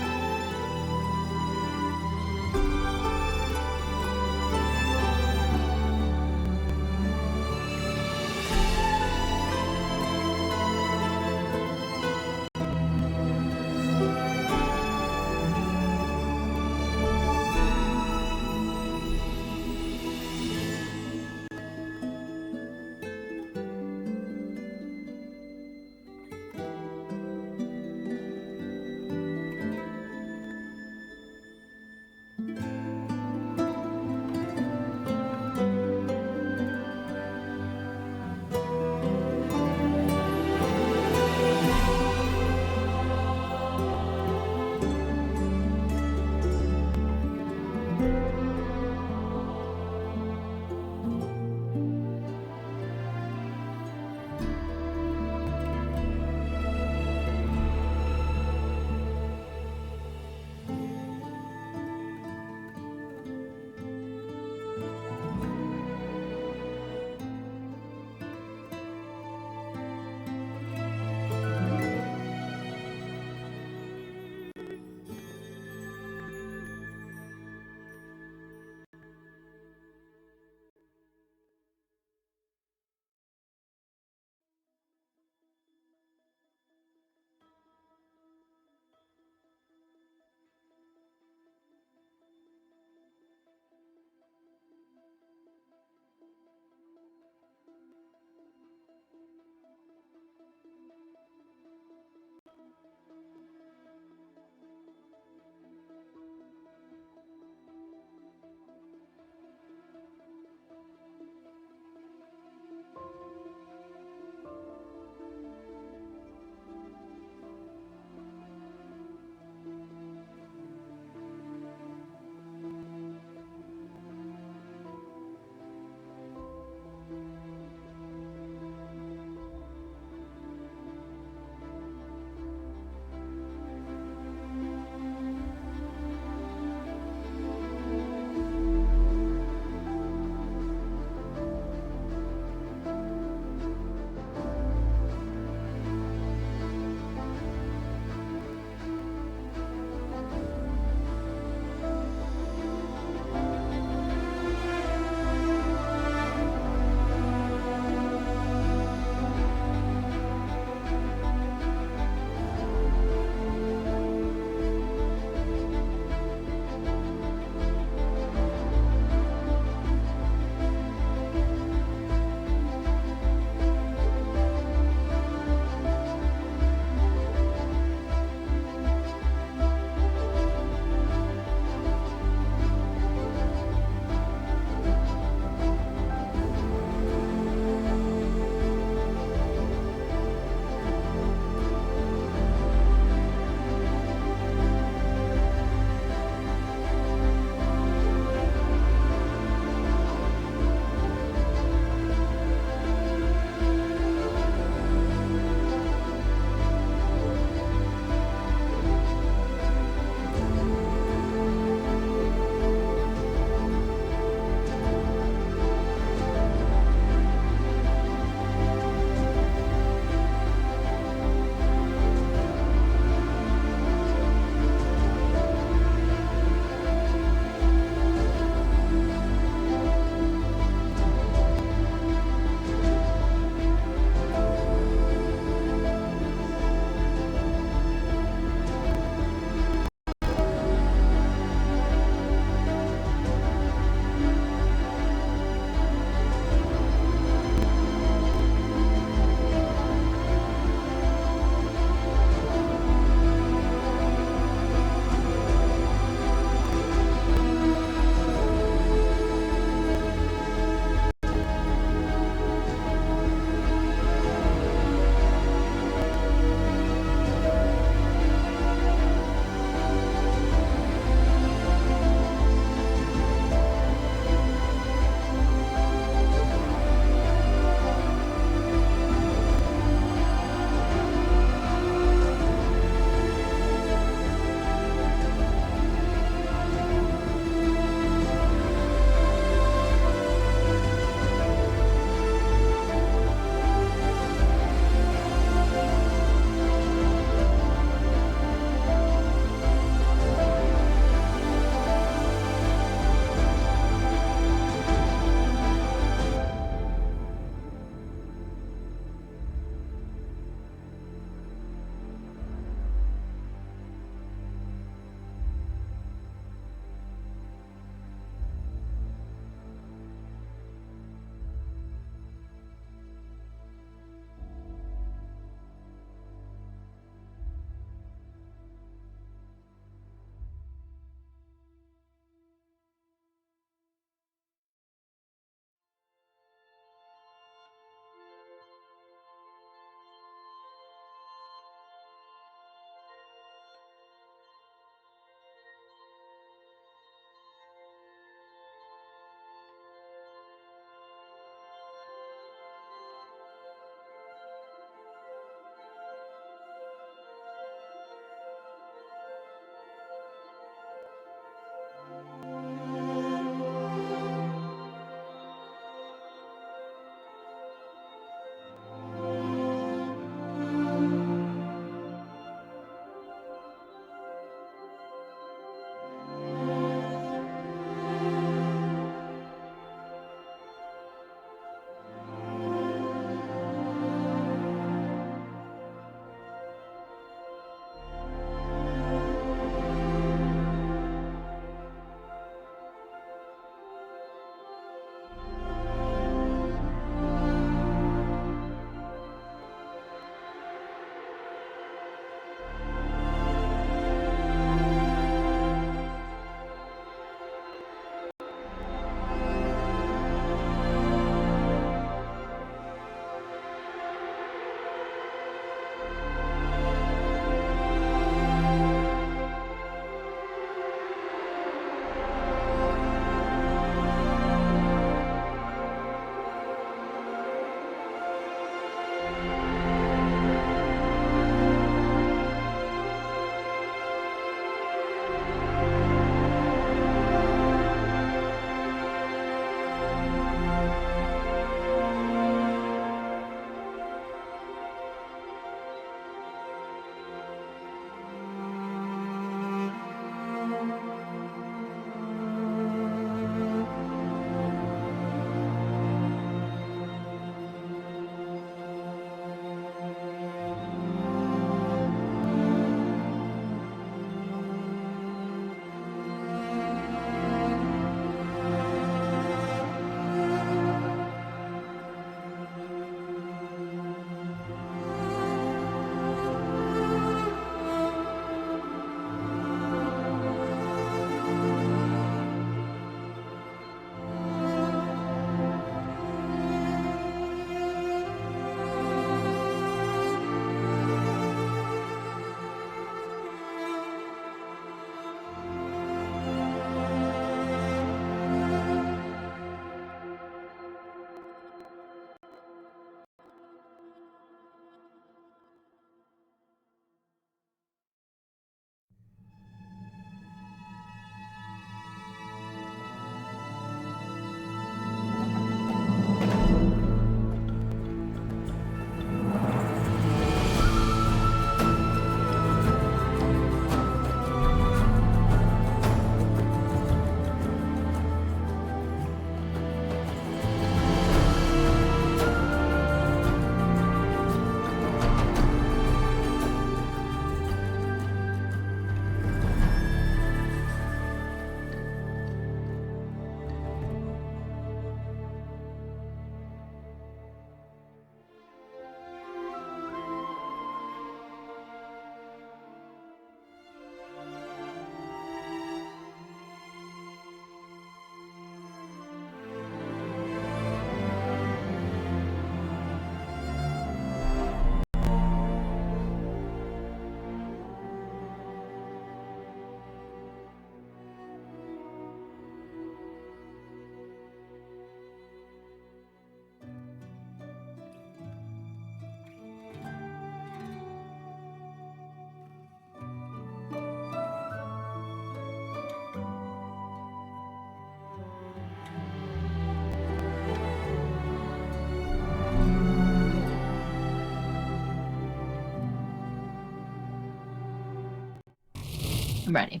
ready.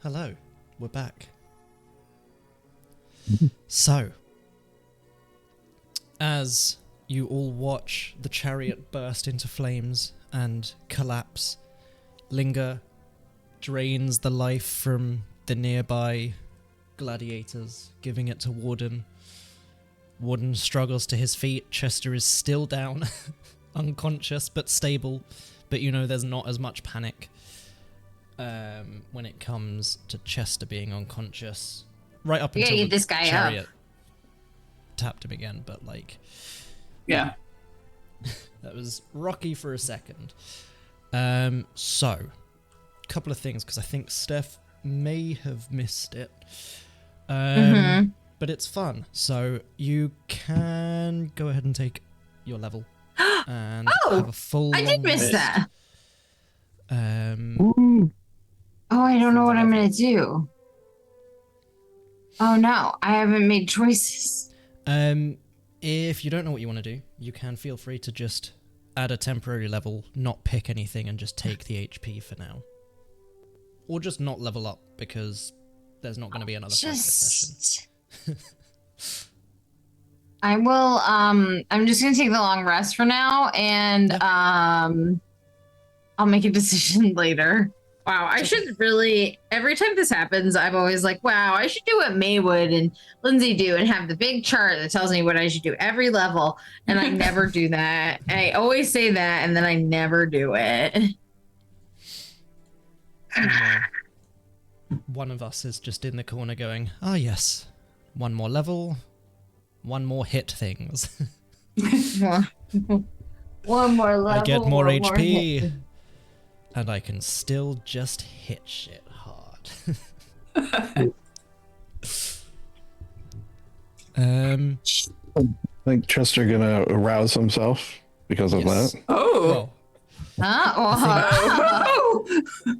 Hello, we're back. So, as you all watch the chariot burst into flames and collapse, Linger drains the life from the nearby gladiators, giving it to Warden. Warden struggles to his feet. Chester is still down, unconscious but stable, but you know there's not as much panic when it comes to Chester being unconscious. Right up until get this guy Chariot up. tapped him again, but like, Yeah. that was rocky for a second. So, couple of things, because I think Steph may have missed it. But it's fun. So you can go ahead and take your level and have a full. I did miss rest. that. Ooh. Oh, I don't know what I'm gonna do. Oh no, I haven't made choices. If you don't know what you want to do, you can feel free to just add a temporary level, not pick anything, and just take the HP for now. Or just not level up, because there's not going to be another practice session. I will, I'm just gonna take the long rest for now, and I'll make a decision later. Wow, I should really, every time this happens, I'm always like, wow, I should do what Maywood and Lindsay do and have the big chart that tells me what I should do every level, and I never do that. I always say that, and then I never do it. One of us is just in the corner going, ah yes, one more level, one more hit things. One more level. I get more one HP, hit. and I can still just hit shit hard. I think Chester gonna arouse himself because of Yes. that. Oh. Oh.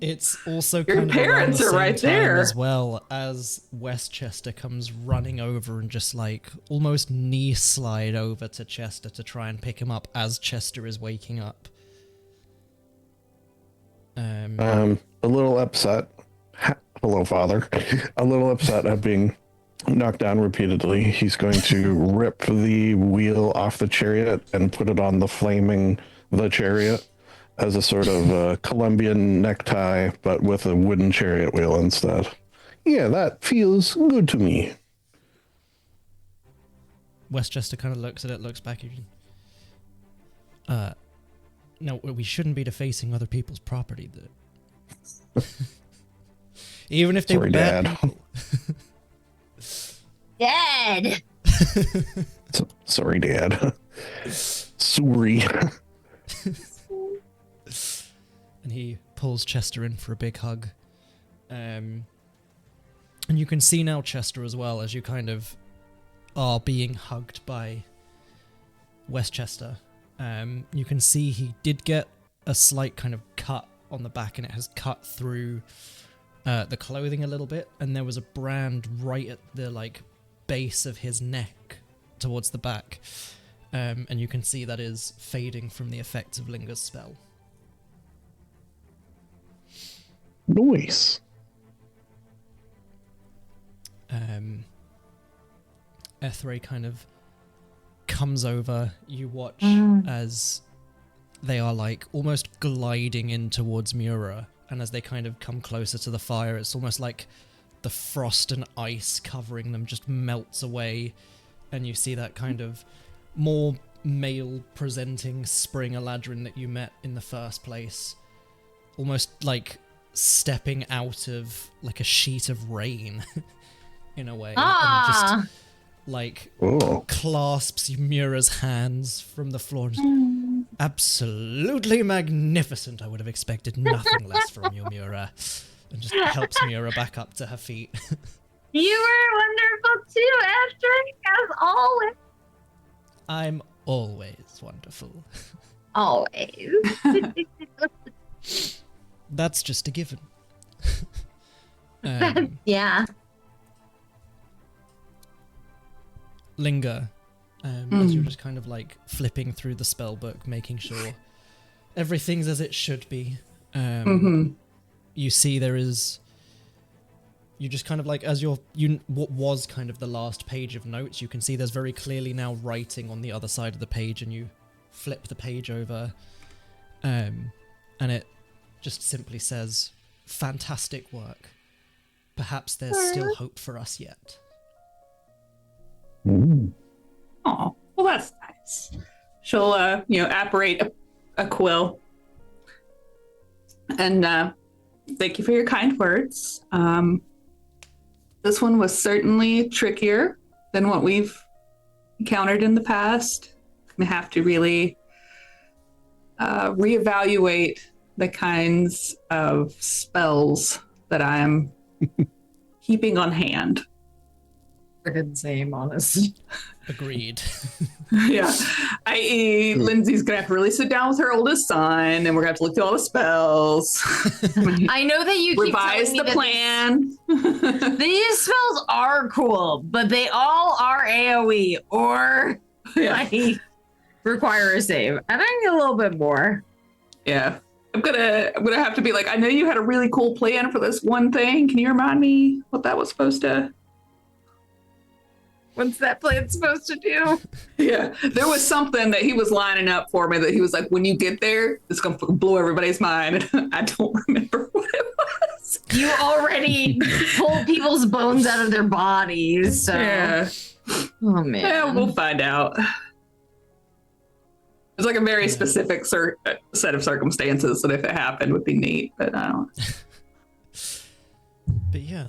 It's also Your kind of around parents the are same right time there. as well, as Westchester comes running over and just like almost knee slide over to Chester to try and pick him up as Chester is waking up. A little upset. Hello, Father. A little upset at being knocked down repeatedly. He's going to rip the wheel off the chariot and put it on the chariot as a sort of Colombian necktie, but with a wooden chariot wheel instead. Yeah, that feels good to me. Westchester kind of looks at it, looks back at you. No, we shouldn't be defacing other people's property. Even if they were Sorry, bad Dad. people. Dead. Sorry, Dad. Sorry. And he pulls Chester in for a big hug. And you can see now Chester as well, as you kind of are being hugged by Westchester. You can see he did get a slight kind of cut on the back, and it has cut through the clothing a little bit, and there was a brand right at the like base of his neck towards the back. And you can see that is fading from the effects of Linger's spell. Nice. Ethray kind of comes over. You watch as they are like almost gliding in towards Mura, and as they kind of come closer to the fire, it's almost like the frost and ice covering them just melts away, and you see that kind of more male presenting Spring Eladrin that you met in the first place, almost like stepping out of like a sheet of rain in a way, and just like clasps Mura's hands from the floor. Just, absolutely magnificent. I would have expected nothing less from you, Mura. And just helps Mura back up to her feet. You were wonderful too, Astrid, as always. I'm always wonderful. Always. That's just a given. Yeah. Linger, as you're just kind of like flipping through the spell book, making sure everything's as it should be. you see there is... You just kind of like, as what was kind of the last page of notes, you can see there's very clearly now writing on the other side of the page, and you flip the page over, and it just simply says, "Fantastic work. Perhaps there's still hope for us yet." Ooh. Oh, well, that's nice. She'll, apparate a quill. And thank you for your kind words. This one was certainly trickier than what we've encountered in the past. We have to really reevaluate the kinds of spells that I'm keeping on hand. Freaking same, honestly. Agreed. Yeah. I.e., Lindsay's going to have to really sit down with her oldest son, and we're going to have to look through all the spells. I know that you keep revise the plan. These spells are cool, but they all are AoE or like require a save. And I need a little bit more. Yeah. I'm gonna have to be like, I know you had a really cool plan for this one thing. Can you remind me what that was supposed to... What's that plan supposed to do? Yeah, there was something that he was lining up for me that he was like, when you get there, it's gonna blow everybody's mind. I don't remember what it was. You already pulled people's bones out of their bodies, so... Yeah. Oh, man. Yeah, we'll find out. It's like a very specific set of circumstances that if it happened would be neat, but I don't... But yeah,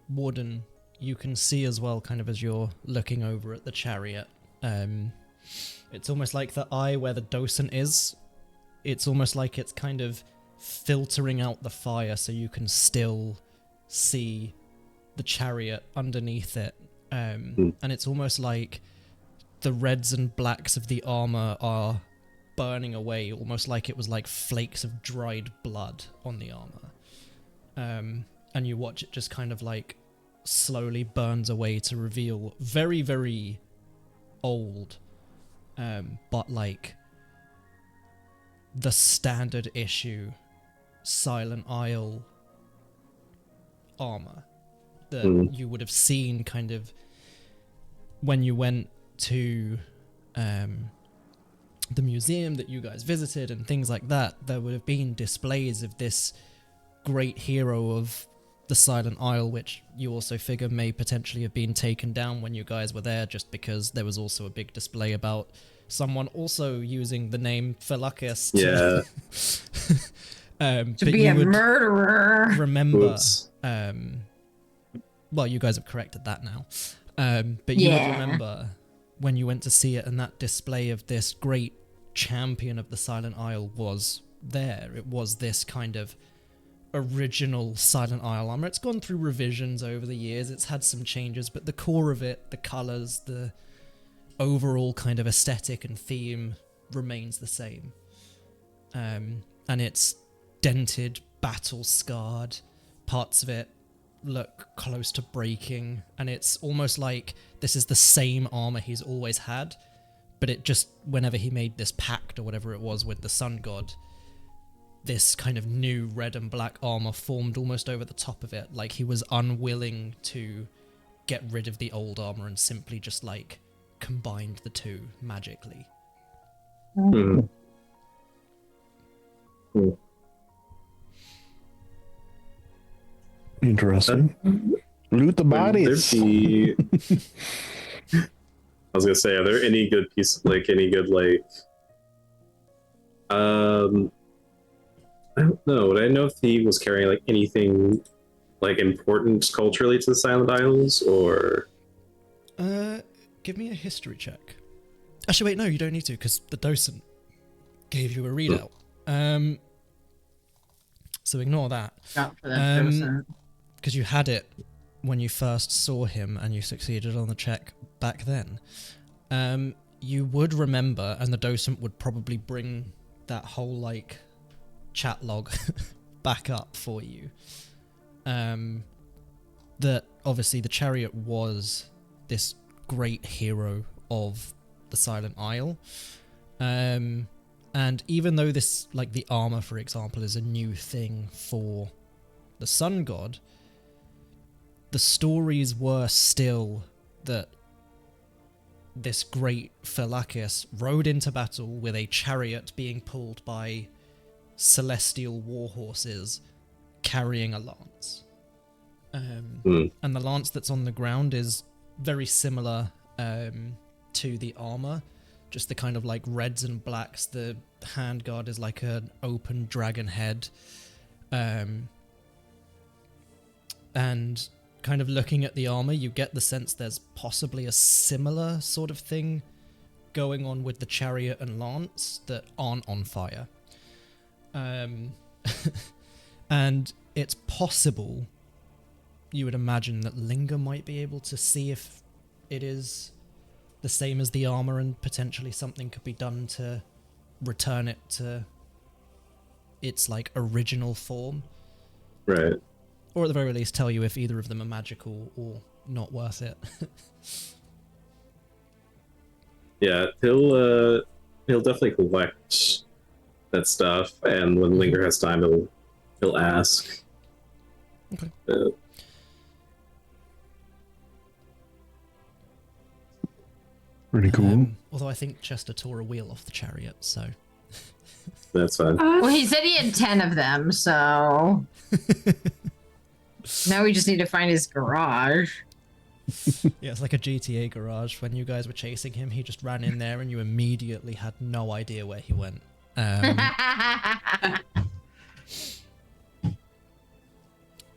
Warden, you can see as well, kind of as you're looking over at the chariot, it's almost like the eye where the docent is, it's almost like it's kind of filtering out the fire so you can still see the chariot underneath it. And it's almost like the reds and blacks of the armor are burning away, almost like it was like flakes of dried blood on the armor. And you watch it just kind of like slowly burns away to reveal very, very old, but like the standard issue Silent Isle armor that you would have seen kind of when you went to the museum that you guys visited and things like that. There would have been displays of this great hero of the Silent Isle, which you also figure may potentially have been taken down when you guys were there, just because there was also a big display about someone also using the name Philakis to be a murderer. Remember, well, you guys have corrected that now, but you would remember when you went to see it, and that display of this great champion of the Silent Isle was there. It was this kind of original Silent Isle armor. It's gone through revisions over the years, it's had some changes, but the core of it, the colors, the overall kind of aesthetic and theme remains the same. And it's dented, battle scarred, parts of it look close to breaking, and it's almost like this is the same armor he's always had, but it just, whenever he made this pact or whatever it was with the sun god, this kind of new red and black armor formed almost over the top of it, like he was unwilling to get rid of the old armor and simply just like combined the two magically. Interesting. Loot the bodies. I was gonna say, are there any good I don't know. Would I know if he was carrying like anything like important culturally to the Silent Isles, or? Give me a history check. Actually, wait, no, you don't need to, because the docent gave you a readout. So ignore that. Because you had it when you first saw him, and you succeeded on the check back then. You would remember, and the docent would probably bring that whole like chat log back up for you, that obviously the Chariot was this great hero of the Silent Isle, and And even though this, like the armor, for example, is a new thing for the sun god, the stories were still that this great Philakis rode into battle with a chariot being pulled by celestial war horses carrying a lance. And the lance that's on the ground is very similar to the armor, just the kind of like reds and blacks. The handguard is like an open dragon head. And kind of looking at the armor, you get the sense there's possibly a similar sort of thing going on with the chariot and lance that aren't on fire. And it's possible, you would imagine, that Linger might be able to see if it is the same as the armor, and potentially something could be done to return it to its like original form. Right. Or at the very least tell you if either of them are magical or not worth it. Yeah, he'll definitely collect that stuff, and when Linger has time, he'll ask. Okay. Pretty cool. Although I think Chester tore a wheel off the chariot, so... That's fine. Well, he said he had 10 of them, so... Now we just need to find his garage. Yeah, it's like a GTA garage. When you guys were chasing him, he just ran in there and you immediately had no idea where he went. But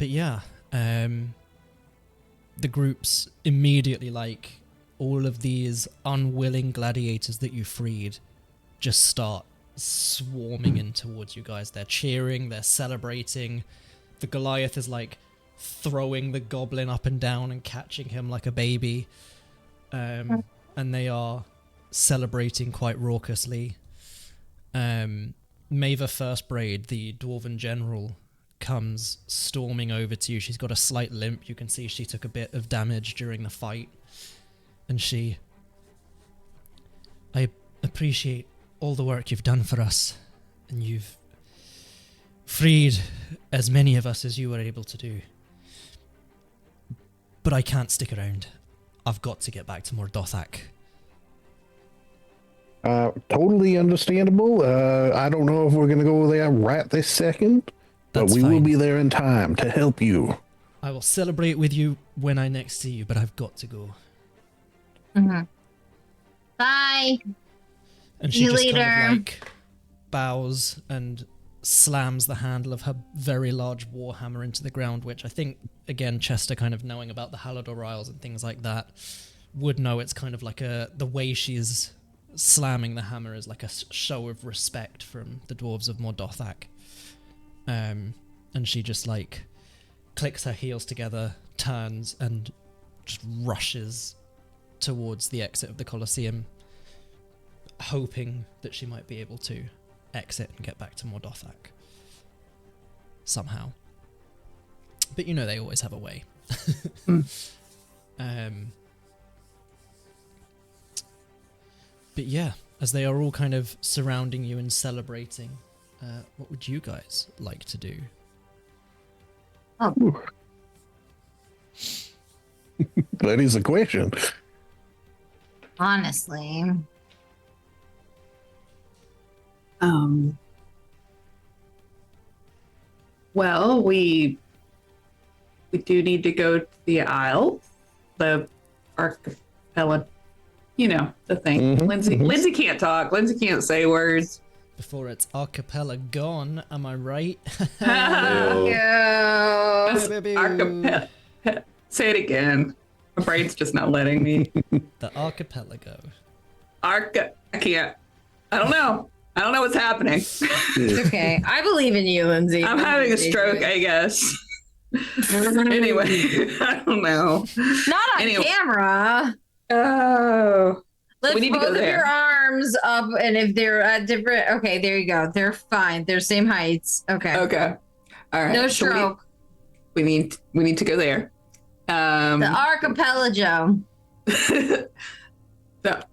yeah, the group's immediately like, all of these unwilling gladiators that you freed just start swarming in towards you guys. They're cheering, they're celebrating. The Goliath is like throwing the goblin up and down and catching him like a baby. And they are celebrating quite raucously. Maeva Firstbraid, the dwarven general, comes storming over to you. She's got a slight limp. You can see she took a bit of damage during the fight. And I appreciate all the work you've done for us, and you've freed as many of us as you were able to do. But I can't stick around. I've got to get back to Mordothak. Totally understandable. I don't know if we're going to go there right this second, but That's we will fine. be there in time to help you. I will celebrate with you when I next see you, but I've got to go. Mm-hmm. Bye. And she See you just later. kind of like bows and slams the handle of her very large warhammer into the ground, which I think, again, Chester, kind of knowing about the Halador Isles and things like that, would know it's kind of like the way she's slamming the hammer is like a show of respect from the dwarves of Mordothak. And she just like clicks her heels together, turns, and just rushes towards the exit of the Colosseum, hoping that she might be able to exit and get back to Mordothak somehow. But you know they always have a way. But yeah, as they are all kind of surrounding you and celebrating, what would you guys like to do? That is a question. Honestly. Well, we do need to go to the Isle, the archipelago. You know, the thing. Lindsay can't talk. Lindsay can't say words. Before it's archipelago gone, am I right? Yeah. Archipelago. Say it again. My brain's just not letting me. The archipelago. I can't. I don't know. I don't know what's happening. It's okay. I believe in you, Lindsay. I'm having a stroke, I guess. Anyway, I don't know. Not on camera. Oh. Lift We need to both go of there. your arms up, and if they're at different, okay, there you go. They're fine. They're same heights. Okay. Okay. All right. No So stroke. we need to go there. The archipelago. The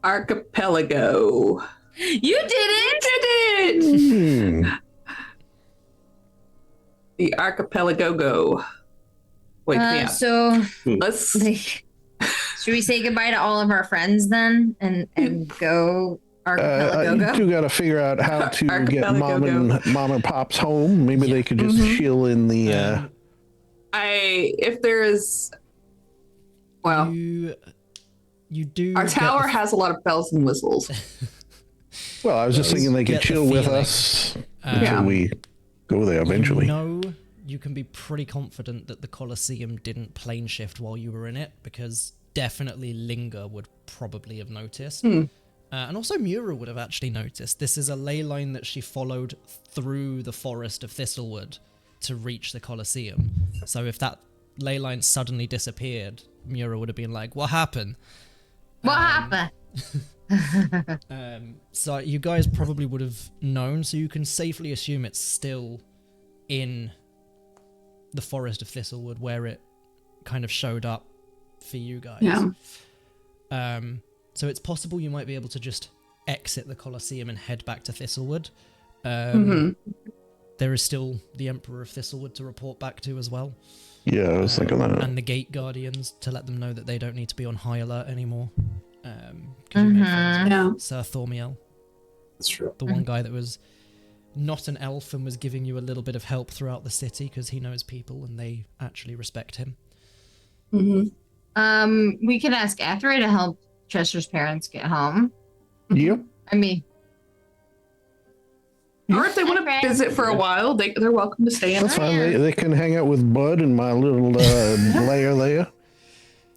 archipelago. You did it! Did it! Hmm. The archipelago go. Wake me up. So Let's. should we say goodbye to all of our friends then and go archipelago You go? two got to figure out how to get Archipelago mom and pops home. Maybe they could just chill in the. If there is, well, You do. our get tower the- has a lot of bells and whistles. Well, I was just thinking they could Get the chill with feeling. us Yeah. until we go there eventually. No, you can be pretty confident that the Colosseum didn't plane shift while you were in it, because definitely Linger would probably have noticed. And also Mura would have actually noticed. This is a ley line that she followed through the forest of Thistlewood to reach the Colosseum. So if that ley line suddenly disappeared, Mura would have been like, what happened? What happened? So you guys probably would have known, so you can safely assume it's still in the forest of Thistlewood where it kind of showed up for you guys. Yeah. So it's possible you might be able to just exit the Colosseum and head back to Thistlewood. There is still the Emperor of Thistlewood to report back to as well. Yeah, I was thinking that. And the Gate Guardians to let them know that they don't need to be on high alert anymore. 'Cause you made friends with Yeah. Sir Thormiel, That's true. the one guy that was not an elf and was giving you a little bit of help throughout the city because he knows people and they actually respect him. We can ask Atheray to help Chester's parents get home. Yep. I mean, Or if they want to visit for a while, they're welcome to stay in. That's fine. They can hang out with Bud and my little lair there.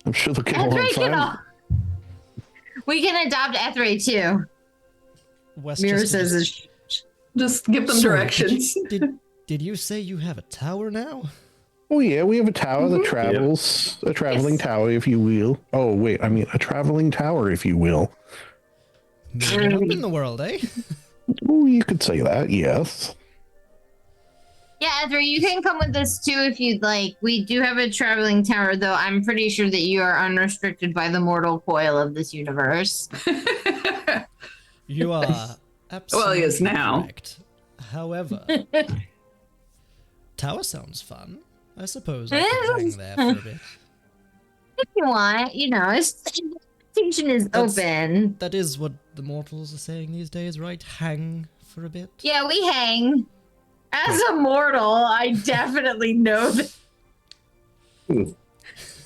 I'm sure they'll get along Atheray can. fine. We can adopt Atheray too. Westchester Mira says it's Just give them Sorry, directions. Did you say you have a tower now? Oh yeah, we have a tower that travels, a traveling tower, if you will. Oh wait, I mean a traveling tower, if you will. Moving up in the world, eh? Oh, you could say that, yes. Yeah, Atheray, you can come with us too if you'd like. We do have a traveling tower, though. I'm pretty sure that you are unrestricted by the mortal coil of this universe. You are absolutely he is now. correct. However, tower sounds fun. I suppose I could hang there for a bit. If you want, station is That's- open. That is what the mortals are saying these days, right? Hang for a bit. Yeah, we hang. As a mortal, I definitely know that.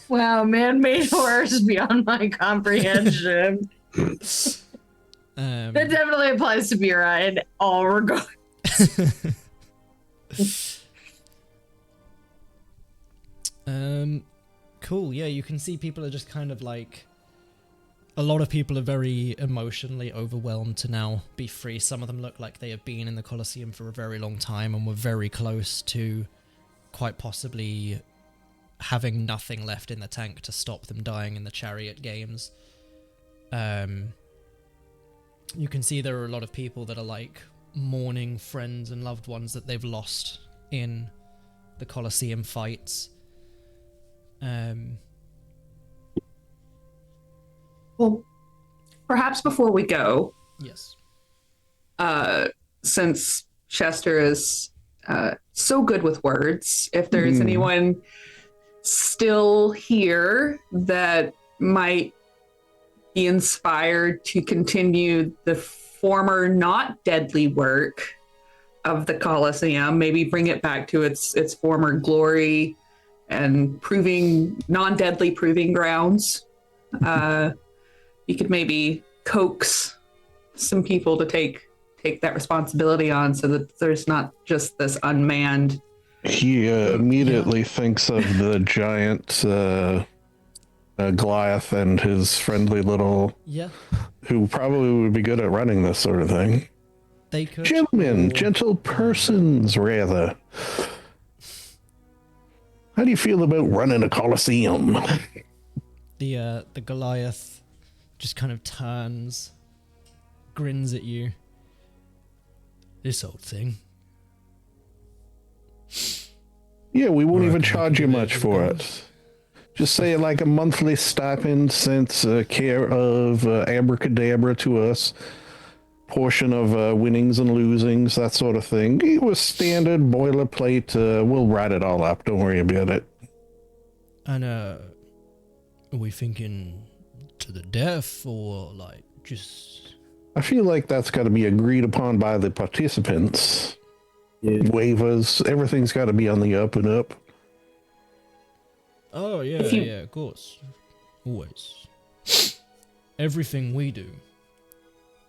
Wow, man-made horrors beyond my comprehension. That definitely applies to Mira in all regards. Cool. Yeah, you can see people are just kind of like. A lot of people are very emotionally overwhelmed to now be free. Some of them look like they have been in the Colosseum for a very long time and were very close to quite possibly having nothing left in the tank to stop them dying in the Chariot games. You can see there are a lot of people that are like mourning friends and loved ones that they've lost in the Colosseum fights. Well, perhaps before we go, Yes. since Chester is so good with words, if there's anyone still here that might be inspired to continue the former not deadly work of the Colosseum, maybe bring it back to its former glory and non-deadly proving grounds. You could maybe coax some people to take that responsibility on so that there's not just this unmanned. He immediately thinks of the giant Goliath and his friendly little, Yeah. who probably would be good at running this sort of thing. They could. Gentlemen, or- gentle persons, rather. How do you feel about running a Colosseum? The Goliath just kind of turns, grins at you. This old thing. Yeah, we won't Or I even can charge you give it much a for go. it. Just say like a monthly stipend since care of Abracadabra to us. portion of winnings and losings, that sort of thing. It was standard boilerplate. We'll write it all up. Don't worry about it. And are we thinking to the death or like just? I feel like that's got to be agreed upon by the participants. Yeah. Waivers, everything's got to be on the up and up. Oh yeah, yeah, of course, always. Everything we do,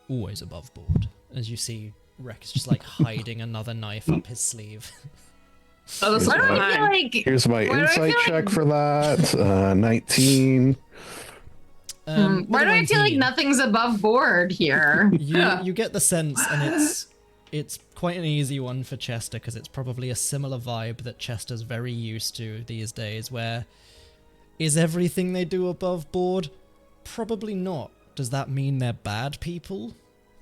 always above board. As you see, Rex just like hiding another knife up his sleeve. Oh, that's Why do I feel fine. like Here's my Why do I insight feel check like- for that. 19. why do I feel like 19. nothing's above board here? You get the sense, and it's quite an easy one for Chester because it's probably a similar vibe that Chester's very used to these days. Where is everything they do above board? Probably not. Does that mean they're bad people?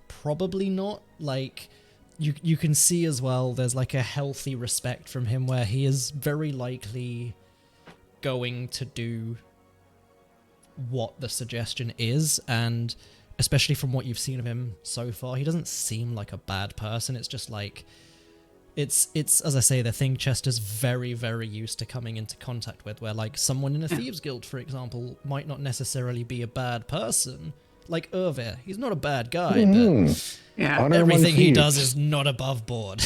Probably not. Like you can see as well. There's like a healthy respect from him where he is very likely going to do what the suggestion is, and especially from what you've seen of him so far, he doesn't seem like a bad person. It's just like it's as I say, the thing Chester's very, very used to coming into contact with, where like someone in a thieves guild, for example, might not necessarily be a bad person. Like Urvir, he's not a bad guy, but Yeah. Honor among everything he thieves. does is not above board.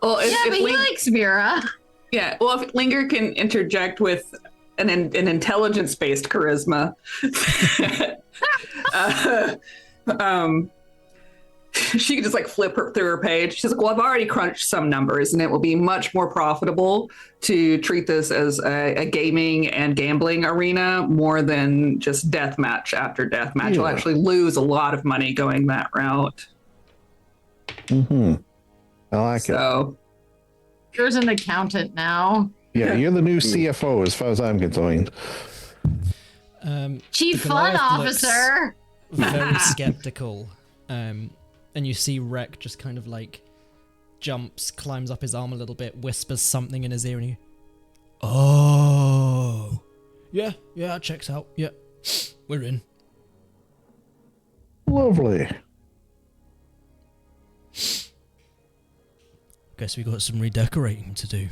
Well, if, Yeah, if but he Ling- likes Mira. yeah. Well, if Linger can interject with an intelligence-based charisma, she could just like flip her through her page. She's like, "Well, I've already crunched some numbers, and it will be much more profitable to treat this as a gaming and gambling arena more than just death match after death match. You'll Yeah. actually lose a lot of money going that route." Mm-hmm. I like it. So, There's an accountant now. Yeah, you're the new CFO as far as I'm concerned. Chief The Fun Goliath looks Officer. very skeptical, and you see Rek just kind of like jumps, climbs up his arm a little bit, whispers something in his ear, and he, oh, yeah, that checks out. Yeah, we're in. Lovely. Guess we got some redecorating to do.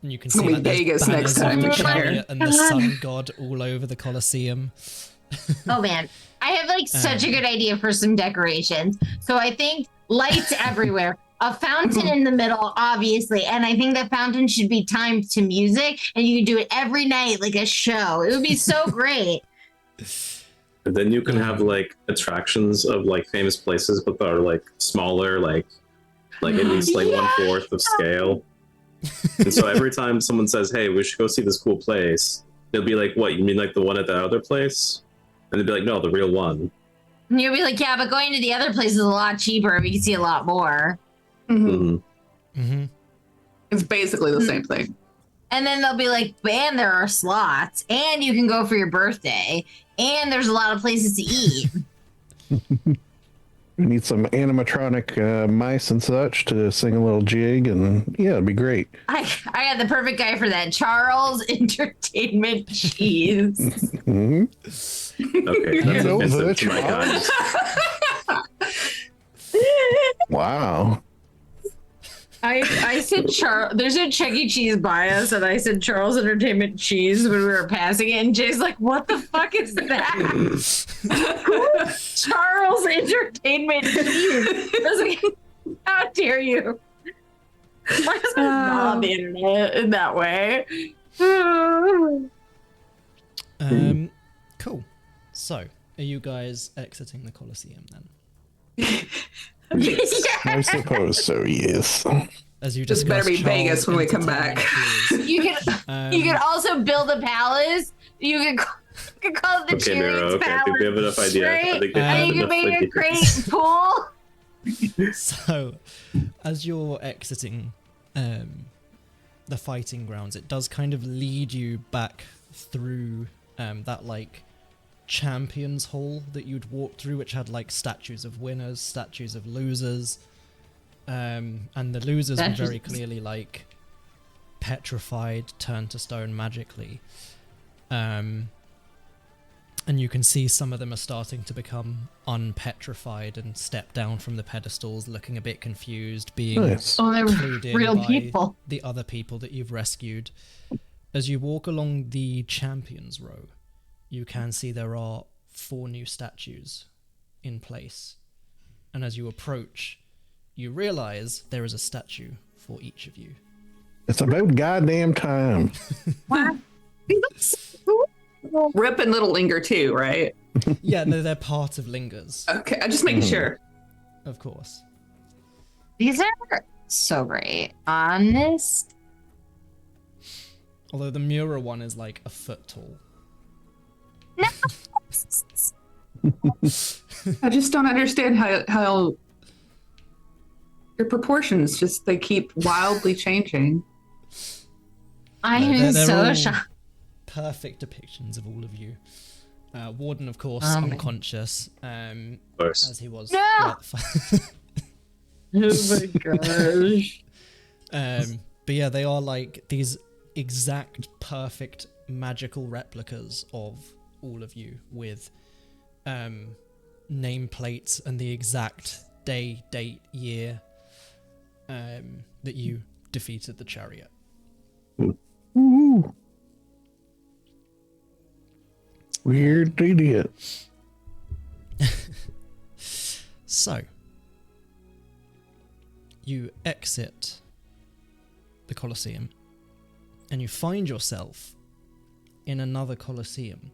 And you can It's gonna see be like, there's Vegas banners next time of the we come here. Chariot and the sun god all over the Colosseum. Oh man, I have like such a good idea for some decorations. So I think lights everywhere, a fountain in the middle, obviously, and I think the fountain should be timed to music, and you can do it every night like a show. It would be so great. And then you can have like attractions of like famous places, but that are like smaller, like at least like Yeah. 1/4 of scale. And so every time someone says, "Hey, we should go see this cool place," they'll be like, "What? You mean like the one at that other place?" And they'd be like, "No, the real one." And you'll be like, yeah, but going to the other place is a lot cheaper. We can see a lot more. mhm. Mm-hmm. It's basically the same thing. And then they'll be like, and there are slots, and you can go for your birthday, and there's a lot of places to eat. We need some animatronic mice and such to sing a little jig, and yeah, it'd be great. I got the perfect guy for that. Charles Entertainment Cheese. Hmm. Okay, that's know offensive the to my Charles. kind. Wow. I said there's a Chuck E. Cheese bias, and I said Charles Entertainment Cheese when we were passing it, and Jay's like, what the fuck is that? Charles Entertainment Cheese. I was like, how dare you? My husband's not on the internet in that way. Cool. So, are you guys exiting the Colosseum then? I suppose so, yes. As you This discussed, better be Charles Vegas when we come back. Entertainment You can Cheese. you can also build a palace. You can call it the Okay, Miro. Chariots Okay, I think we have enough idea. Right? I think they And have And you can enough make a ideas. great pool. So, as you're exiting the fighting grounds, it does kind of lead you back through that like champions hall that you'd walk through, which had like statues of winners, statues of losers, and the losers were very clearly like petrified, turned to stone magically. And you can see some of them are starting to become unpetrified and step down from the pedestals, looking a bit confused, being Nice. Oh, they're clued in real by people. the other people that you've rescued. As you walk along the Champions Row, you can see there are 4 new statues in place. And as you approach, you realize there is a statue for each of you. It's about goddamn time. Rip and Little Linger too, right? Yeah, no, they're part of Lingers, Okay, I'm just making sure. of course. These are so great. Honest. Although the Mura one is like a foot tall. I just don't understand how your proportions they keep wildly changing. I No, am they're so all shocked. perfect depictions of all of you. Warden, of course, Oh, man. unconscious, Of course. as he was. No! throughout the fight. Oh my gosh. But yeah, they are like these exact perfect magical replicas of all of you with nameplates and the exact day, date, year that you defeated the Chariot. Ooh. Weird idiot. So, you exit the Colosseum and you find yourself in another Colosseum.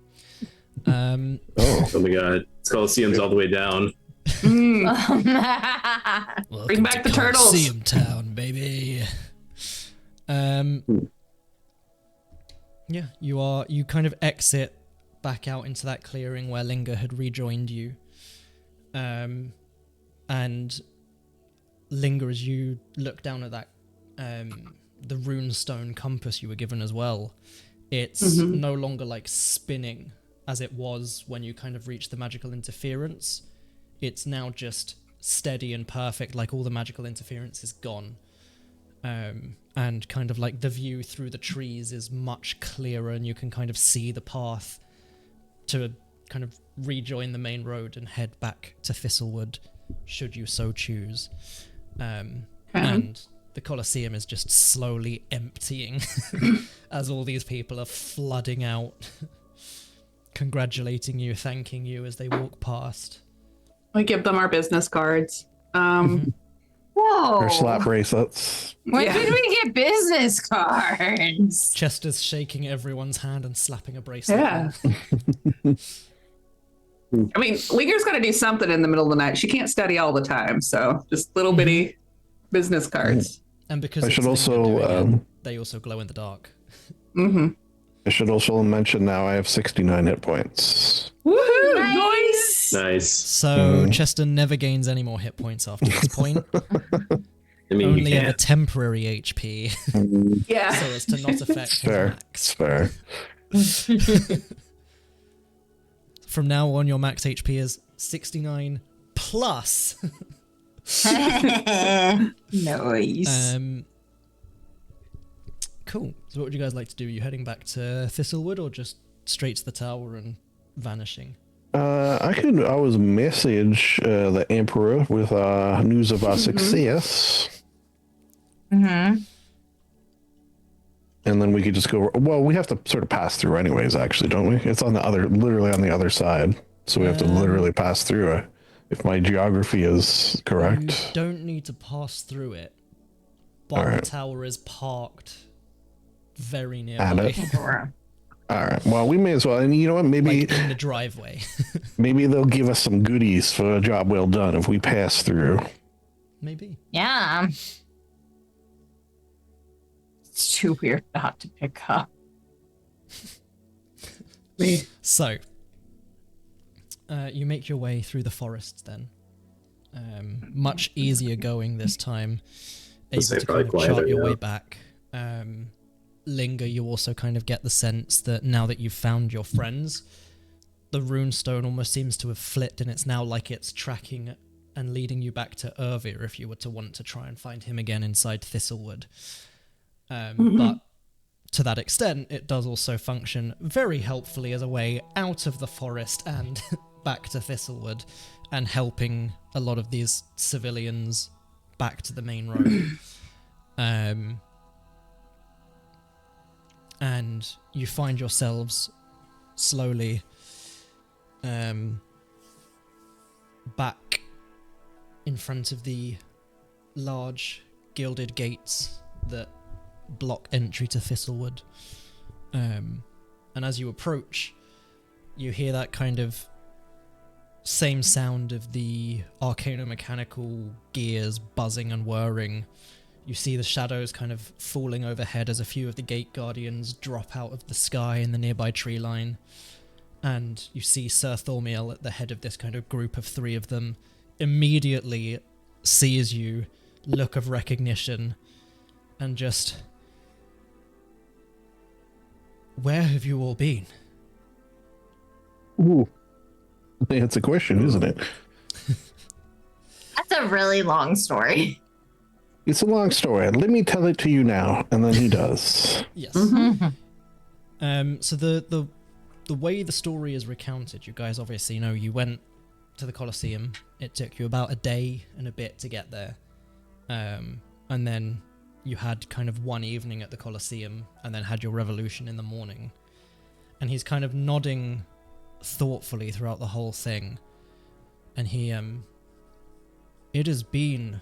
Oh, Oh my god. This Coliseum's all the way down. Mm. Welcome Bring back to the turtles. Colosseum Town, baby. Yeah, you kind of exit back out into that clearing where Linger had rejoined you. And Linger, as you look down at that the runestone compass you were given as well, it's no longer like spinning as it was when you kind of reached the magical interference. It's now just steady and perfect, like all the magical interference is gone. And kind of like the view through the trees is much clearer and you can kind of see the path to kind of rejoin the main road and head back to Thistlewood, should you so choose. And the Colosseum is just slowly emptying as all these people are flooding out, congratulating you, thanking you as they walk past. We give them our business cards. Whoa. or slap bracelets. When Yeah. did we get business cards? Chester's shaking everyone's hand and slapping a bracelet. Yeah. on. I mean, Linger's got to do something in the middle of the night. She can't study all the time, so just little bitty business cards. And because I it's should Linger also, doing it, they also glow in the dark. Mm-hmm. I should also mention now I have 69 hit points. Woohoo! Nice. Nice. Nice. So Chester never gains any more hit points after this point. I mean, Only you ever can't. temporary HP, Yeah. so as to not affect his Fair. It's max. fair. From now on, your max HP is 69 plus. Nice. Cool. So what would you guys like to do? Are you heading back to Thistlewood or just straight to the tower and vanishing? I could always message the Emperor with news of our success, Mm-hmm. and then we could just go. Well, we have to sort of pass through, anyways. Actually, don't we? It's on the other, literally on the other side, so we have to literally pass through it. If my geography is You correct. don't need to pass through it, but Alright. the tower is parked very At nearby. it. All right. Well, we may as well. And you know what? Maybe Like in the driveway. maybe they'll give us some goodies for a job well done if we pass through. Maybe. Yeah. It's too weird not to pick up. So, you make your way through the forests then. Much easier going this time. Able say to probably kind of chart quieter, your way yeah. back. Linger, you also kind of get the sense that now that you've found your friends, the runestone almost seems to have flipped and it's now like it's tracking and leading you back to Irvir if you were to want to try and find him again inside Thistlewood. But to that extent, it does also function very helpfully as a way out of the forest and back to Thistlewood, and helping a lot of these civilians back to the main road. And you find yourselves slowly back in front of the large gilded gates that block entry to Thistlewood. And as you approach, you hear that kind of same sound of the arcano-mechanical gears buzzing and whirring. You see the shadows kind of falling overhead as a few of the gate guardians drop out of the sky in the nearby tree line. And you see Sir Thormiel at the head of this kind of group of 3 of them immediately sees you, look of recognition, and just... Where have you all been? Ooh. That's a question, isn't it? That's a really long story. It's a long story. Let me tell it to you now. And then he does. Yes. Mm-hmm. So the way the story is recounted, you guys obviously know you went to the Colosseum. It took you about a day and a bit to get there. And then you had kind of one evening at the Colosseum and then had your revolution in the morning. And he's kind of nodding thoughtfully throughout the whole thing. And he, it has been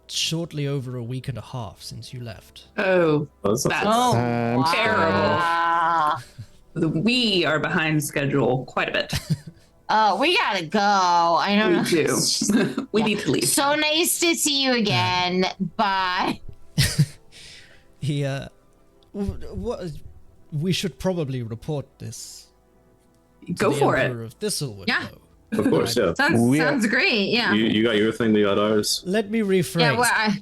shortly over a week and a half since you left. Oh, That's that's I'm terrible. We are behind schedule quite a bit. Oh, we gotta go. I don't know. We do. We need to leave. So nice to see you again. Bye. He, what? We should probably report this. Go to the for Emperor it. of Thistlewood, Yeah. though. Of course, yeah. Sounds great. Yeah. You got your thing, we got ours. Let me rephrase. Yeah. Well,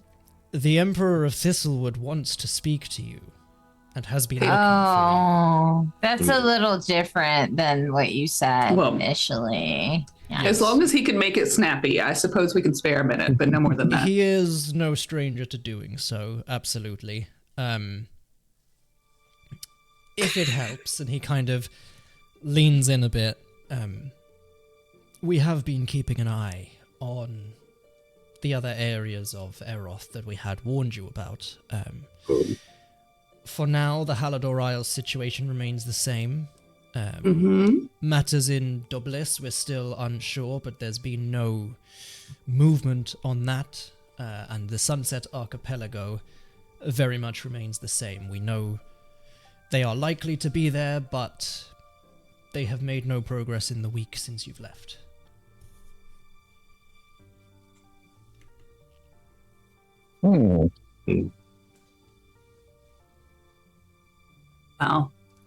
The Emperor of Thistlewood wants to speak to you, and has been looking for oh, that's a little different than what you said Well, initially. Yeah. As long as he can make it snappy, I suppose we can spare a minute, but no more than you. that. He is no stranger to doing so, absolutely. If it helps, and he kind of leans in a bit, we have been keeping an eye on the other areas of Eroth that we had warned you about. For now, the Halador Isles situation remains the same. Matters in Dublis, we're still unsure, but there's been no movement on that. And the Sunset Archipelago very much remains the same. We know they are likely to be there, but they have made no progress in the week since you've left. Well,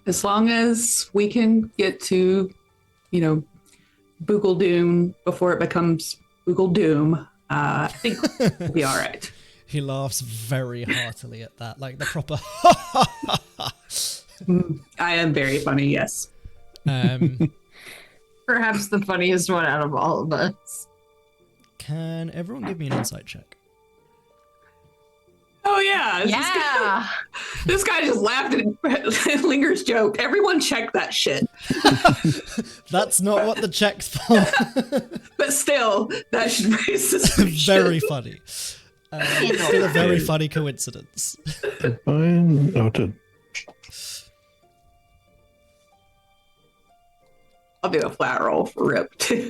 as long as we can get to, Boogle Doom before it becomes Boogle Doom, I think we'll be all right. He laughs very heartily at that, like the proper I am very funny, yes. Perhaps the funniest one out of all of us. Can everyone give me an insight check? Oh, yeah. Yeah. This guy just laughed at Linger's joke. Everyone check that shit. That's not what the check's for. But still, that should raise suspicion. Very funny. Still a very funny coincidence. Fine. Noted. I'll do a flat roll for Rip, too.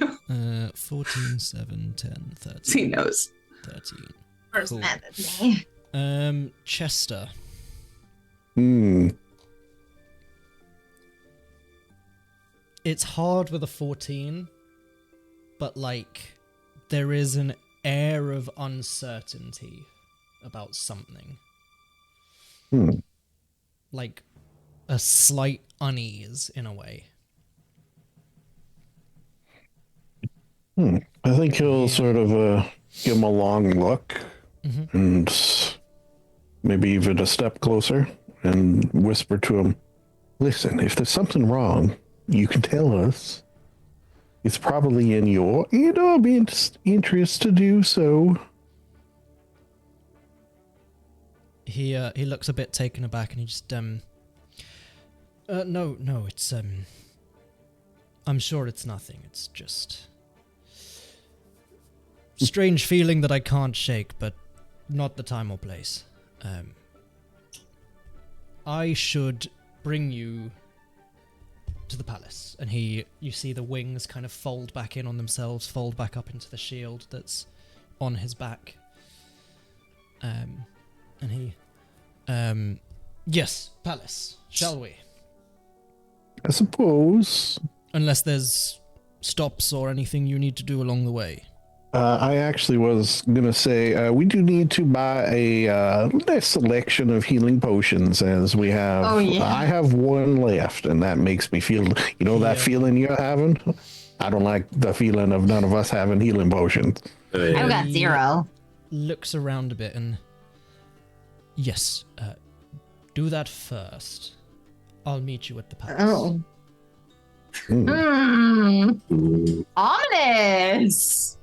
14, 7, 10, 13. He knows. 13. Where's Cool. that with me? Chester. It's hard with a 14, but there is an air of uncertainty about something. Like a slight unease in a way. I think he'll sort of give him a long look and maybe even a step closer and whisper to him, listen, if there's something wrong, you can tell us. It's probably in your, interest to do so. He looks a bit taken aback, and he just no, it's I'm sure it's nothing. It's just strange feeling that I can't shake, but not the time or place. I should bring you to the palace. And you see the wings kind of fold back in on themselves, fold back up into the shield that's on his back. And he, yes, palace, shall we? I suppose. Unless there's stops or anything you need to do along the way. I actually was going to say, we do need to buy a nice selection of healing potions, as we have. Oh, yeah. I have one left, and that makes me feel, that feeling you're having? I don't like the feeling of none of us having healing potions. I've got 0. Looks around a bit and... Yes, do that first. I'll meet you at the palace. Oh. Ominous.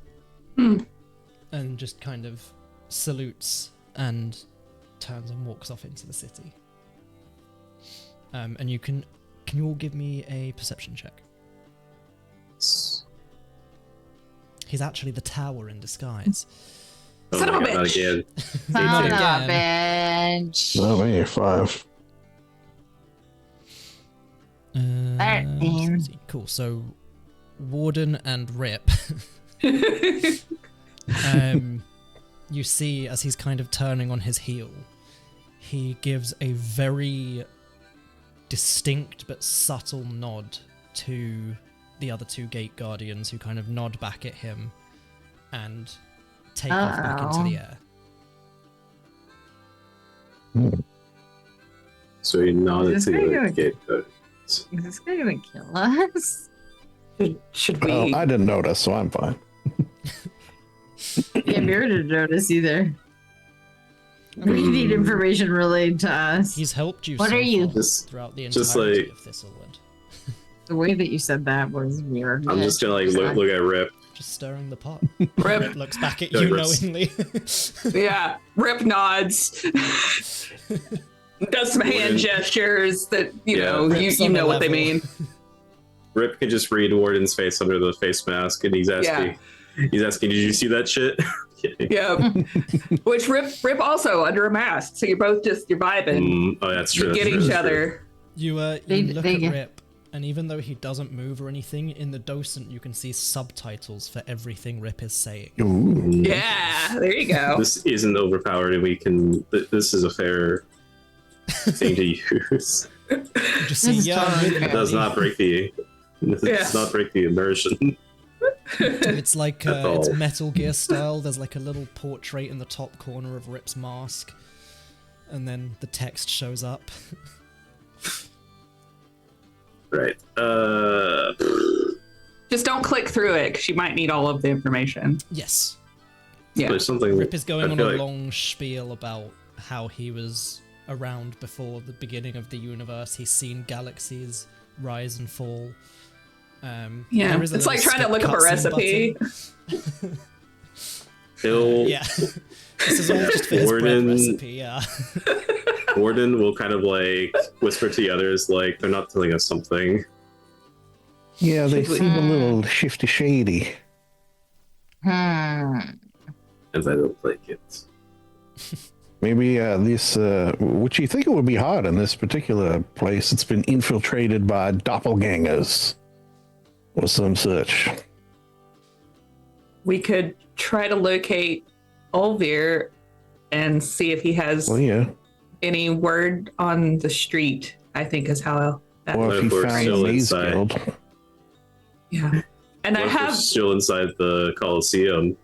And just kind of salutes and turns and walks off into the city. And can you all give me a perception check? He's actually the tower in disguise. Son of a not bitch. again. Son of a Again. bitch. Oh, me, 5. 13. Cool. So, Warden and Rip. You see, as he's kind of turning on his heel, he gives a very distinct but subtle nod to the other 2 gate guardians, who kind of nod back at him and take off back into the air. So he nodded Is to this guy the gonna- gate code. Is this guy gonna kill us? Should we? Oh, I didn't notice, so I'm fine. Yeah, Mira didn't notice either. We need information related to us. He's helped you What so are you? far Just- throughout the just entirety like- of Thistlewood. The way that you said that was weird. I'm just gonna look at Rip. Just stirring the pot. Rip. Looks back at Yeah, you Rip's- knowingly. Yeah. Rip nods. Does some hand gestures that Rip's you on know the what they level. mean. Rip can just read Warden's face under the face mask, and he's asking, "Did you see that shit?" Yeah. Which Rip also under a mask, so you're both just you're vibing. Oh, that's true. You that's get true, each that's true. other. You They- look they at get- Rip, and even though he doesn't move or anything, in the docent you can see subtitles for everything Rip is saying. Ooh. Yeah, there you go. This isn't overpowered, and we can. This is a fair thing to use. You just see, This is yeah, I'm totally with you, fair. It does buddy." not break the. It does not break the immersion. It's like At it's all. Metal Gear style. There's like a little portrait in the top corner of Rip's mask, and then the text shows up. Right. Just don't click through it because you might need all of the information. Yes, Yeah. There's something. Rip is going I on feel a like- long spiel about how he was around before the beginning of the universe. He's seen galaxies rise and fall. Yeah, there is a it's like little trying to look skip up a cutscene recipe. button. He'll Yeah, this is all just for his bread Warden- recipe. Yeah. Warden will kind of whisper to the others, they're not telling us something. Yeah, they Should we- seem a little shifty shady. And I don't like it. Maybe this, which you think it would be hard in this particular place, it's been infiltrated by doppelgangers or some such. We could try to locate Olvir and see if he has Well, yeah. any word on the street, I think is how that Or What if if he we're found the still maze inside? guild. Yeah. And I What if we're have still inside the Coliseum.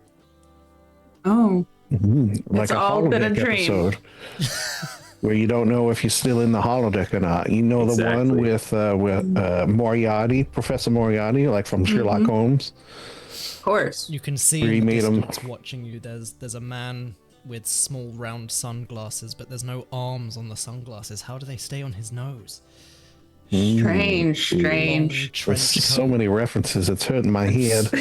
Like It's a all been a holodeck dream. episode. Where you don't know if you're still in the holodeck or not. You know the one Exactly. with Moriarty, Professor Moriarty, like from Sherlock Holmes. of course. You can see Where he in the made 'em- distance watching you. There's a man with small round sunglasses, but there's no arms on the sunglasses. How do they stay on his nose? Strange. Long Strange. trench There's so coat. many references. It's hurting my head. We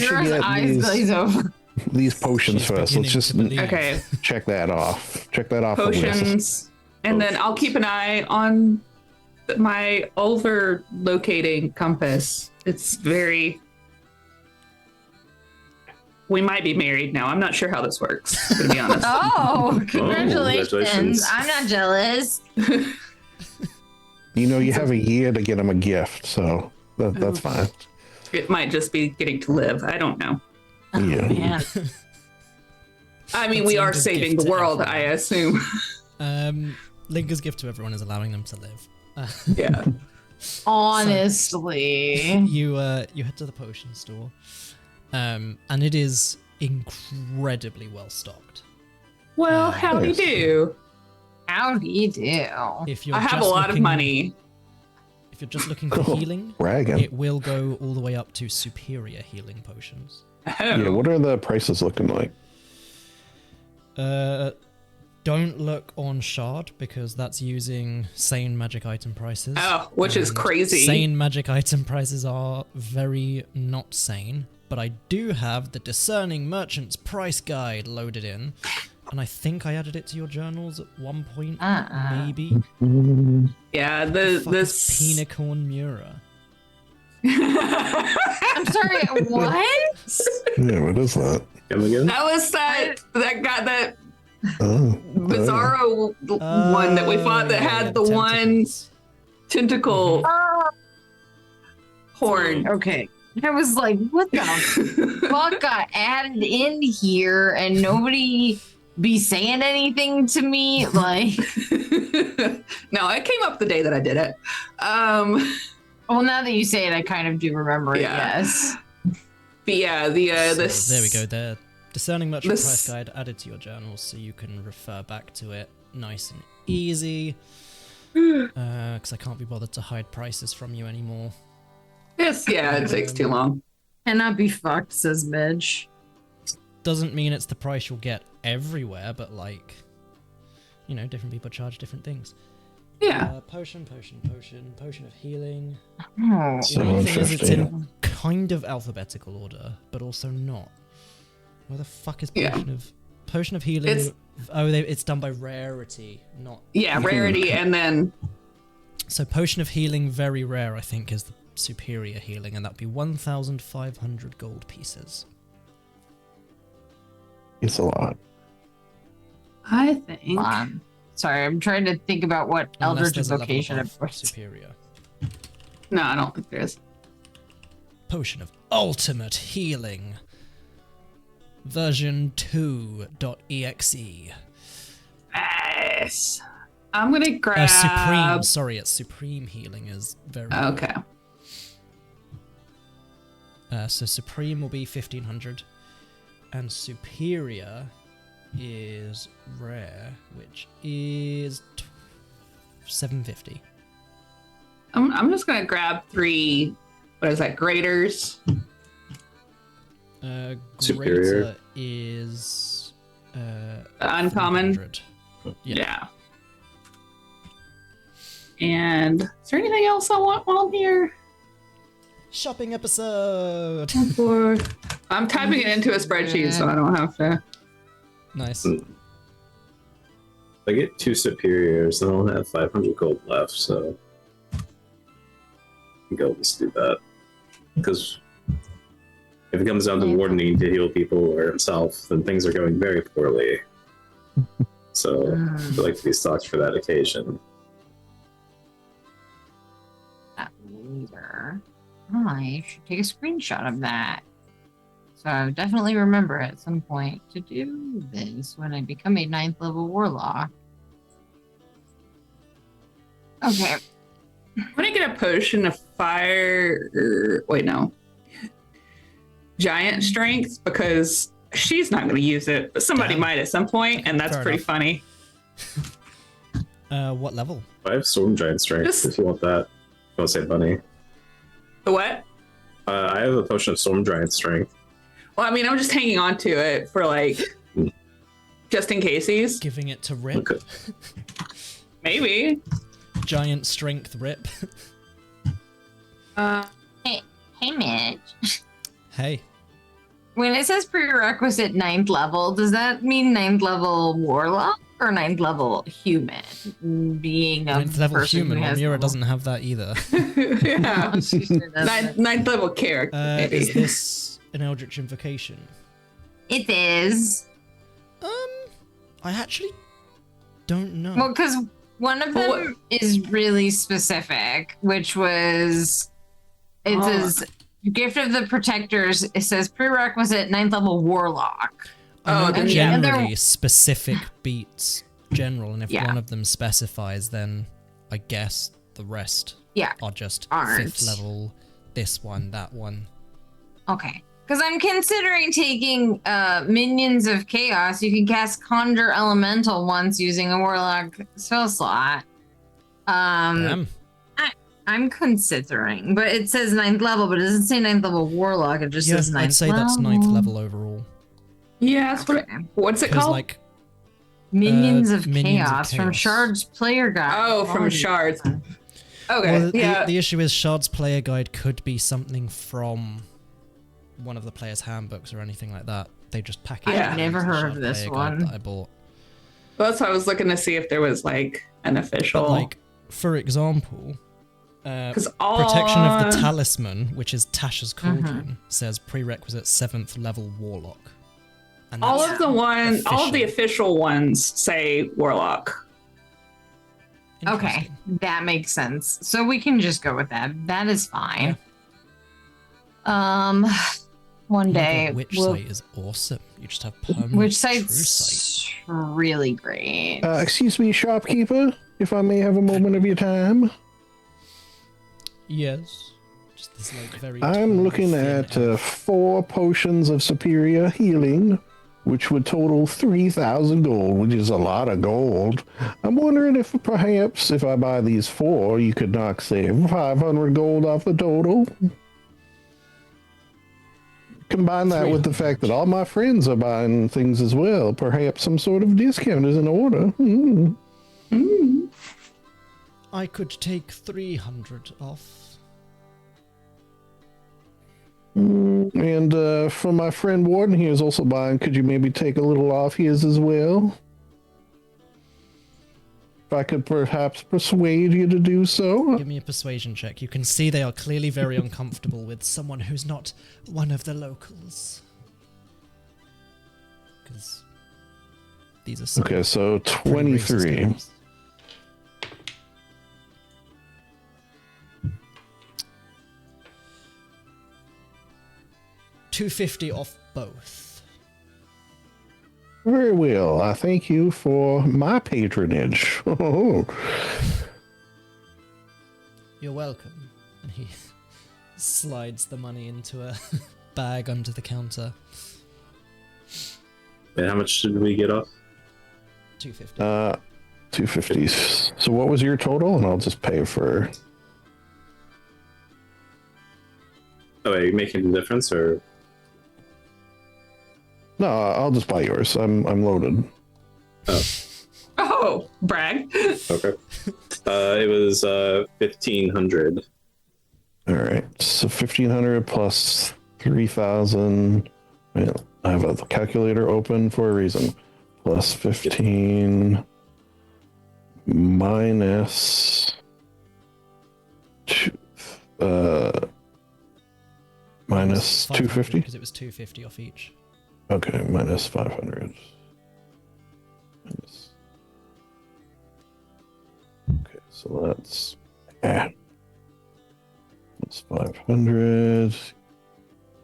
should Mira's get eyes these. glaze over. these potions She's first. Let's beginning just to believe. Okay, check that off. Check that off the list. potions, and then I'll keep an eye on my over locating compass. It's very. We might be married now. I'm not sure how this works, to be honest. Oh, congratulations. congratulations. I'm not jealous. You know, you have a year to get him a gift, so that's fine. It might just be getting to live. I don't know. Yeah. Man. I mean, That's we are Lincoln's saving gift the to world, I everyone. assume. Linka's gift to everyone is allowing them to live. Yeah. Honestly. You head to the potion store, and it is incredibly well stocked. Well, how do you Nice. do? How do you do? If you're I have a just lot of looking- money. If you're just looking for Oh, healing, bragging. it will go all the way up to superior healing potions. Oh. Yeah, what are the prices looking like? Don't look on Shard because that's using sane magic item prices. Oh, which is and crazy. Sane magic item prices are very not sane, but I do have the Discerning Merchant's Price Guide loaded in, and I think I added it to your journals at one point, maybe. Yeah, Fuck is this Penicorn Mura. I'm sorry, what? Yeah, what is that? Come again? that was that got that Oh, bizarro one that we fought that had the one tentacles. tentacle horn. Okay. I was like, what the fuck got added in here and nobody be saying anything to me? Like, No, it came up the day that I did it. well, now that you say it, I kind of do remember it, Yeah. yes. But yeah, the So this there we go. The Discerning Merchant this- Price Guide added to your journals, so you can refer back to it nice and easy. Because I can't be bothered to hide prices from you anymore. it takes too long. Cannot be fucked, says Midge. Doesn't mean it's the price you'll get everywhere, but like, different people charge different things. Yeah. Potion of healing. Oh, So The only thing is it's 150. in kind of alphabetical order, but also not. Where the fuck is Yeah. potion of healing? It's- It's done by rarity, not. Yeah, rarity and then So potion of healing, very rare, I think, is the superior healing, and that'd be 1,500 gold pieces. it's a lot. I think sorry, I'm trying to think about what Unless Eldritch there's a level Invocation above of superior. no, I don't think there is. Potion of ultimate healing. Version 2.exe. Nice. I'm gonna grab Supreme. Sorry, it's supreme healing is very. Okay. So supreme will be 1,500, and superior is rare, which is 750. I'm just gonna grab 3. What is that? Graders. Superior. Greater is Uncommon. 400. Yeah. And is there anything else I want while I'm here? Shopping episode. I'm typing it into a spreadsheet so I don't have to. Nice. If I get 2 superiors, then I'll have 500 gold left, so I think I'll just do that. Because if it comes down to Warden needing to heal people or himself, then things are going very poorly. So I'd like to be stocked for that occasion. that later. I should take a screenshot of that. So I'll definitely remember at some point to do this when I become a 9th level warlock. Okay. I'm gonna get a potion of fire. Wait, no. Giant strength because she's not gonna use it, but somebody Yeah. might at some point, and that's Fair pretty enough. funny. What level? I have Storm Giant Strength Just- if you want that. Don't say bunny. The what? I have a potion of Storm Giant Strength. Well, I mean, I'm just hanging on to it for like, just in casesies. Giving it to Rip. Okay. Maybe. Giant strength Rip. Uh, Hey, Midge. Hey. when it says prerequisite 9th level, does that mean 9th level warlock or 9th level human? Being a 9th level person human. who has Mira level- doesn't have that either. Yeah. Oh, she sure doesn't. Ninth level character. Maybe. Is this an Eldritch Invocation? It is. I actually don't know. Well, because one of them Well, is really specific, which was it says Gift of the Protectors. It says prerequisite 9th level warlock. I know then yeah. generally specific beats general, and if Yeah. one of them specifies, then I guess the rest Yeah. are just Aren't. 5th level, this one, that one. Okay. Because I'm considering taking Minions of Chaos. You can cast Conjure Elemental once using a Warlock spell slot. Damn. I'm considering, but it says 9th level, but it doesn't say 9th level Warlock. It just Yeah, says 9th I'd say level. that's 9th level overall. Yeah, that's what Okay. what's it Because, called? like, Minions of Minions of Chaos from Chaos. Shard's Player Guide. Oh, from Shards. Okay, well, yeah. the issue is Shard's player guide could be something from one of the player's handbooks or anything like that. They just package I've it never into the heard of Shard this player one. guide that I bought. Well, that's why I was looking to see if there was like an official. But, like, for example, because Protection of the Talisman, which is Tasha's Cauldron, says prerequisite 7th level Warlock. And all that's of the official ones say Warlock. Okay, interesting. that makes sense. So we can just go with that. That is fine. One Oh my day God, Witch we'll. Sight is awesome. You just have permanent Which True Sight. site's really great. Excuse me, shopkeeper, if I may have a moment of your time. Yes. Just this, like, very I'm tall, looking thin at elf. 4 potions of superior healing, which would total 3,000 gold, which is a lot of gold. I'm wondering if perhaps if I buy these 4, you could knock, say, 500 gold off the total. Combine that with the fact that all my friends are buying things as well. Perhaps some sort of discount is in order. I could take 300 off. And for my friend Warden here is also buying, could you maybe take a little off his as well? If I could perhaps persuade you to do so. Give me a persuasion check. You can see they are clearly very uncomfortable with someone who's not one of the locals. Because these are some Okay, so pretty racist 23. elves. $250 off both. Very well. I thank you for my patronage. You're welcome. And he slides the money into a bag under the counter. Wait, how much did we get off? $250. 250. So what was your total? And I'll just pay for. Oh, wait, are you making a difference or? No, I'll just buy yours. I'm loaded. Oh, brag. Okay. It was 1,500. All right. So 1,500 plus 3,000. Yeah, I have a calculator open for a reason. Plus 15 minus minus 250. Because it was 250 off each. Okay, minus 500. Minus. Okay, so that's that's 500.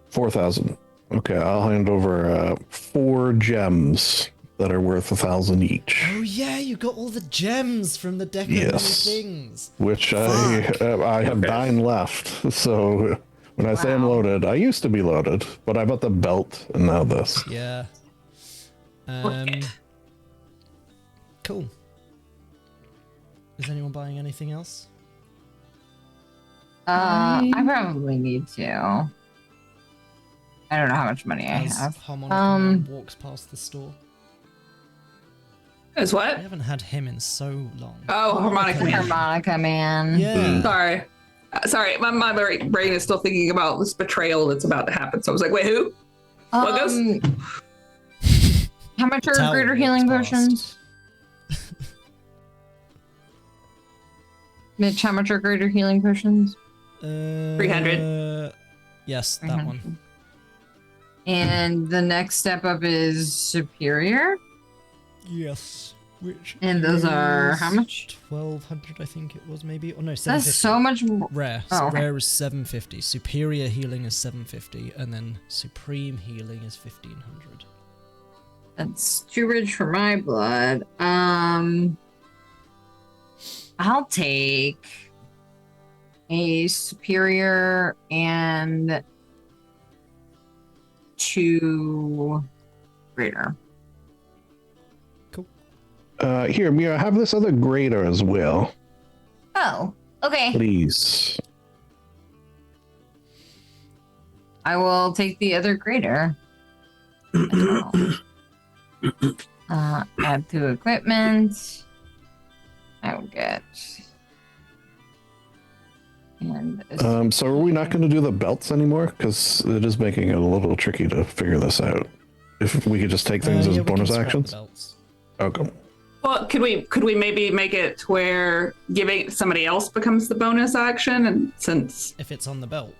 4,000. Okay, I'll hand over 4 gems that are worth 1,000 each, Oh yeah, you got all the gems from the deck of Yes. many things. which I have Okay. 9 left. So when I say I'm Wow. loaded, I used to be loaded, but I bought the belt and now this. Yeah. Cool. Is anyone buying anything else? I probably need to. I don't know how much money I As have. Harmonica Man walks past the store. Is We what? haven't had him in so long. Oh, harmonica man. Harmonica Man. Yeah. Sorry. Sorry, my brain is still thinking about this betrayal that's about to happen. So I was like, wait, who? What goes? How much are Tower greater walks healing past. potions? Mitch, how much are greater healing potions? 300. Yes, that one. 300. And the next step up is superior. Yes. Which And those are how is much? 1200, I think it was, maybe. Or no, 750. That's so much more. Rare. Oh, So okay. rare is 750. Superior healing is 750, and then supreme healing is 1500. That's too rich for my blood. I'll take a superior and 2 greater. Here, Mira, have this other grater as well, Oh, okay. please. I will take the other greater. Add to equipment. I will get. And So are we not going to do the belts anymore? Because it is making it a little tricky to figure this out. If we could just take things as Yeah, we can bonus scrap the actions. belts. Okay. Well, could we maybe make it to where giving somebody else becomes the bonus action, and since If it's on the belt.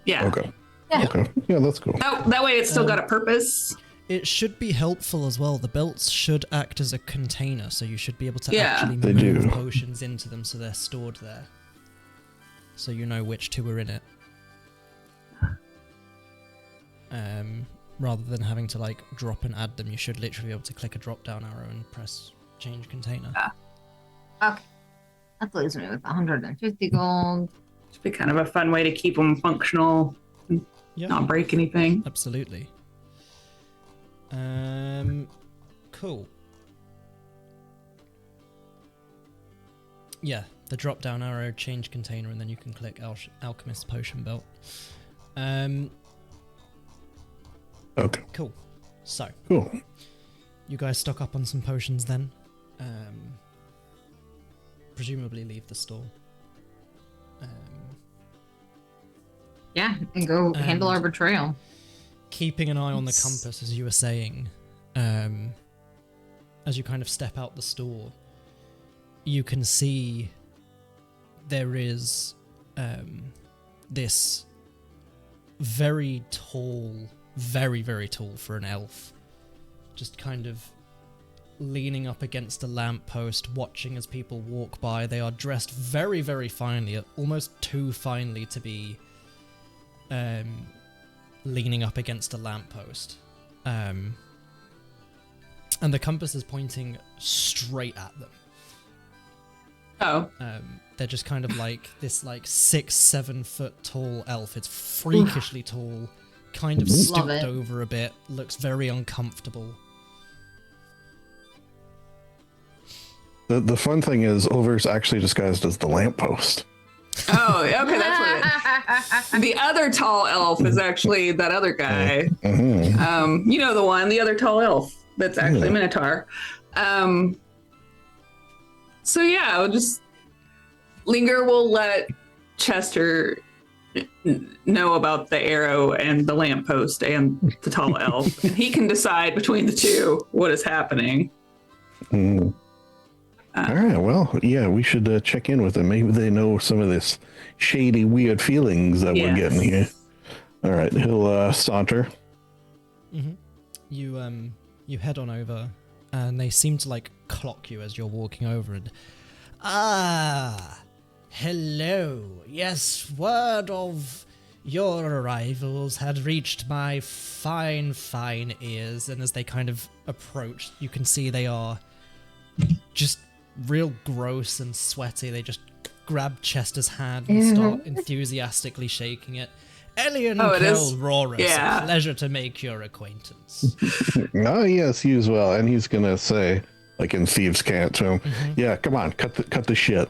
yeah, Okay. Yeah. Okay. Yeah, that's cool. that way it's still got a purpose. It should be helpful as well. The belts should act as a container, so you should be able to Yeah. actually They move do. potions into them so they're stored there. So you know which two are in it. Rather than having to like drop and add them, you should literally be able to click a drop down arrow and press change container. okay. That leaves me with 150 gold. It'd be kind of a fun way to keep them functional, Yeah, not break anything. absolutely. Cool. Yeah, the drop down arrow, change container, and then you can click Alchemist Potion Belt. Okay. Cool. So, Cool. you guys stock up on some potions then. Presumably leave the store. Yeah, and go handle our betrayal. Keeping an eye on the It's- compass, as you were saying, as you kind of step out the store, you can see there is this very tall, very, very tall for an elf, just kind of leaning up against a lamppost, watching as people walk by. They are dressed very, very finely, almost too finely to be leaning up against a lamppost. And the compass is pointing straight at them. Oh, They're just kind of like this like 6-7 foot tall elf. It's freakishly tall, kind of Love stooped it. over a bit, looks very uncomfortable. The fun thing is, Over's actually disguised as the lamppost. oh, okay, that's what it is. The other tall elf is actually that other guy. Mm-hmm. You know the one, the other tall elf that's actually a Minotaur. So yeah, I'll just Linger will let Chester know about the arrow and the lamppost and the tall elf, and he can decide between the two what is happening. Mm. All right. Well, yeah, we should check in with them. Maybe they know some of this shady, weird feelings that we're getting here. All right. He'll saunter. Mm-hmm. You head on over, and they seem to like clock you as you're walking over. And hello. Yes, word of your arrivals had reached my fine ears. And as they kind of approach, you can see they are just real gross and sweaty. They just grab Chester's hand and start enthusiastically shaking it. Elian Oh, it is? Kelroris, Yeah. a pleasure to make your acquaintance. Oh, yes, you as well. And he's going to say, like in Thieves' Cant to him, yeah, come on, cut the shit.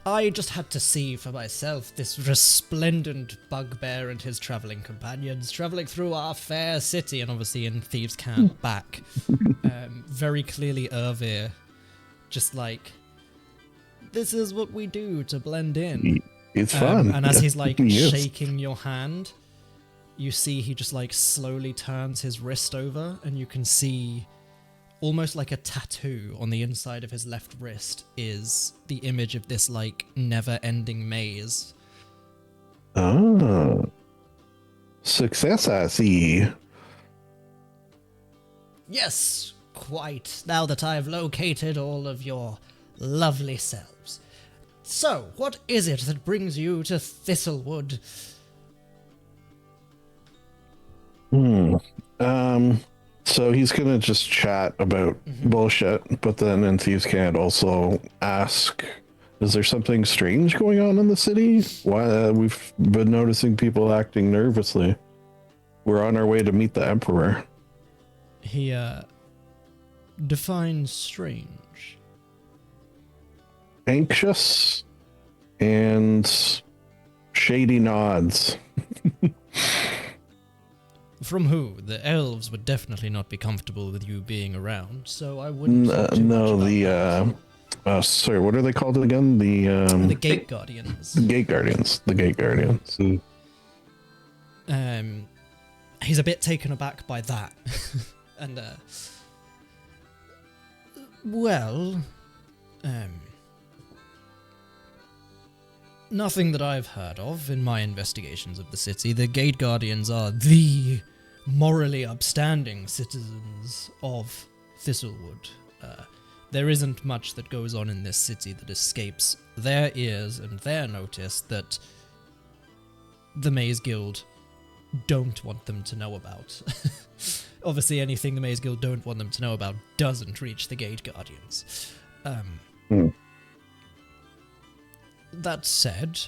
I just had to see for myself this resplendent bugbear and his traveling companions traveling through our fair city, and obviously in Thieves' Cant back. Very clearly Ervir, just like, this is what we do to blend in. It's fun. And as he's like Yes. shaking your hand, you see he just like slowly turns his wrist over, and you can see almost like a tattoo on the inside of his left wrist is the image of this like never-ending maze. Ah, success, I see. Yes, quite, now that I've located all of your lovely selves. So, what is it that brings you to Thistlewood? So he's gonna just chat about bullshit, but then in Thieves' Cant also ask, is there something strange going on in the city? Why we've been noticing people acting nervously. We're on our way to meet the Emperor. He, defines strange. Anxious and shady nods. From who? The elves would definitely not be comfortable with you being around, so I wouldn't talk too much No, about that. sorry, what are they called again? The Gate Guardians. Gate Guardians. The Gate Guardians. He's a bit taken aback by that. And, well, nothing that I've heard of in my investigations of the city. The Gate Guardians are the morally upstanding citizens of Thistlewood. There isn't much that goes on in this city that escapes their ears and their notice that the Maze Guild don't want them to know about. Obviously, anything the Maze Guild don't want them to know about doesn't reach the Gate Guardians. That said,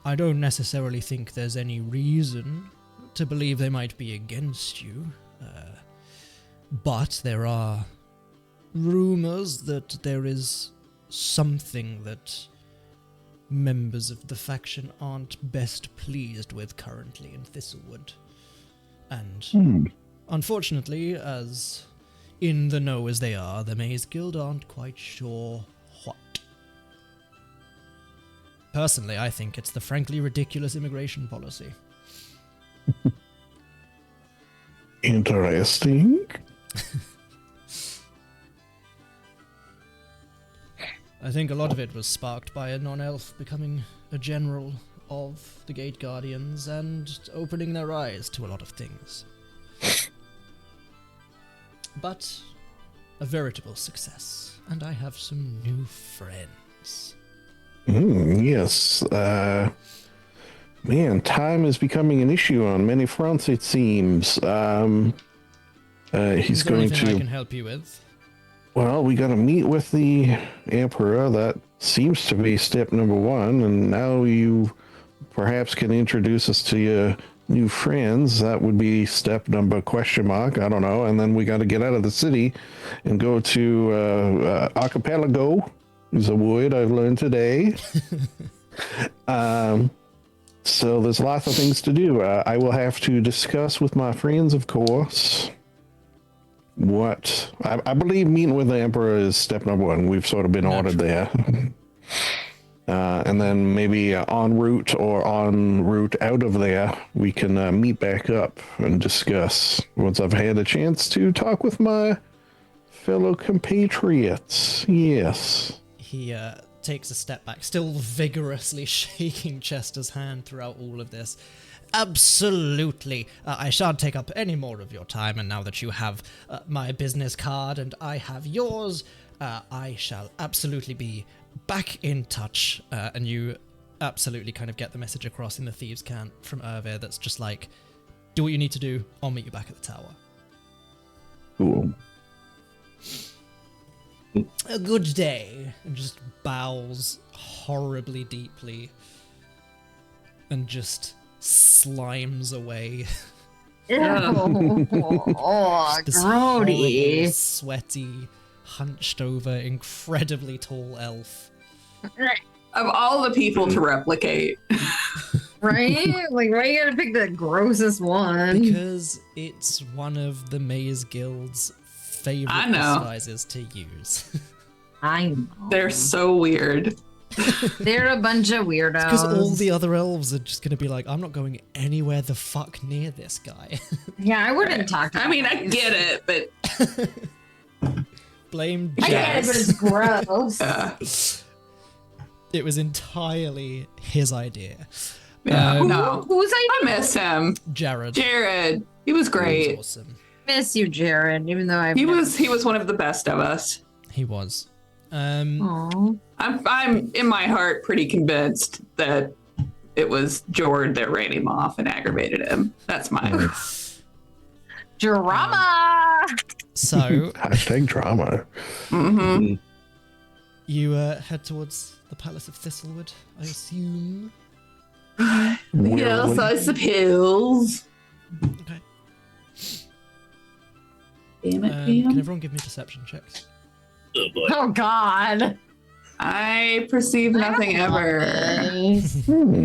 I don't necessarily think there's any reason to believe they might be against you. But there are rumors that there is something that members of the faction aren't best pleased with currently in Thistlewood. And unfortunately, as in the know as they are, the Maze Guild aren't quite sure what. Personally, I think it's the frankly ridiculous immigration policy. Interesting. I think a lot of it was sparked by a non-elf becoming a general of the Gate Guardians and opening their eyes to a lot of things. But a veritable success, and I have some new friends. Yes. Man, time is becoming an issue on many fronts, it seems. He's Is there going anything I to... can help you with? Well, we got to meet with the Emperor. That seems to be step number one. And now you perhaps can introduce us to your new friends. That would be step number question mark. I don't know. And then we got to get out of the city and go to Archipelago. Is a word I've learned today. So there's lots of things to do. I will have to discuss with my friends, of course. What I believe meeting with the Emperor is step number one. We've sort of been ordered there. And then maybe en route or en route out of there, we can meet back up and discuss once I've had a chance to talk with my fellow compatriots. Yes. He takes a step back, still vigorously shaking Chester's hand throughout all of this. Absolutely. I shan't take up any more of your time, and now that you have my business card and I have yours, I shall absolutely be back in touch. And you absolutely kind of get the message across in the Thieves' Cant from Irvir that's just like, do what you need to do, I'll meet you back at the tower. Cool. A good day. And just bows horribly deeply. And just slimes away. Oh, This grody. horrible, sweaty, hunched over, incredibly tall elf. Of all the people to replicate. Right? Like, why you gotta pick the grossest one? Because it's one of the Maze Guild's favorite I know. disguises to use. I know. They're so weird. They're a bunch of weirdos. Because all the other elves are just going to be like, I'm not going anywhere the fuck near this guy. Yeah, I wouldn't talk to I mean, I get it, but Blame I get it, Jazz. but it's gross. It was entirely his idea. yeah, Um, no. Who's I idea? miss him. Jared. Jared. He was He great. was awesome. Miss you, Jared, even though I've He was one of the best of us. He was. Aww. I'm in my heart pretty convinced that it was Jord that ran him off and aggravated him. That's my Drama! So Hashtag drama. hmm you head towards the Palace of Thistlewood, I assume. Yes, I suppose. Okay. Damn it, Can Pam. everyone give me perception checks? Oh boy. Oh, God. I perceive nothing ever.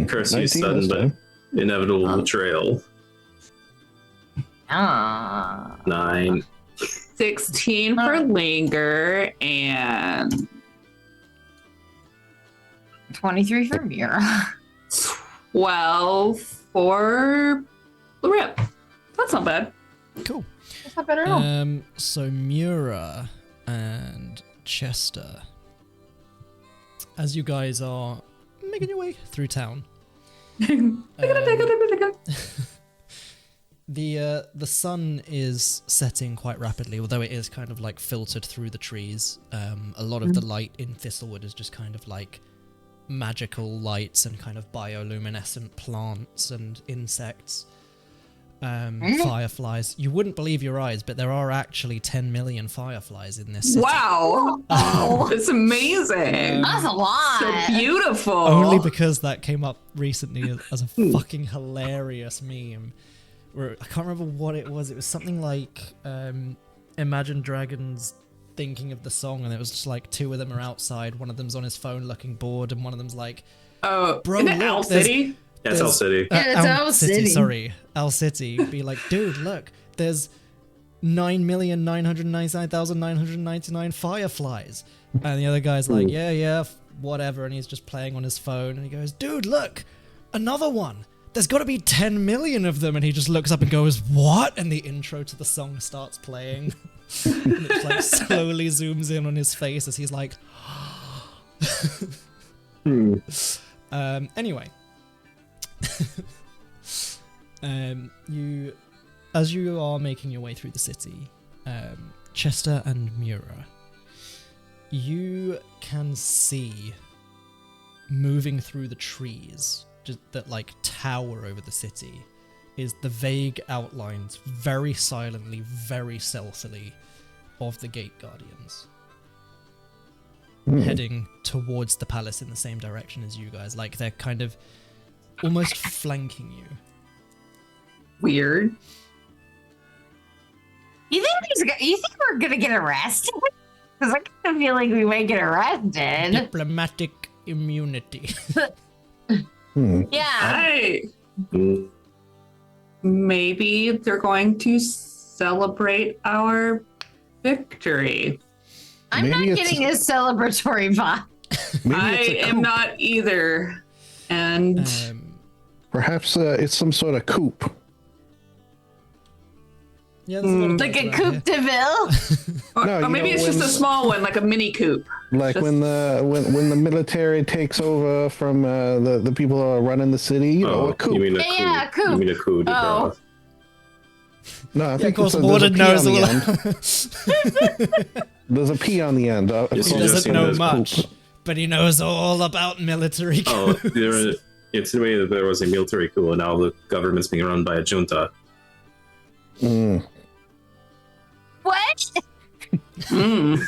Curse you, 19 sudden this but time. inevitable betrayal. Ah. 9. 16 for linger and 23 for Mira. 12 for the rip. That's not bad. Cool. That's not better at all. So Mura and Chester, as you guys are making your way through town, the sun is setting quite rapidly, although it is kind of like filtered through the trees. A lot of the light in Thistlewood is just kind of like magical lights and kind of bioluminescent plants and insects. Fireflies. You wouldn't believe your eyes, but there are actually 10 million fireflies in this city. Wow. It's amazing. That's a lot. So beautiful. Only because that came up recently as a fucking hilarious meme. Where I can't remember what it was. It was something like Imagine Dragons thinking of the song, and it was just like two of them are outside. One of them's on his phone looking bored, and one of them's like, Oh, Bro, isn't it look, Owl there's- City? That's Owl City. Yeah, it's Owl City. Sorry, Owl City. Be like, dude, look, there's 9,999,999 fireflies. And the other guy's like, yeah, whatever. And he's just playing on his phone. And he goes, dude, look, another one. There's got to be 10 million of them. And he just looks up and goes, what? And the intro to the song starts playing. And it just like slowly zooms in on his face as he's like, anyway. As you are making your way through the city, Chester and Mura, you can see moving through the trees that like tower over the city is the vague outlines, very silently, very stealthily, of the Gate Guardians. Heading towards the palace in the same direction as you guys. Like they're kind of almost flanking you. Weird. You think we're gonna get arrested? Because I kind of feel like we might get arrested. Diplomatic immunity. Yeah. Maybe they're going to celebrate our victory. I'm Maybe not it's- getting a celebratory vibe. Maybe I it's a am coup. not either. And Perhaps it's some sort of coup. Yeah, there's a lot of Like those a around Coupe here. de Ville. or, No, or you maybe know, it's just when- a small one, like a mini coupe. Like Just- when the military takes over from the people who are running the city, you know, a coup. You mean a coup? Yeah, a coup. You mean a coup de Oh. grace? No, I Yeah, of think course, there's a Mordred P knows on all. the end. There's a P on the end. Yes, He you doesn't just seen know those much, coup- but he knows all about military Oh, coups. it's the way that there was a military coup, and now the government's being run by a junta. What? I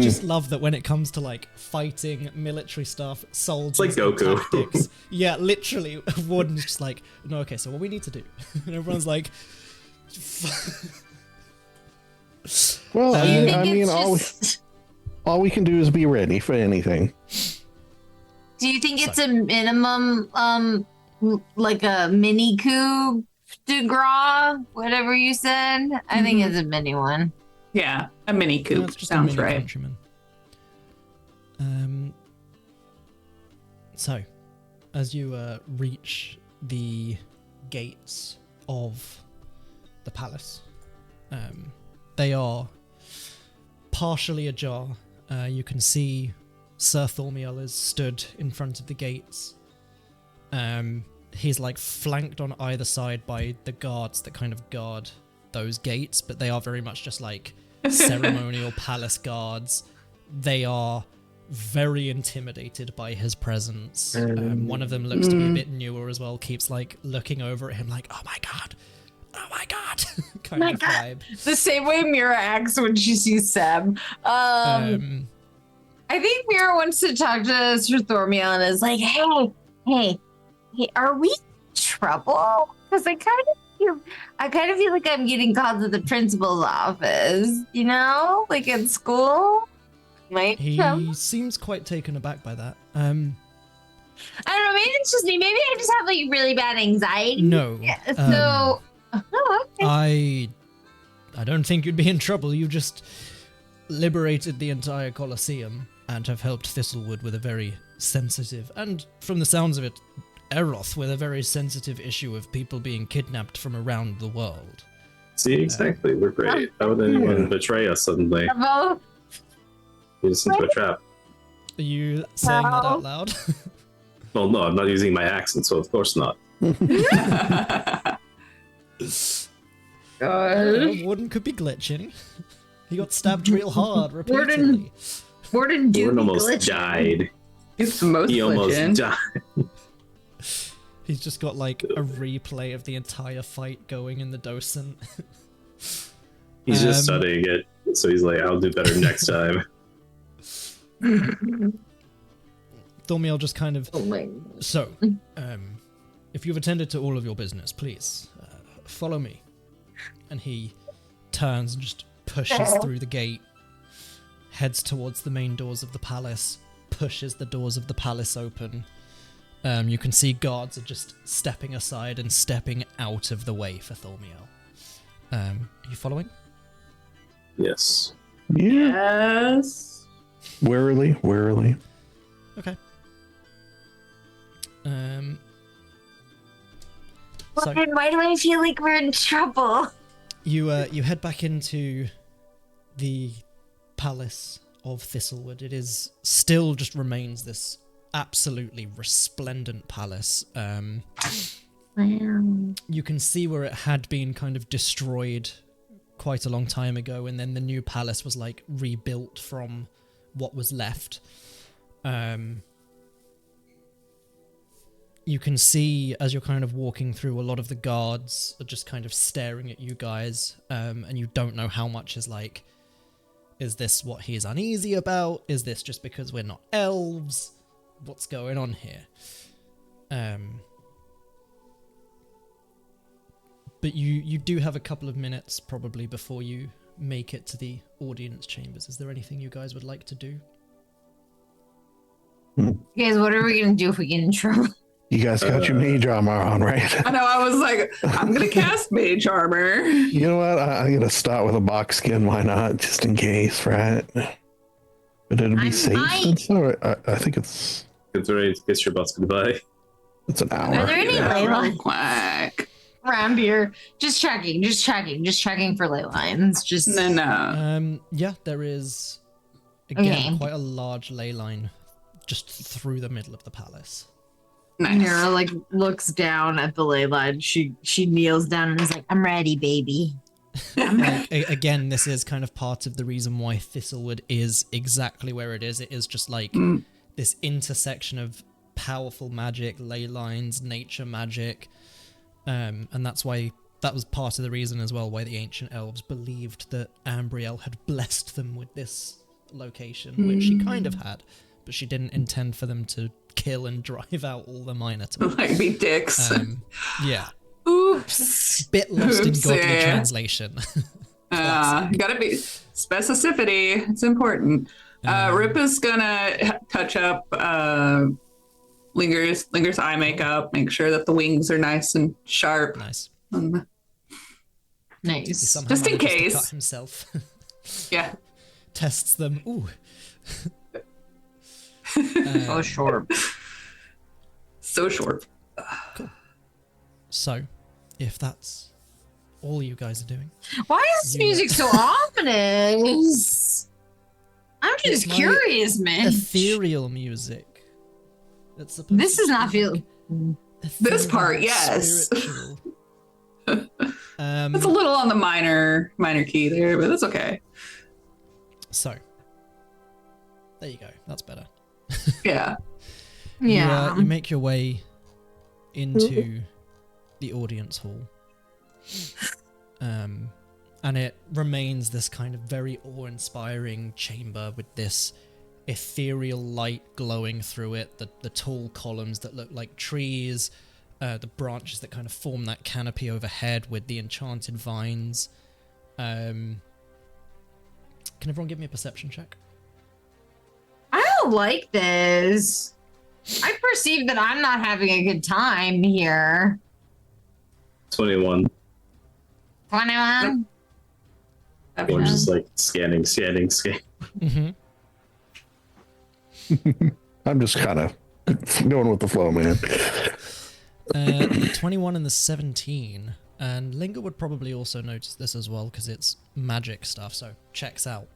just love that when it comes to like fighting military stuff, soldiers, like and Goku. tactics. Yeah, literally, Warden's just like, no, okay, so what we need to do, and everyone's like, Well, Do you I mean, all we can do is be ready for anything. Do you think it's a minimum, like a mini coup de gras, whatever you said? I think it's a mini one. Yeah, a mini no, coupe. it's just a Sounds mini right. countryman. So, as you reach the gates of the palace, they are partially ajar. You can see Sir Thormiel is stood in front of the gates. He's like flanked on either side by the guards that kind of guard those gates, but they are very much just like ceremonial palace guards. They are very intimidated by his presence. One of them looks to be a bit newer as well, keeps like looking over at him like, oh my god kind of vibe. The same way Mira acts when she sees Seb. I think Mira wants to talk to Sir Thormiel and is like, hey, are we in trouble? Because I kind of feel like I'm getting called to the principal's office, you know? Like at school. He seems quite taken aback by that. I don't know, maybe it's just me. Maybe I just have like really bad anxiety. No. So I don't think you'd be in trouble. You just liberated the entire Colosseum and have helped Thistlewood with a very sensitive, and from the sounds of it, Eroth with a very sensitive issue of people being kidnapped from around the world. See, exactly. We're great. How would anyone betray us suddenly? Bravo. Lead us into a trap. Are you saying that out loud? Well, no, I'm not using my accent, so of course not. Warden could be glitching. He got stabbed real hard repeatedly. Warden almost died. He's the most He almost legend. died. He's just got like a replay of the entire fight going in the docent. He's just studying it, so he's like, I'll do better next time. Thormiel just kind of... Oh my. So, if you've attended to all of your business, please, follow me. And he turns and just pushes through the gate, heads towards the main doors of the palace, pushes the doors of the palace open. You can see guards are just stepping aside and stepping out of the way for Thormiel. Are you following? Yes. Yeah. Yes. Warily. Okay. Well, then why do I feel like we're in trouble? You head back into the palace of Thistlewood. It is still just remains this absolutely resplendent palace. You can see where it had been kind of destroyed quite a long time ago, and then the new palace was like rebuilt from what was left. You can see as you're kind of walking through, a lot of the guards are just kind of staring at you guys, and you don't know how much is like, is this what he is uneasy about? Is this just because we're not elves? What's going on here? But you do have a couple of minutes probably before you make it to the audience chambers. Is there anything you guys would like to do? Guys, what are we gonna do if we get in trouble? You guys got your mage armor on, right? I know, I was like, I'm going to cast Mage Armor. You know what? I'm going to start with a box skin. Why not? Just in case, right? But it'll be safe. It's all right. I think it's Get ready to kiss your butts goodbye. an Are hour. there any Yeah, ley real lines quick. around here? Just checking for ley lines. Just No. Yeah, there is again Okay. quite a large ley line just through the middle of the palace. Nice. Mira like looks down at the ley line. She kneels down and is like, "I'm ready, baby." Like, again, this is kind of part of the reason why Thistlewood is exactly where it is. It is just like this intersection of powerful magic, ley lines, nature magic, and that's why that was part of the reason as well why the ancient elves believed that Ambriel had blessed them with this location, which she kind of had, but she didn't intend for them to kill and drive out all the Minotaurs. Like be dicks. Yeah. Oops. Bit lost in godly Oopsie. translation. Gotta be specificity. It's important. Rip is gonna touch up Linger's eye makeup, make sure that the wings are nice and sharp. Nice. Um, He Nice. somehow Just in manages to case. cut himself. yeah. Tests them. Ooh. Oh, sure. So short. So, if that's all you guys are doing, Why is this You- music so ominous? I'm just It's my curious, man. ethereal music. It's supposed This to does not be feel. like This ethereal, part, yes. Spiritual. It's a little on the minor key there, but that's okay. So, there you go. That's better. Yeah. Yeah. You make your way into the audience hall. And it remains this kind of very awe-inspiring chamber with this ethereal light glowing through it, the tall columns that look like trees, the branches that kind of form that canopy overhead with the enchanted vines. Can everyone give me a perception check? I don't like this. I perceive that I'm not having a good time here. 21. 21? We're just like scanning. Mm-hmm. I'm just kind of going with the flow, man. The 21 and the 17. And Linger would probably also notice this as well because it's magic stuff, so checks out.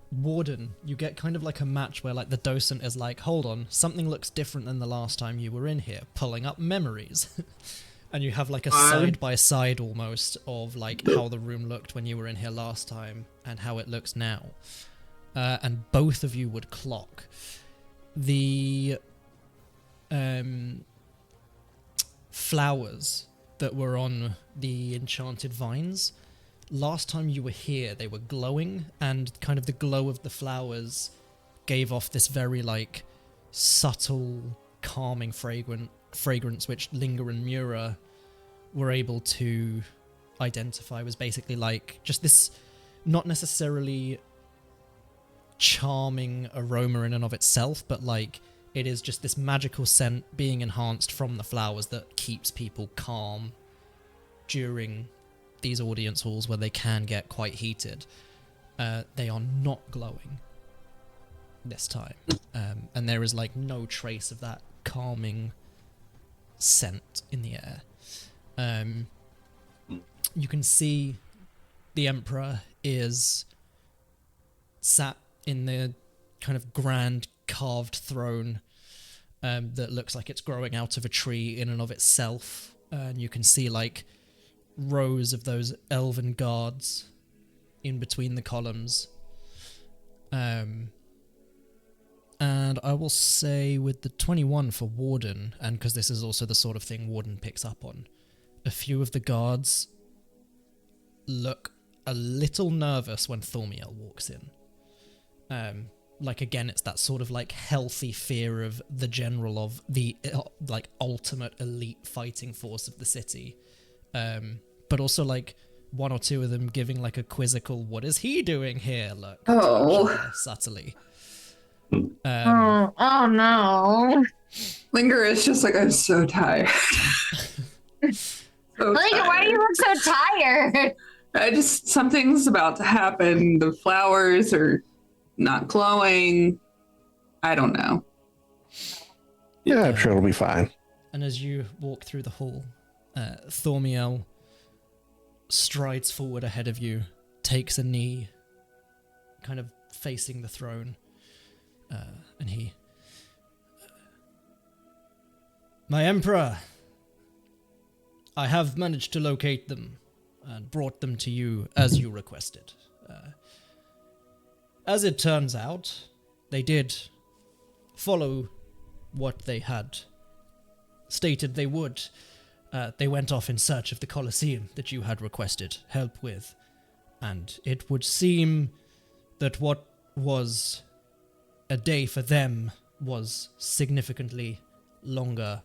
Warden, you get kind of like a match where like the docent is like, hold on, something looks different than the last time you were in here, pulling up memories. And you have like a side by side almost of like how the room looked when you were in here last time and how it looks now. And both of you would clock the flowers that were on the enchanted vines. Last time you were here, they were glowing, and kind of the glow of the flowers gave off this very like subtle, calming fragrance, which Linger and Mura were able to identify was basically like just this, not necessarily charming aroma in and of itself, but like it is just this magical scent being enhanced from the flowers that keeps people calm during these audience halls where they can get quite heated. They are not glowing this time, and there is like no trace of that calming scent in the air. You can see the Emperor is sat in the kind of grand carved throne that looks like it's growing out of a tree in and of itself, and you can see like rows of those elven guards in between the columns. And I will say with the 21 for Warden, and because this is also the sort of thing Warden picks up on, a few of the guards look a little nervous when Thormiel walks in. Like again, it's that sort of like healthy fear of the general of the like ultimate elite fighting force of the city. But also like one or two of them giving like a quizzical, what is he doing here? Look, subtly. Oh no. Linger is just like, I'm so tired. Why do you look so tired? Something's about to happen. The flowers are not glowing. I don't know. Yeah, I'm sure it'll be fine. And as you walk through the hall, Thormiel strides forward ahead of you, takes a knee, kind of facing the throne, and he... My Emperor, I have managed to locate them and brought them to you as you requested. As it turns out, they did follow what they had stated they would. They went off in search of the Colosseum that you had requested help with, and it would seem that what was a day for them was significantly longer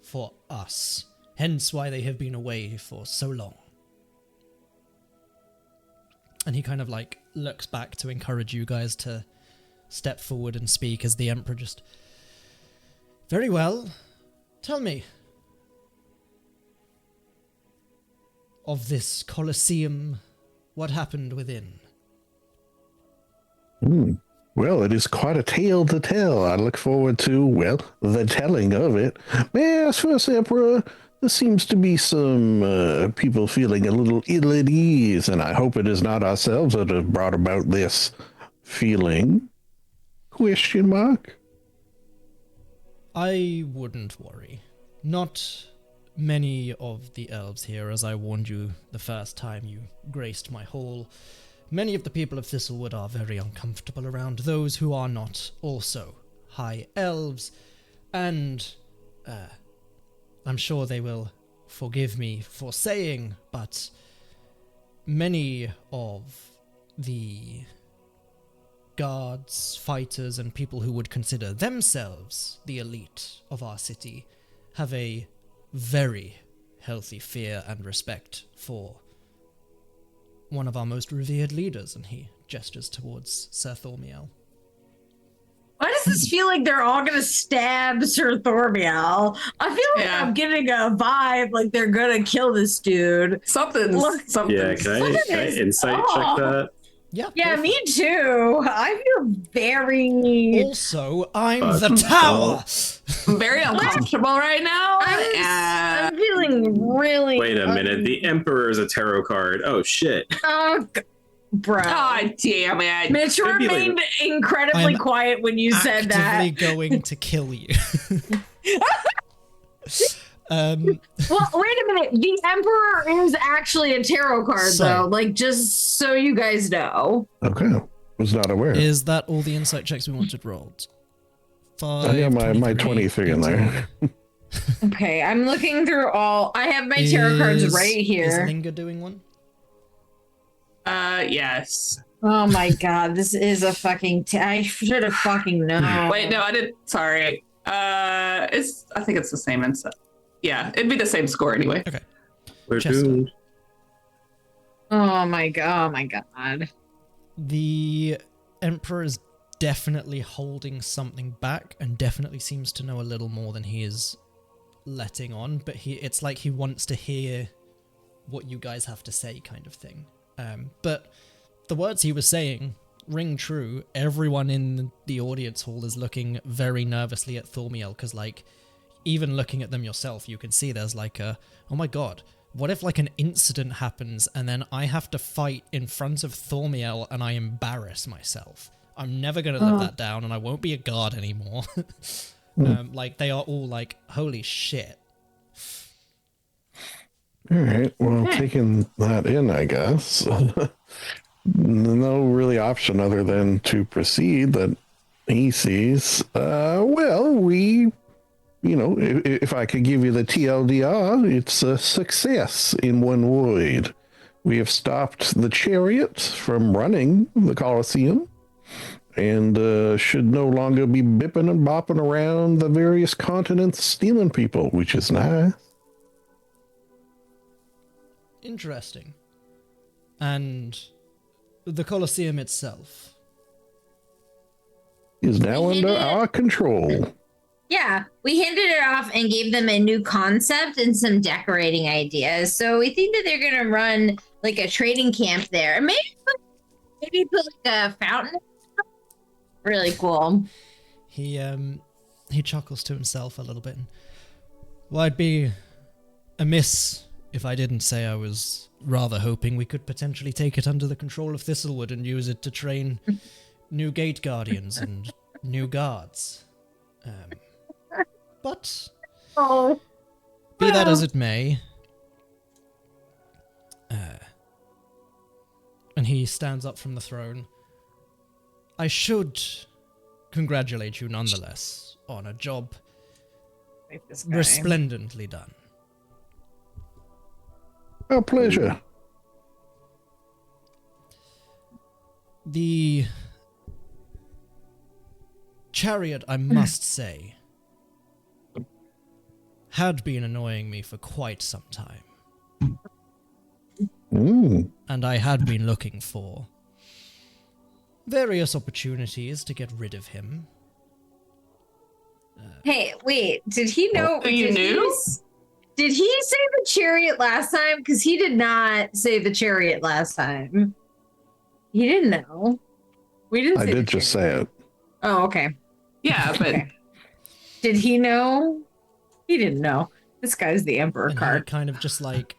for us, hence why they have been away for so long. And he kind of like looks back to encourage you guys to step forward and speak as the Emperor just... Very well. Tell me. Of this Colosseum, what happened within? Well, it is quite a tale to tell. I look forward to, well, the telling of it. May I ask first, Emperor? There seems to be some people feeling a little ill at ease, and I hope it is not ourselves that have brought about this feeling. Question mark? I wouldn't worry. Not many of the elves here, as I warned you the first time you graced my hall. Many of the people of Thistlewood are very uncomfortable around those who are not also high elves, and I'm sure they will forgive me for saying, but many of the guards, fighters, and people who would consider themselves the elite of our city have a very healthy fear and respect for one of our most revered leaders, and he gestures towards Sir Thormiel. Why does this feel like they're all gonna stab Sir Thormiel? I feel like Yeah. I'm getting a vibe like they're gonna kill this dude. Something's Yeah, can I insight check that? Yeah, Yeah, go me too. I feel very. Also, I'm Uh, the tower! I'm very uncomfortable right now. I'm feeling really. Wait a minute. The Emperor is a tarot card. Oh, shit. Bro. God damn it. Mitch It'd be like- remained incredibly I'm quiet when you said that. Actively going to kill you. Well, wait a minute. The Emperor is actually a tarot card, So- though. Like, just so you guys know. Okay. Was not aware. Is that all the insight checks we wanted rolled? I got my 20 thing in there. Okay, I'm looking through all. I have my tarot cards right Is here. Linga doing one? Yes. Oh my god, this is a fucking. I should have fucking known. Wait, no, I did. Sorry. I think it's the same insight. Yeah, it'd be the same score anyway. We're Chester. doomed. Oh my god. Oh my god. The Emperor is definitely holding something back and definitely seems to know a little more than he is letting on, but it's like he wants to hear what you guys have to say, kind of thing. But the words he was saying ring true. Everyone in the audience hall is looking very nervously at Thormiel, because, like, even looking at them yourself, you can see there's like a, oh my god, what if like an incident happens and then I have to fight in front of Thormiel and I embarrass myself? I'm never going to live that down, and I won't be a guard anymore. Like, they are all like, holy shit. All right. Well, taking that in, I guess. No really option other than to proceed that he sees. Well, we, if I could give you the TLDR, it's a success in one word. We have stopped the Chariot from running the Colosseum, and should no longer be bipping and bopping around the various continents stealing people, which is nice. Interesting. And the Colosseum itself. Is now We under did it. our control. Yeah, we handed it off and gave them a new concept and some decorating ideas. So we think that they're gonna run like a trading camp there. Maybe put like a fountain. Really cool. He chuckles to himself a little bit. Well, I'd be amiss if I didn't say I was rather hoping we could potentially take it under the control of Thistlewood and use it to train new gate guardians and new guards. But Oh, be that as it may, and he stands up from the throne, I should congratulate you nonetheless on a job resplendently done. Our pleasure. The Chariot, I must say, had been annoying me for quite some time, and I had been looking for various opportunities to get rid of him. hey, wait. Did he know? Oh, you did he knew? Did he say the Chariot last time? Because he did not say the Chariot last time. He didn't know. We didn't. I say did the just chariot. say it. Oh, okay. Yeah, but Okay. Did he know? He didn't know. This guy's the Emperor And he card. kind of just like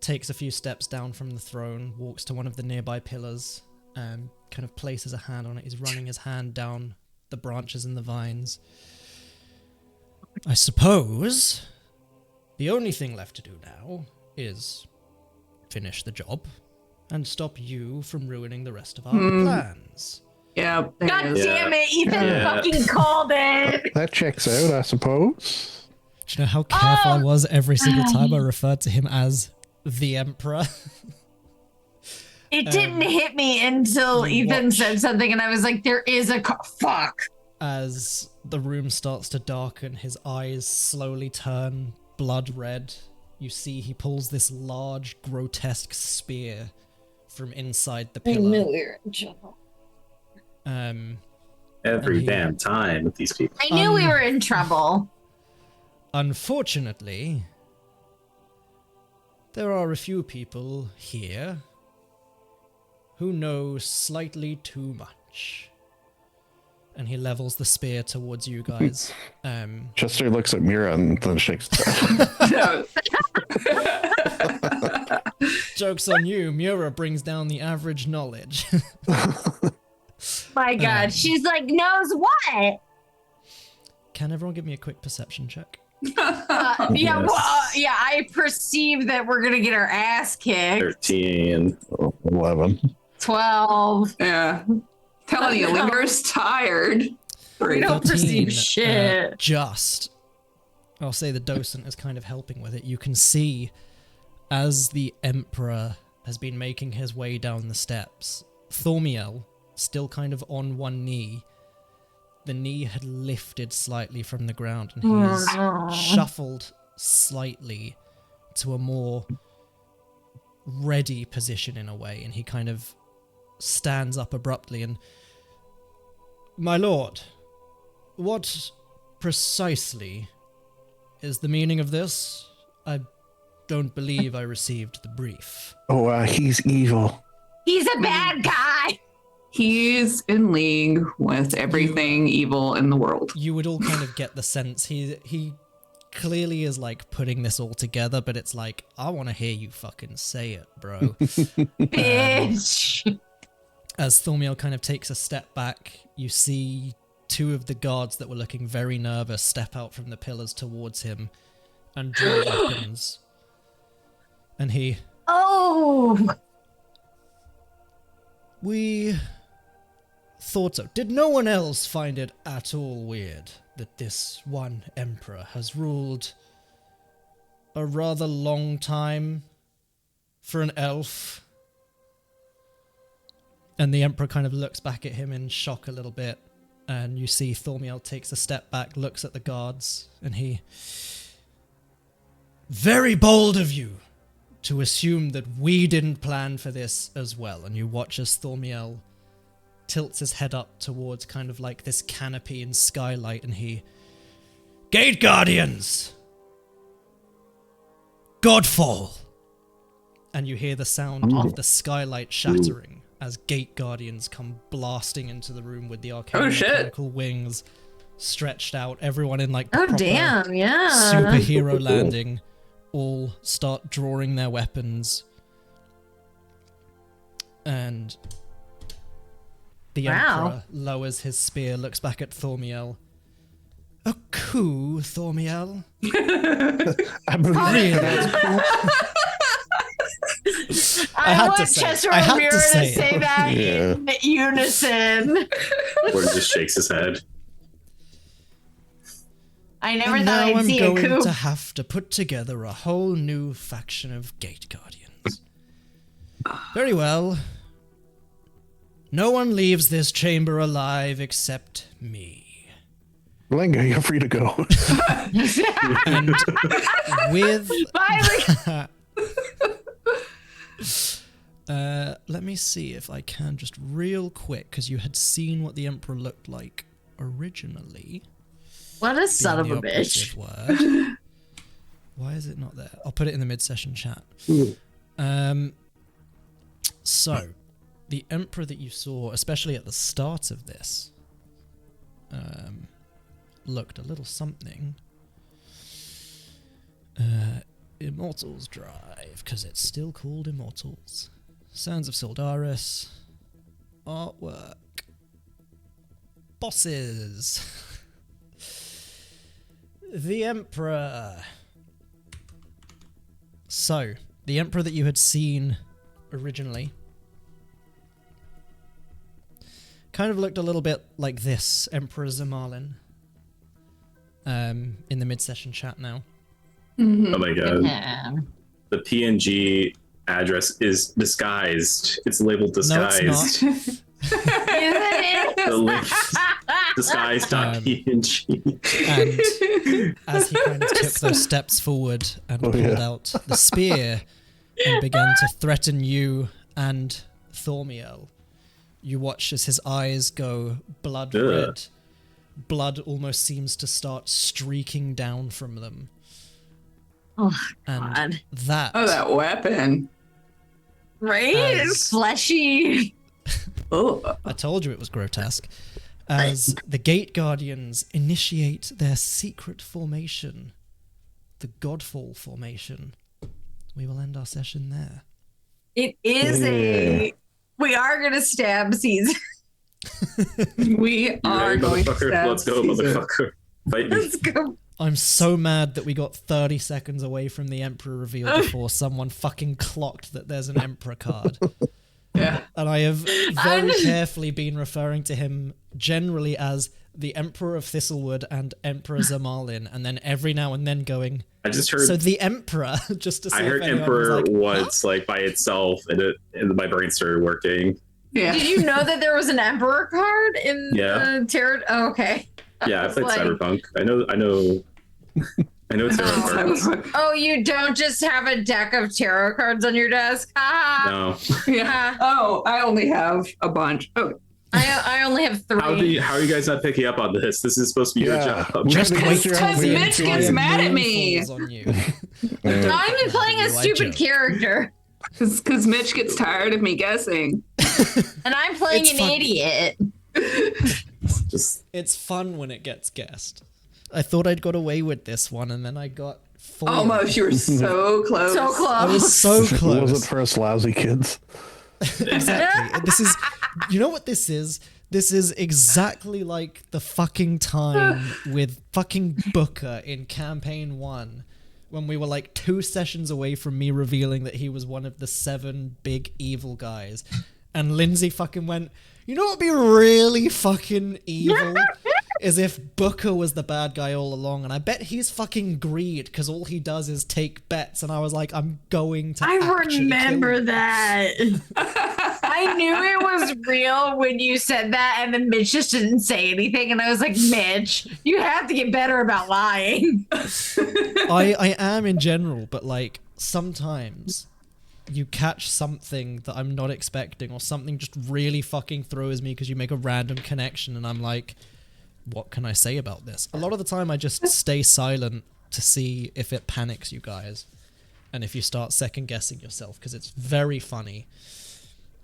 takes a few steps down from the throne, walks to one of the nearby pillars, and kind of places a hand on it. He's running his hand down the branches and the vines. I suppose the only thing left to do now is finish the job and stop you from ruining the rest of our plans. yeah. there God it is. damn it! Ethan Yeah. fucking called it. That checks out, I suppose. Do you know how careful I Oh! was every single time I referred to him as the Emperor? It didn't hit me until you Ethan watch. said something, and I was like, "There is a fuck." As the room starts to darken, his eyes slowly turn blood red. You see he pulls this large, grotesque spear from inside the pillar. we were in trouble. Every And he- damn time with these people. I knew we were in trouble. Unfortunately, there are a few people here who know slightly too much. And he levels the spear towards you guys. Chester looks at Mira and then shakes his head. Joke's on you, Mura brings down the average knowledge. My God, she's like, knows what? Can everyone give me a quick perception check? Yeah, Yes. well, yeah. I perceive that we're gonna get our ass kicked. 13. 11. 12. Yeah. Telling you, Linger's tired. We don't 13, perceive shit. Just. I'll say the docent is kind of helping with it. You can see as the Emperor has been making his way down the steps, Thormiel, still kind of on one knee, the knee had lifted slightly from the ground and he's shuffled slightly to a more ready position in a way, and he kind of stands up abruptly and, "My lord, what precisely is the meaning of this? I don't believe I received the brief." Oh, he's evil. He's a bad guy. He's in league with everything evil in the world. You would all kind of get the sense he clearly is like putting this all together, but it's like, I want to hear you fucking say it, bro. Bitch. As Thormiel kind of takes a step back, you see two of the guards that were looking very nervous step out from the pillars towards him and draw weapons. And he, Oh. "We thought so. Did no one else find it at all weird that this one emperor has ruled a rather long time for an elf?" And the emperor kind of looks back at him in shock a little bit, and you see Thormiel takes a step back, looks at the guards, and he, "Very bold of you to assume that we didn't plan for this as well." And you watch as Thormiel tilts his head up towards kind of like this canopy and skylight, and he, "Gate Guardians! Godfall!" And you hear the sound of the skylight shattering as Gate Guardians come blasting into the room with the arcane Oh, shit. mechanical wings stretched out. Everyone in like the Oh, proper damn. Yeah. superhero landing all start drawing their weapons, and the Wow. Emperor lowers his spear, looks back at Thormiel. "A coup, Thormiel? I believe Really?" I had want to say it. Chester I had to O'Meara to say say, it. that Yeah. in unison. Gordon just shakes his head. I never And thought now I'd I'm see a going coup. to have to put together a whole new faction of Gate Guardians. Very well. No one leaves this chamber alive except me. Lenga, you're free to go. And with Finally. let me see if I can just real quick, because you had seen what the Emperor looked like originally. What a son of being a the bitch. operative word. Why is it not there? I'll put it in the mid-session chat. So, the Emperor that you saw, especially at the start of this, looked a little something. Immortals Drive, because it's still called Immortals. Sands of Syldaris. Artwork. Bosses. The Emperor. So, the Emperor that you had seen originally kind of looked a little bit like this, Emperor Zamalin. In the mid-session chat now. Mhm. Oh my god. Yeah. The PNG address is disguised. It's labeled disguised. No, it's not. The link disguised.png. And as he kind of took those steps forward and pulled out the spear and began to threaten you and Thormiel, you watch as his eyes go blood red. Blood almost seems to start streaking down from them. Oh, And God. that Oh, that weapon. Right? As- It's fleshy. Oh. I told you it was grotesque. As the Gate Guardians initiate their secret formation, the Godfall formation, we will end our session there. It is we are gonna stab Caesar. We You are ready, going to motherfucker? stab Let's go, Caesar. motherfucker. Fight me. Let's go. I'm so mad that we got 30 seconds away from the Emperor reveal before someone fucking clocked that there's an Emperor card. Yeah. And I have very carefully been referring to him generally as the Emperor of Thistlewood and Emperor Zamalin, and then every now and then going, I just heard. so the Emperor, just to see I if heard anyone Emperor was like, once, like by itself, and my brain started working. Yeah. Did you know that there was an Emperor card in Yeah. the tarot? Oh, okay. Yeah, I played Like- Cyberpunk. I know tarot cards. Oh, you don't just have a deck of tarot cards on your desk? Ah. No. Yeah. Oh, I only have a bunch. Oh, I only have 3. How are you guys not picking up on this? This is supposed to be your job. just Because wait till because the Mitch entire gets mad at moon me. falls on you. I'm been playing a I stupid joke. character. because Mitch gets tired of me guessing. And I'm playing It's an fun. idiot. Just It's fun when it gets guessed. I thought I'd got away with this one, and then I got foiled. Almost. You were so close. So I was close. so It close. wasn't for us lousy kids. Exactly. This is, you know what this is? This is exactly like the fucking time with fucking Booker in campaign 1 when we were like 2 sessions away from me revealing that he was one of the 7 big evil guys. And Lindsay fucking went, you know what would be really fucking evil? Is if Booker was the bad guy all along, and I bet he's fucking greed because all he does is take bets. And I was like, I'm going to. I actually remember kill you. that. I knew it was real when you said that, and then Mitch just didn't say anything. And I was like, Mitch, you have to get better about lying. I am in general, but like sometimes you catch something that I'm not expecting, or something just really fucking throws me because you make a random connection, and I'm like, what can I say about this? A lot of the time I just stay silent to see if it panics you guys and if you start second guessing yourself, because it's very funny.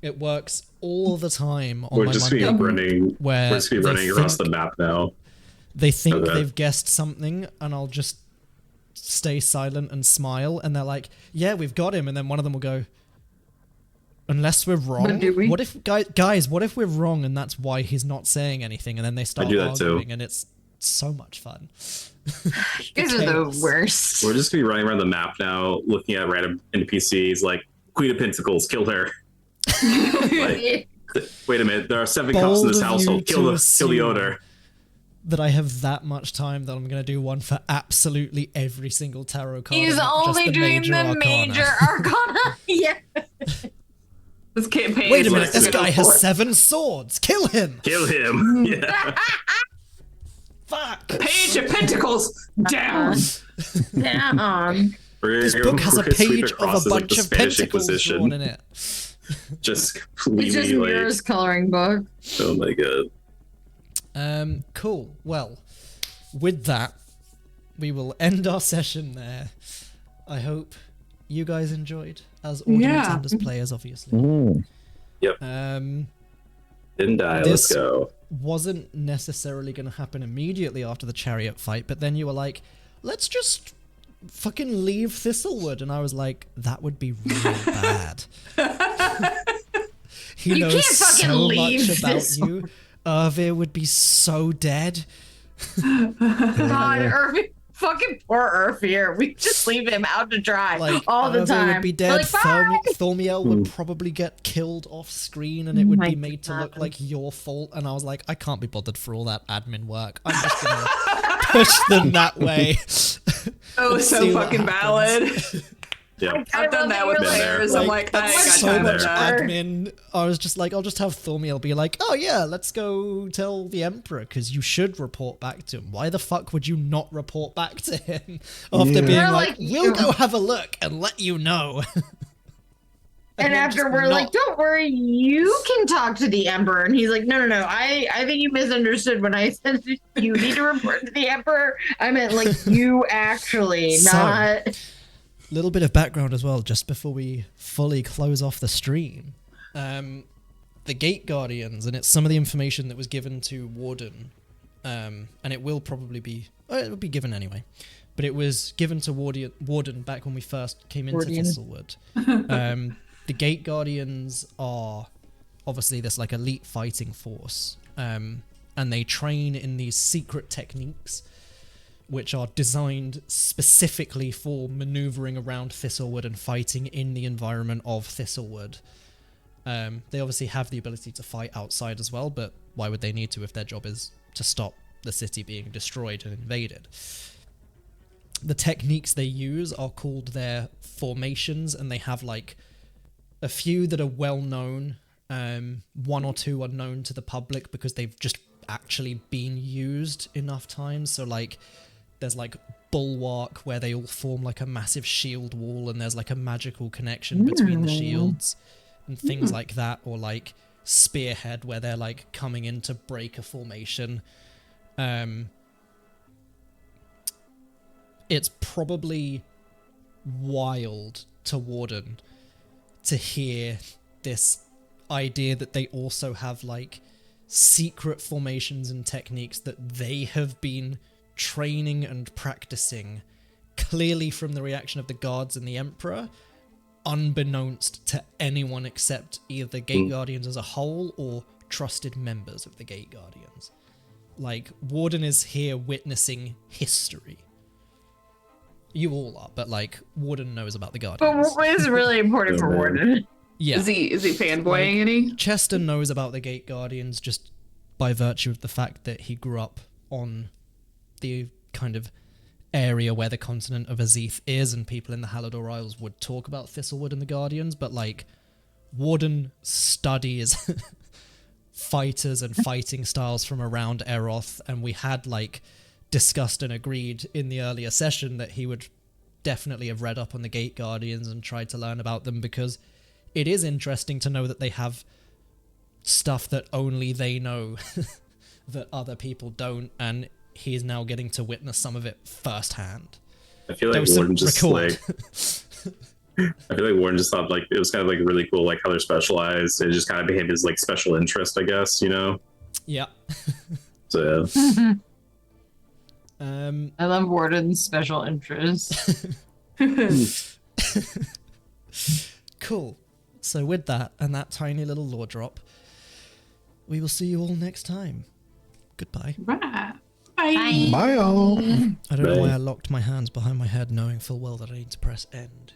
It works all the time on we're my just gonna Monday be running. where We're just gonna be they running across the think- map now. They think Okay. they've guessed something, and I'll just stay silent and smile, and they're like, yeah, we've got him, and then one of them will go, unless we're wrong. But do we? What if guys, what if we're wrong and that's why he's not saying anything, and then they start do that too. arguing, and it's so much fun. You guys are the Chaos. worst. We're just gonna be running around the map now, looking at random NPCs like Queen of Pentacles, kill her. Like, wait a minute, there are 7 cops in Bold this of you household. to Kill the assume owner. that I have that much time that I'm going to do one for absolutely every single tarot card. He's and not just only doing the arcana. major arcana. Yeah. This campaign. Wait a is minute, like this season guy has 4. 7 swords. Kill him. Kill him. Yeah. Fuck. Page of Pentacles down. Damn. This book has a page of a bunch of pentacles drawn in it. Just It's completely just like, Mira's coloring book. oh my god. Cool. Well, with that, we will end our session there. I hope you guys enjoyed, as audience Yeah. and as players, obviously. Yep. Didn't die. Let's This- go. Wasn't necessarily going to happen immediately after the Chariot fight, but then you were like, let's just fucking leave Thistlewood, and I was like, that would be really bad. He You knows can't fucking so leave much about Thistlewood. you. Irvir would be so dead. God, Irving, fucking poor Irvir. We just leave him out to dry Like all the Irvir time. would be We're dead. like, bye! Thormiel would probably get killed off screen, and it would my be made to look God. like your fault. And I was like, I can't be bothered for all that admin work. I'm just gonna push them that way. Oh, See so what fucking happens. valid. Yep. I've done that with Been there. players. I'm like, I that's ain't got so time much for that. admin. I was just like, I'll just have Thormiel be like, oh yeah, let's go tell the Emperor, because you should report back to him. Why the fuck would you not report back to him after Yeah. being We're like, like, we'll go have a look and let you know? And then after just we're like, not- don't worry, you can talk to the Emperor. And he's like, no. I think you misunderstood when I said you need to report to the Emperor. I meant like you actually, So- not. Little bit of background as well, just before we fully close off the stream. The Gate Guardians, and it's some of the information that was given to Warden, and it will probably be, it will be given anyway, but it was given to Warden back when we first came into Wardian. Thistlewood. The Gate Guardians are obviously this like elite fighting force, and they train in these secret techniques which are designed specifically for maneuvering around Thistlewood and fighting in the environment of Thistlewood. They obviously have the ability to fight outside as well, but why would they need to if their job is to stop the city being destroyed and invaded? The techniques they use are called their formations, and they have like a few that are well known. One or two are known to the public because they've just actually been used enough times. So like there's like Bulwark, where they all form like a massive shield wall, and there's like a magical connection between the shields and things like that, or like Spearhead, where they're like coming in to break a formation. It's probably wild to Warden to hear this idea that they also have like secret formations and techniques that they have been training and practicing, clearly from the reaction of the guards and the Emperor, unbeknownst to anyone except either the Gate Guardians as a whole or trusted members of the Gate Guardians. Like, Warden is here witnessing history. You all are, but like, Warden knows about the Guardians. But it's really important for Oh, man. Warden. Yeah. Is he fanboying any? Chester knows about the Gate Guardians just by virtue of the fact that he grew up on the kind of area where the continent of Azith is, and people in the Halador Isles would talk about Thistlewood and the Guardians, but like, Warden studies fighters and fighting styles from around Eroth, and we had like discussed and agreed in the earlier session that he would definitely have read up on the Gate Guardians and tried to learn about them, because it is interesting to know that they have stuff that only they know that other people don't, and he's now getting to witness some of it firsthand. I feel like Dose Warden just record. I feel like Warden just thought like it was kind of like really cool, like how they're specialized. It just kind of became his like special interest, I guess, you know. Yeah. So yeah. I love Warden's special interest. Cool. So with that and that tiny little lore drop, we will see you all next time. Goodbye. Right. Bye. Bye, all. I don't know why Bye. I locked my hands behind my head knowing full well that I need to press end.